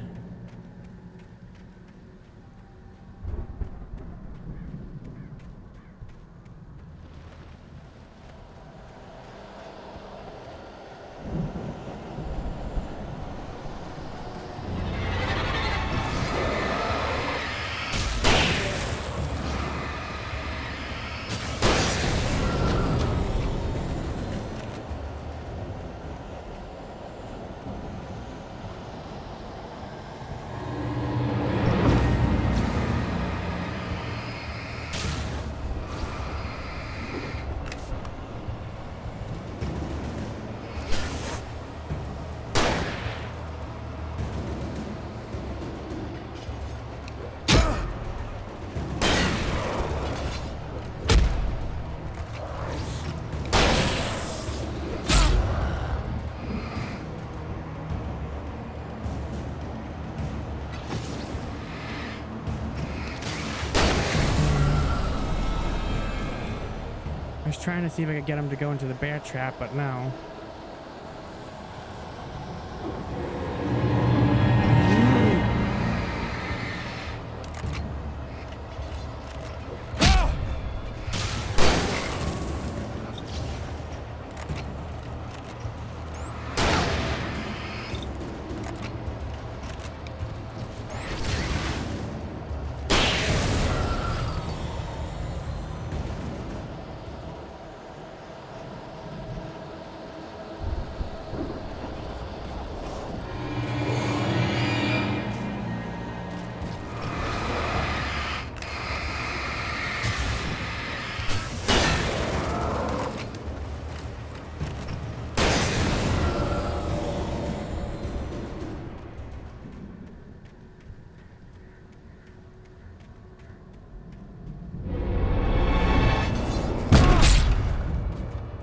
I was trying to see if I could get him to go into the bear trap, but no.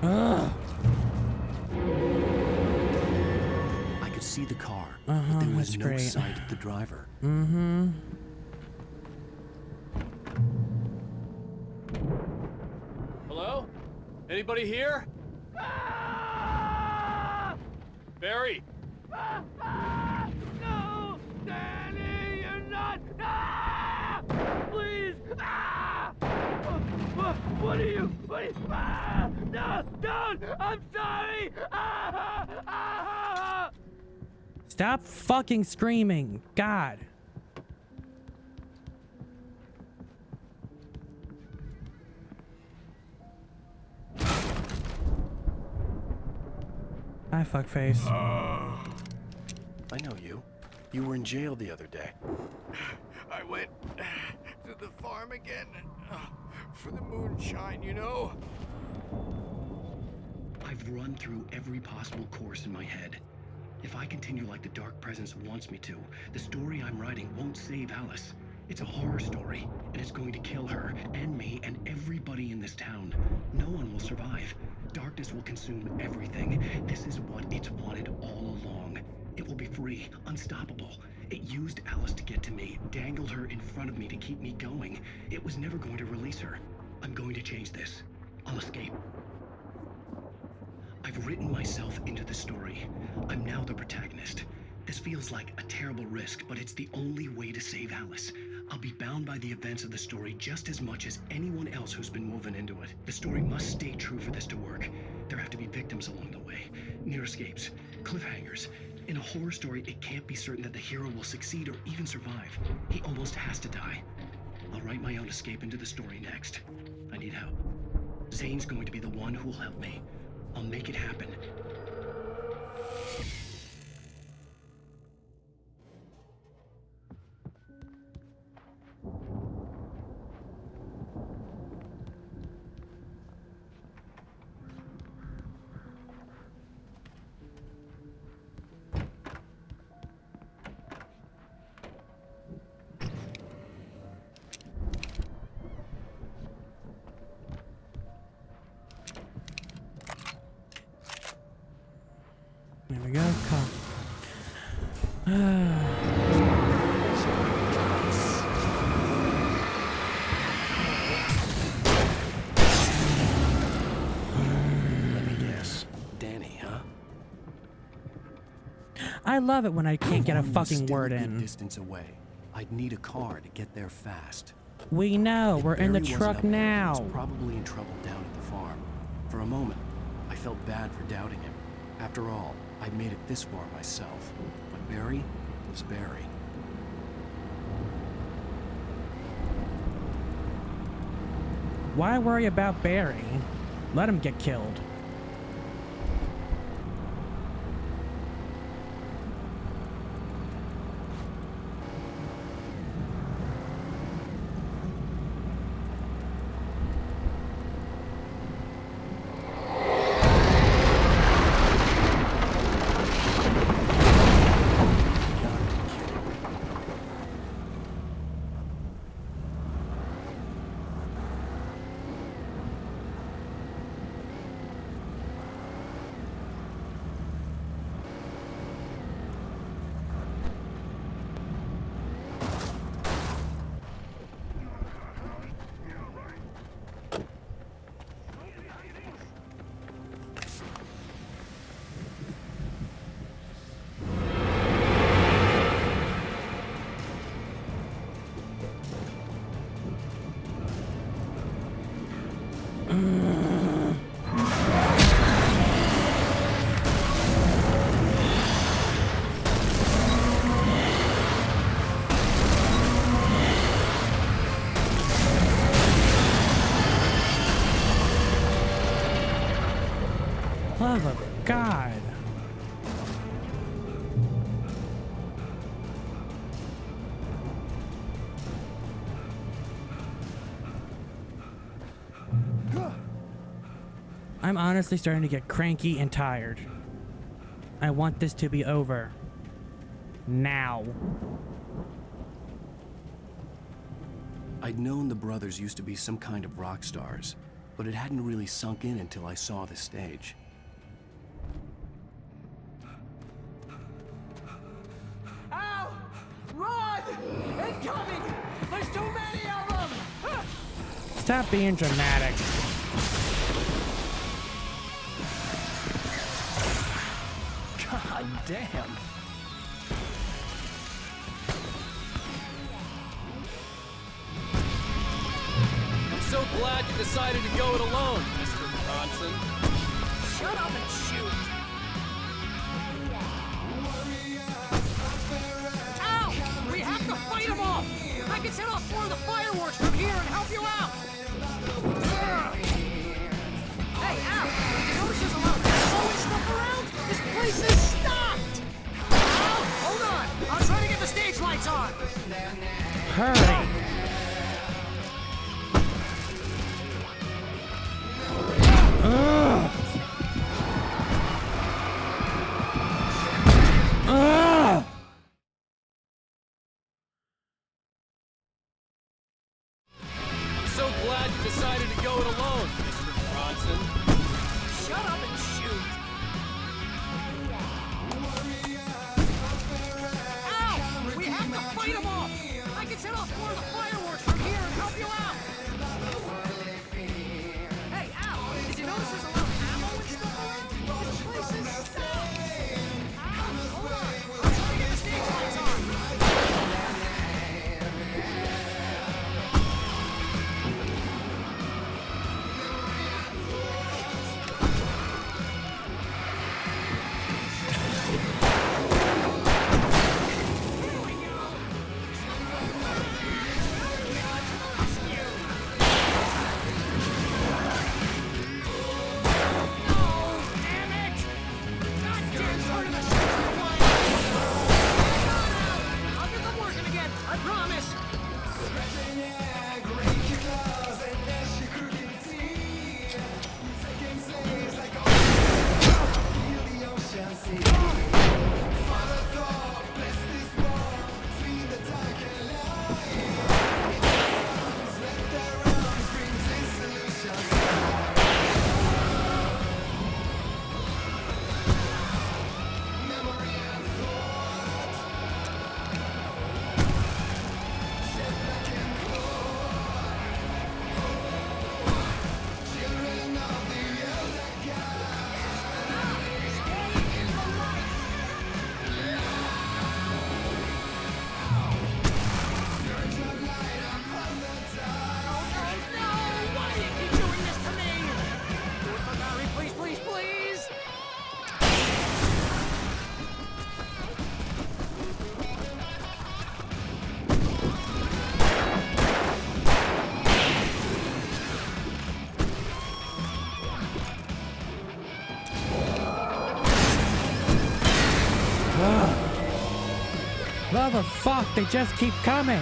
Ugh. I could see the car, Uh-huh, but there was that's no great. sight of the driver. Mm-hmm. Hello? Anybody here? Barry! No! Danny, you're not! Ah! Please! Ah! What are you? Ah! No! Don't! I'm sorry! Ah! Ah! Stop fucking screaming. God. Hi, fuckface. I know you. You were in jail the other day. I went to the farm again for the moonshine, you know? I've run through every possible course in my head. If I continue like the Dark Presence wants me to, the story I'm writing won't save Alice. It's a horror story, and it's going to kill her, and me, and everybody in this town. No one will survive. Darkness will consume everything. This is what it's wanted all along. It will be free, unstoppable. It used Alice to get to me, dangled her in front of me to keep me going. It was never going to release her. I'm going to change this. I'll escape. I've written myself into the story. I'm now the protagonist. This feels like a terrible risk, but it's the only way to save Alice. I'll be bound by the events of the story just as much as anyone else who's been woven into it. The story must stay true for this to work. There have to be victims along the way, near escapes, cliffhangers. In a horror story, it can't be certain that the hero will succeed or even survive. He almost has to die. I'll write my own escape into the story next. I need help. Zane's going to be the one who will help me. I'll make it happen. There we go. Cop. Let me guess. Danny, huh? I love it when I can't get a Farm was fucking still word a good in. distance away. I'd need a car to get there fast. We know. We're in the Barry wasn't truck up there, he now. was probably in trouble down at the farm. For a moment, I felt bad for doubting him. After all, I made it this far myself. But Barry was Barry. Why worry about Barry? Let him get killed. Love of God. I'm honestly starting to get cranky and tired. I want this to be over. Now. I'd known the brothers used to be some kind of rock stars. but it hadn't really sunk in until I saw the stage. Ow! Run! Incoming! There's too many of them! Stop being dramatic. God damn. I'm so glad you decided to go it alone, Mr. Bronson. Shut up and shoot! Ow! We have to fight them off! I can set off more of the fireworks from here and help you out! Hey, Al! Did you notice there's a lot of ammo and stuff around? This place is stocked! Al, hold on! I'll try to get the stage lights on! Hurry! Ugh! Ugh! I'm so glad you decided to go it alone, Mr. Bronson. Shut up and shoot! Ow! We have to fight them off! I can set off more of the fireworks from here and help you out! Hey, Al! Did you notice there's a lot of ammo and stuff around? This place is stocked! Al, hold on! I'll try to get the stage lights on! I'll get them working again, I promise! Motherfuck, they just keep coming.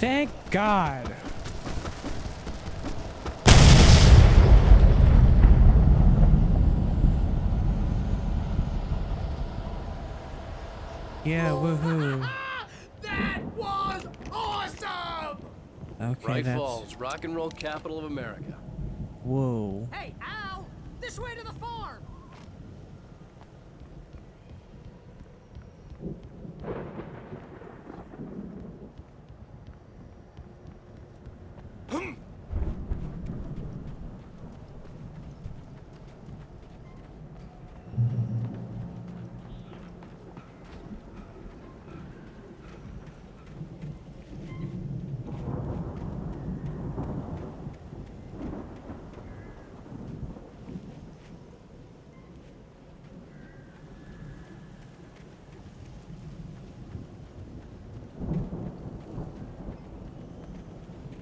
Thank God. Yeah, woohoo. That was awesome! Okay, Bright that's... Falls, rock and roll capital of America. Whoa. Hey, Al! This way to the farm!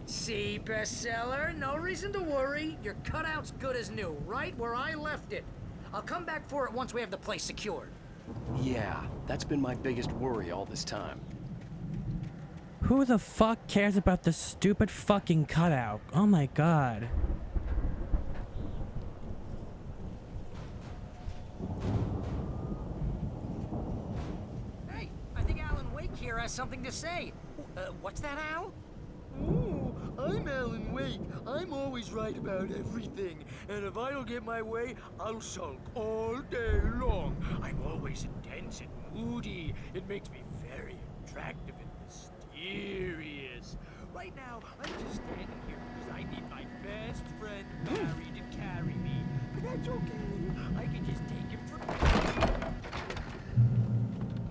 See, bestseller, no reason to worry. Your cutout's good as new, right where I left it. I'll come back for it once we have the place secured. Yeah, that's been my biggest worry all this time. Who the fuck cares about this stupid fucking cutout? Oh my god. Hey, I think Alan Wake here has something to say. What's that, Al? Ooh, I'm Alan Wake. I'm always right about everything. And if I don't get my way, I'll sulk all day long. I'm always intense and moody. It makes me very attractive and mysterious. Right now, I'm just standing here because I need my best friend Barry to carry me. But that's okay. I can just take him from...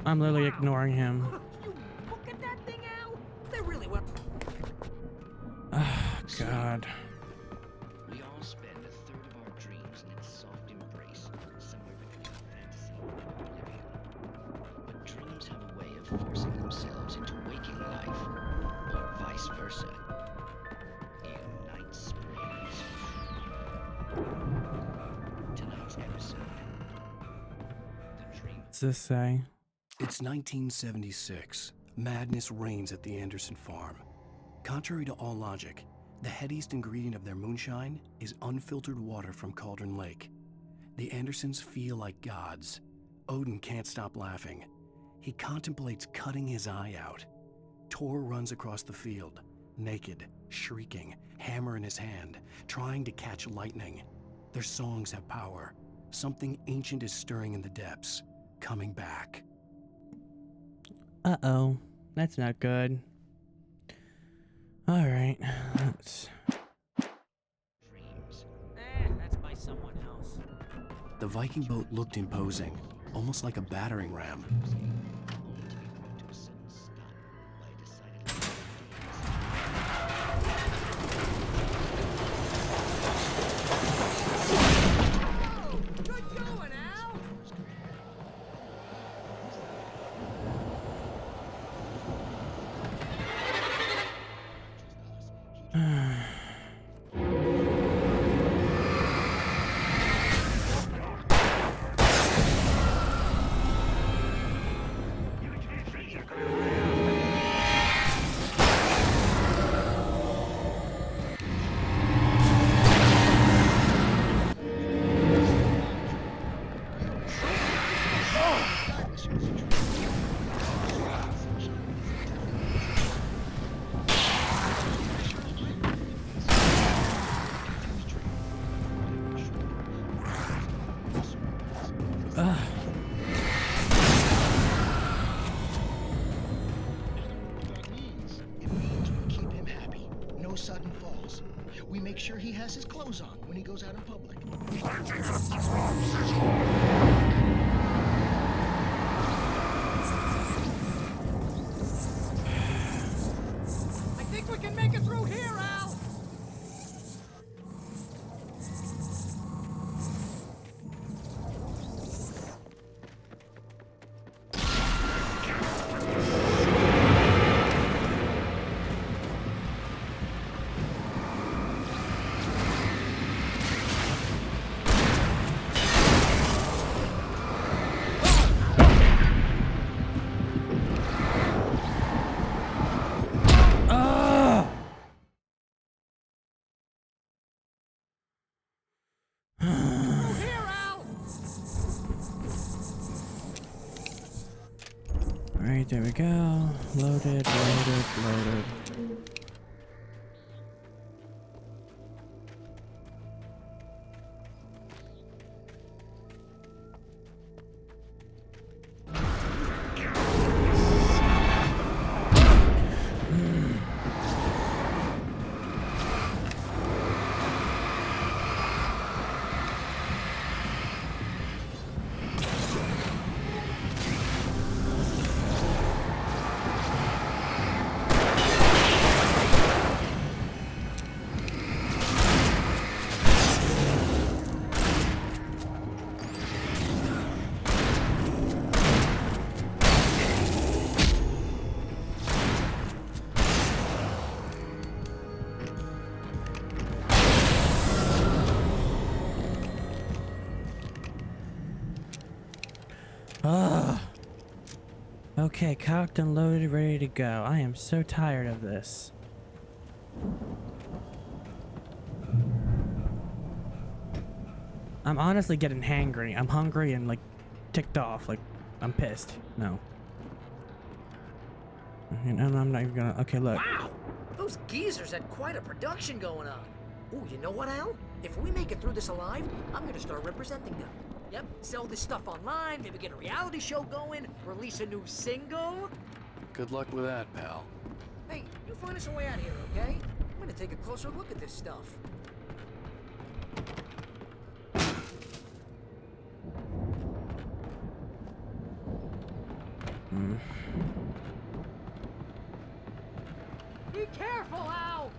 I'm literally ignoring him. Look at that thing, Al! They really went... Oh, God. We all spend a third of our dreams in its soft embrace, somewhere between fantasy and oblivion. But dreams have a way of forcing themselves into waking life, or vice versa, in night sprees. Tonight's episode, The Dream. What's this say? It's 1976. Madness reigns at the Anderson farm. Contrary to all logic, the headiest ingredient of their moonshine is unfiltered water from Cauldron Lake. The Andersons feel like gods. Odin can't stop laughing. He contemplates cutting his eye out. Tor runs across the field, naked, shrieking, hammer in his hand, trying to catch lightning. Their songs have power. Something ancient is stirring in the depths, coming back. Uh-oh. That's not good. Alright, let's... that's by someone else. The Viking boat looked imposing, almost like a battering ram. Good going, Al! Sudden falls. We make sure he has his clothes on when he goes out in public. I think we can make it through here, Al! Alright, there we go. Loaded, loaded, loaded. Okay, cocked and loaded, ready to go. I am so tired of this. I'm honestly getting hangry. I'm hungry and like ticked off. Like I'm pissed. No. And I'm not even gonna. Okay, look. Wow! Those geezers had quite a production going on. Ooh, you know what, Al? If we make it through this alive, I'm gonna start representing them. Yep, sell this stuff online, maybe get a reality show going, release a new single. Good luck with that, pal. Hey, you find us a way out of here, okay? I'm gonna take a closer look at this stuff. Be careful, Al!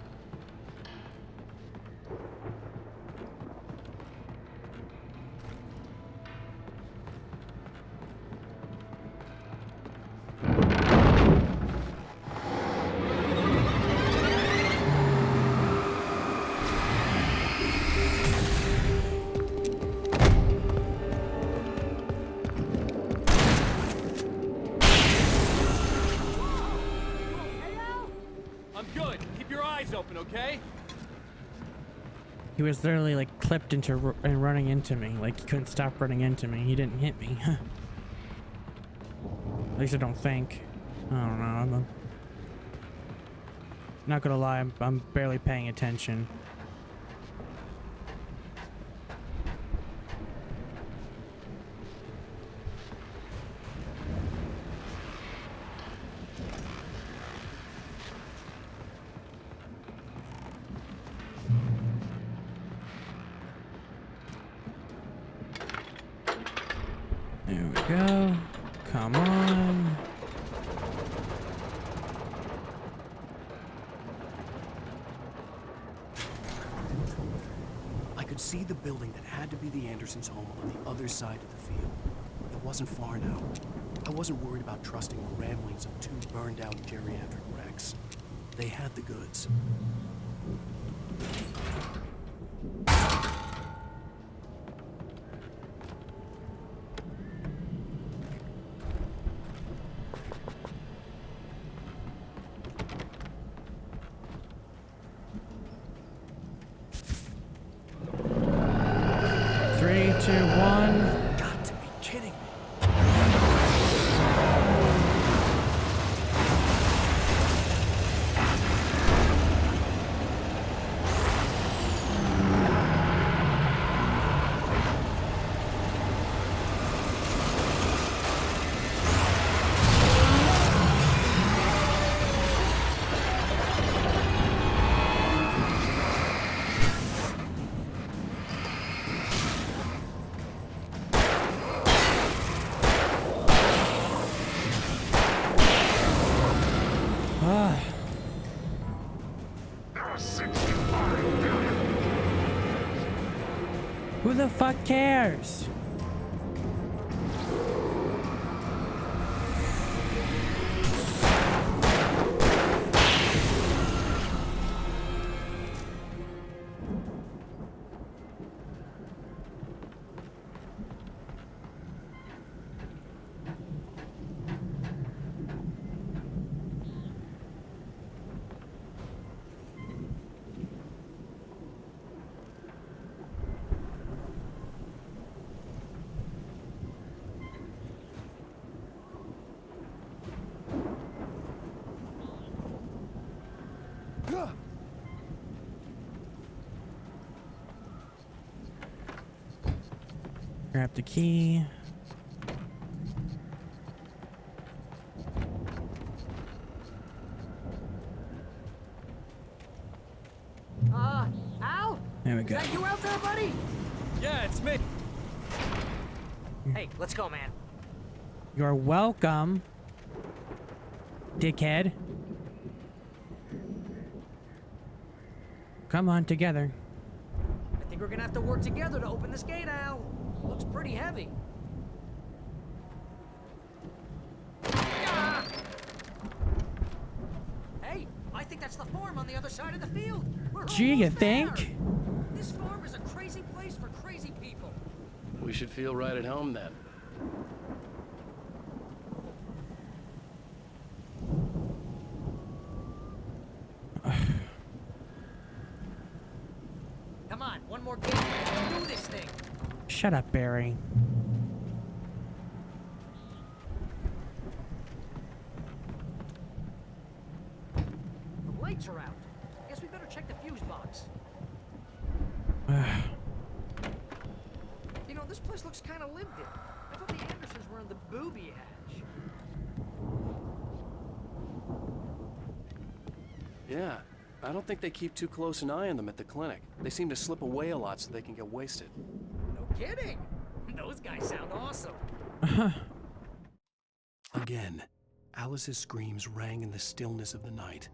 I'm good. Keep your eyes open, okay? He was literally like clipped into and running into me. Like he couldn't stop running into me. He didn't hit me. At least I don't think. I don't know. I'm not gonna lie. I'm barely paying attention. There we go. Come on. I could see the building that had to be the Andersons' home on the other side of the field. It wasn't far now. I wasn't worried about trusting the ramblings of two burned-out geriatric wrecks. They had the goods. Three, two, one. Got to be kidding me. Who the fuck cares? Grab the key. Al? There we go. Is that you out there, buddy? Yeah, it's me. Hey, let's go, man. You're welcome, dickhead. Come on, together. I think we're gonna have to work together to open this gate, Al. Looks pretty heavy. Ah! Hey, I think that's the farm on the other side of the field. We're Gee, you almost there. think? This farm is a crazy place for crazy people. We should feel right at home then. Come on, one more game. Let's do this thing. Shut up, Barry. The lights are out. Guess we better check the fuse box. You know, this place looks kind of lived in. I thought the Andersons were in the booby hatch. Yeah, I don't think they keep too close an eye on them at the clinic. They seem to slip away a lot so they can get wasted. No kidding. Those guys sound awesome. Again, Alice's screams rang in the stillness of the night.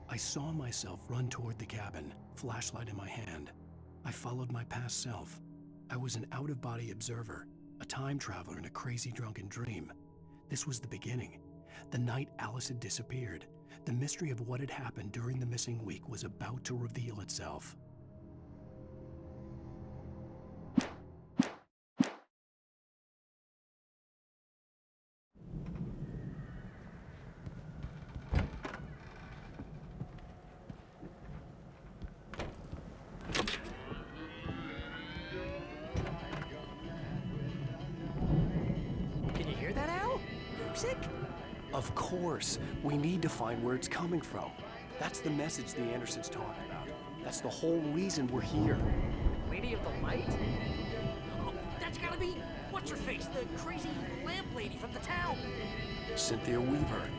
I saw myself run toward the cabin, flashlight in my hand. I followed my past self. I was an out-of-body observer, a time traveler in a crazy drunken dream. This was the beginning. The night Alice had disappeared. The mystery of what had happened during the missing week was about to reveal itself. Can you hear that, Al? Music? Of course, we need to find where it's coming from. That's the message the Andersons talked about. That's the whole reason we're here. Lady of the Light? Oh, that's gotta be what's-her-face, the crazy lamp lady from the town. Cynthia Weaver.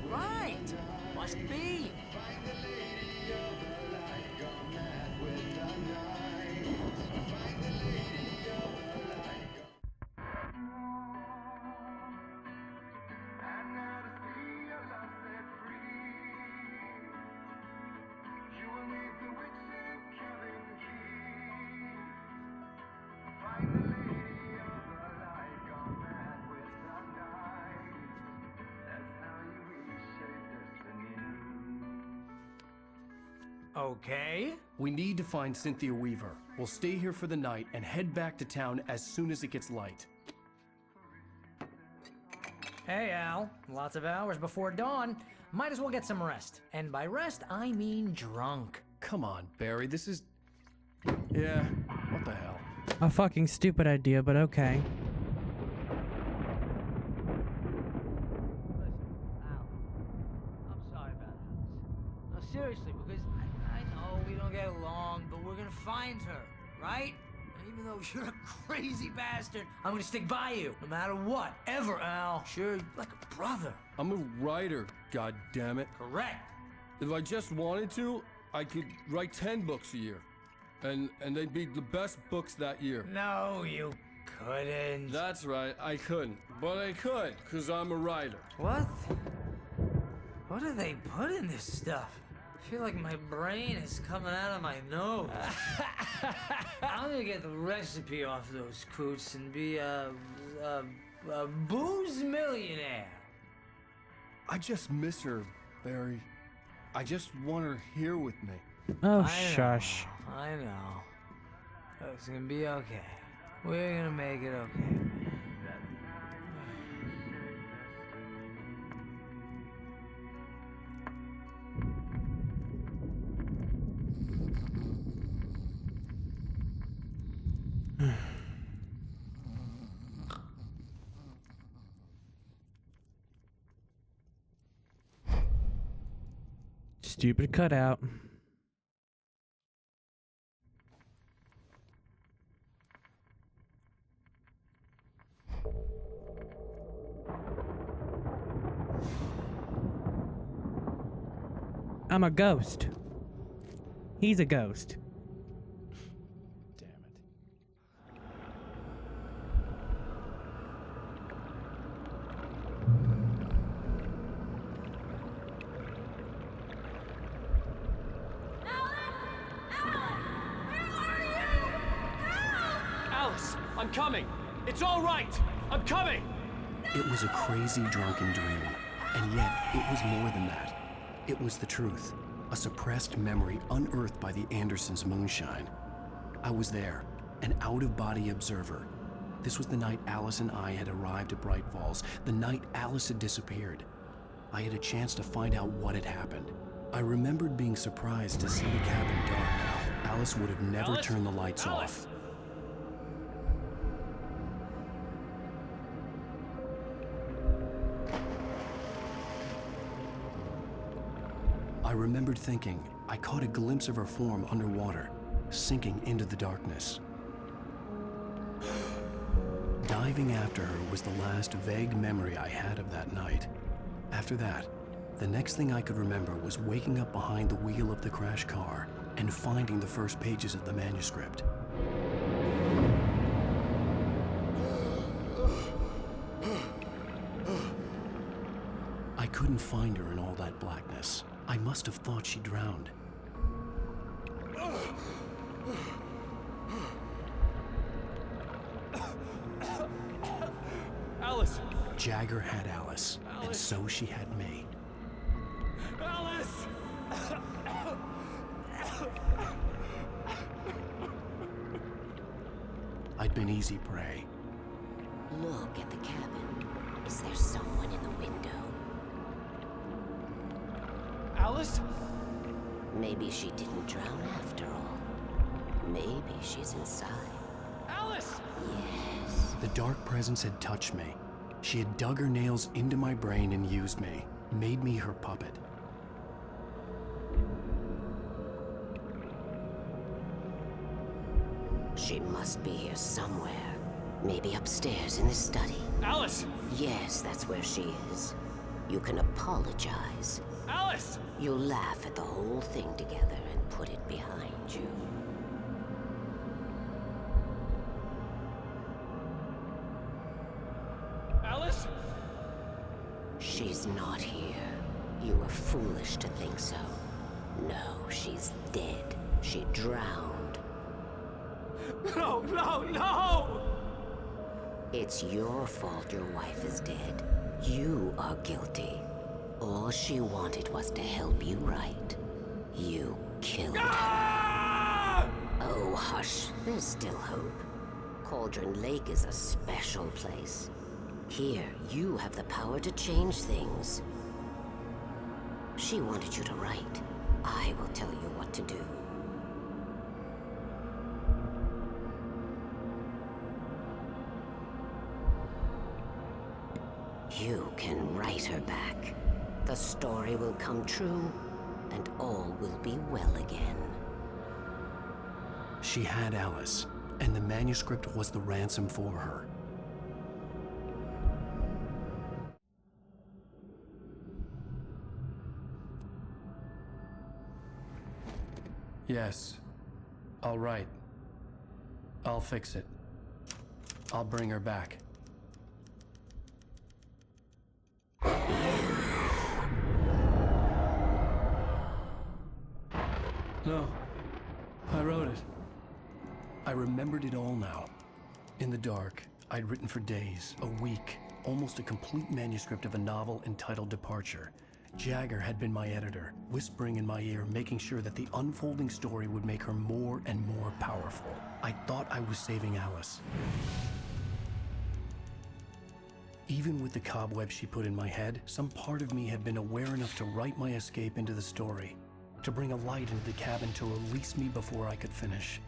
Right. Must be. Okay. We need to find Cynthia Weaver. We'll stay here for the night and head back to town as soon as it gets light. Hey, Al. Lots of hours before dawn. Might as well get some rest. And by rest, I mean drunk. Come on, Barry, this is... Yeah, what the hell? A fucking stupid idea, but okay. I'm sorry about Alice. No, seriously, because I know we don't get along, but we're gonna find her, right? And even though you're a crazy bastard, I'm gonna stick by you, no matter what, ever, Al. Sure, like a brother. I'm a writer, goddammit. Correct. If I just wanted to, I could write 10 books a year. And they'd be the best books that year. No, you couldn't. That's right, I couldn't. But I could, because I'm a writer. What? What do they put in this stuff? I feel like my brain is coming out of my nose. I'm gonna get the recipe off those coots and be a booze millionaire. I just miss her, Barry. I just want her here with me. Oh, shush. I know. It's gonna be okay. We're gonna make it okay. Stupid cutout. I'm a ghost. He's a ghost. Damn it. Alice, I'm coming. It's all right. I'm coming. It was a crazy drunken dream, and yet it was more than that. It was the truth, a suppressed memory unearthed by the Andersons' moonshine. I was there, an out-of-body observer. This was the night Alice and I had arrived at Bright Falls, the night Alice had disappeared. I had a chance to find out what had happened. I remembered being surprised to see the cabin dark. Alice would have never turned the lights off. I remembered thinking I caught a glimpse of her form underwater, sinking into the darkness. Diving after her was the last vague memory I had of that night. After that, the next thing I could remember was waking up behind the wheel of the crash car and finding the first pages of the manuscript. I couldn't find her in all that blackness. I must have thought she drowned. Alice! Jagger had Alice, and so she had me. Alice! I'd been easy prey. Look at the cabin. Is there someone in the window? Alice? Maybe she didn't drown after all. Maybe she's inside. Alice! Yes. The dark presence had touched me. She had dug her nails into my brain and used me, made me her puppet. She must be here somewhere. Maybe upstairs in the study. Alice! Yes, that's where she is. You can apologize. Alice! You'll laugh at the whole thing together and put it behind you. Alice? She's not here. You were foolish to think so. No, she's dead. She drowned. No, no, no! It's your fault your wife is dead. You are guilty. All she wanted was to help you right. You killed her. Oh, hush. There's still hope. Cauldron Lake is a special place. Here, you have the power to change things. She wanted you to write. I will tell you what to do. You can write her back. The story will come true, and all will be well again. She had Alice, and the manuscript was the ransom for her. Yes. All right. I'll fix it. I'll bring her back. No. I wrote it. I remembered it all now. In the dark, I'd written for days, a week, almost a complete manuscript of a novel entitled Departure. Jagger had been my editor, whispering in my ear, making sure that the unfolding story would make her more and more powerful. I thought I was saving Alice. Even with the cobwebs she put in my head, some part of me had been aware enough to write my escape into the story, to bring a light into the cabin to release me before I could finish,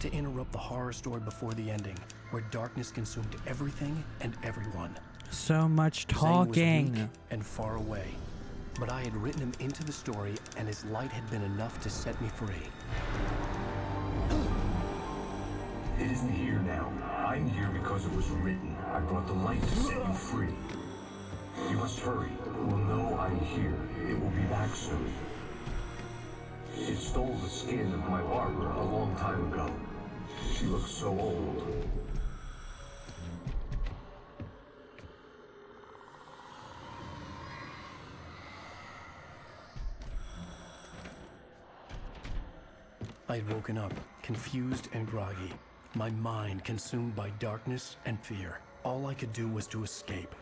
to interrupt the horror story before the ending, where darkness consumed everything and everyone. So much Zane was talking. weak and far away, but I had written him into the story, and his light had been enough to set me free. It isn't here now. I'm here because it was written. I brought the light to set you free. You must hurry. It will know I'm here. It will be back soon. It stole the skin of my barber a long time ago. She looks so old. I had woken up, confused and groggy, my mind consumed by darkness and fear. All I could do was to escape.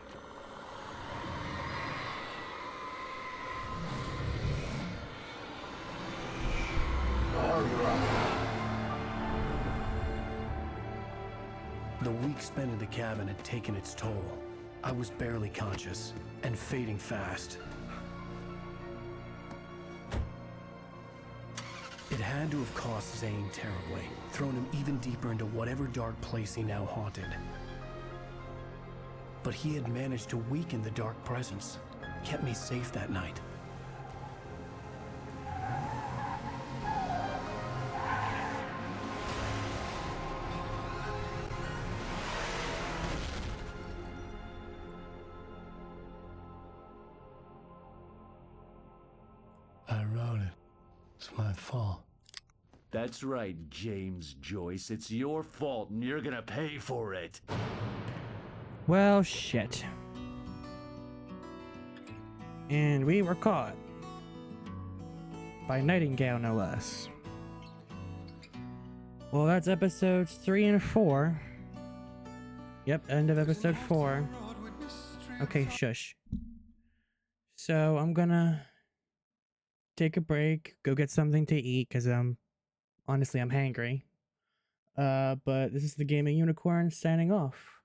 The week spent in the cabin had taken its toll. I was barely conscious and fading fast. It had to have cost Zane terribly, thrown him even deeper into whatever dark place he now haunted. But he had managed to weaken the dark presence, kept me safe that night. I wrote it. It's my fault. That's right, James Joyce. It's your fault, and you're gonna pay for it. Well, shit. And we were caught. By Nightingale, no less. Well, that's episodes 3 and 4. Yep, end of episode 4. Okay, shush. So, I'm gonna take a break, go get something to eat, because honestly, I'm hangry. But this is the Gaming Unicorn signing off.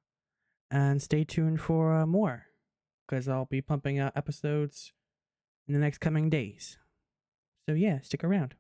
And stay tuned for more, because I'll be pumping out episodes in the next coming days. So yeah, stick around.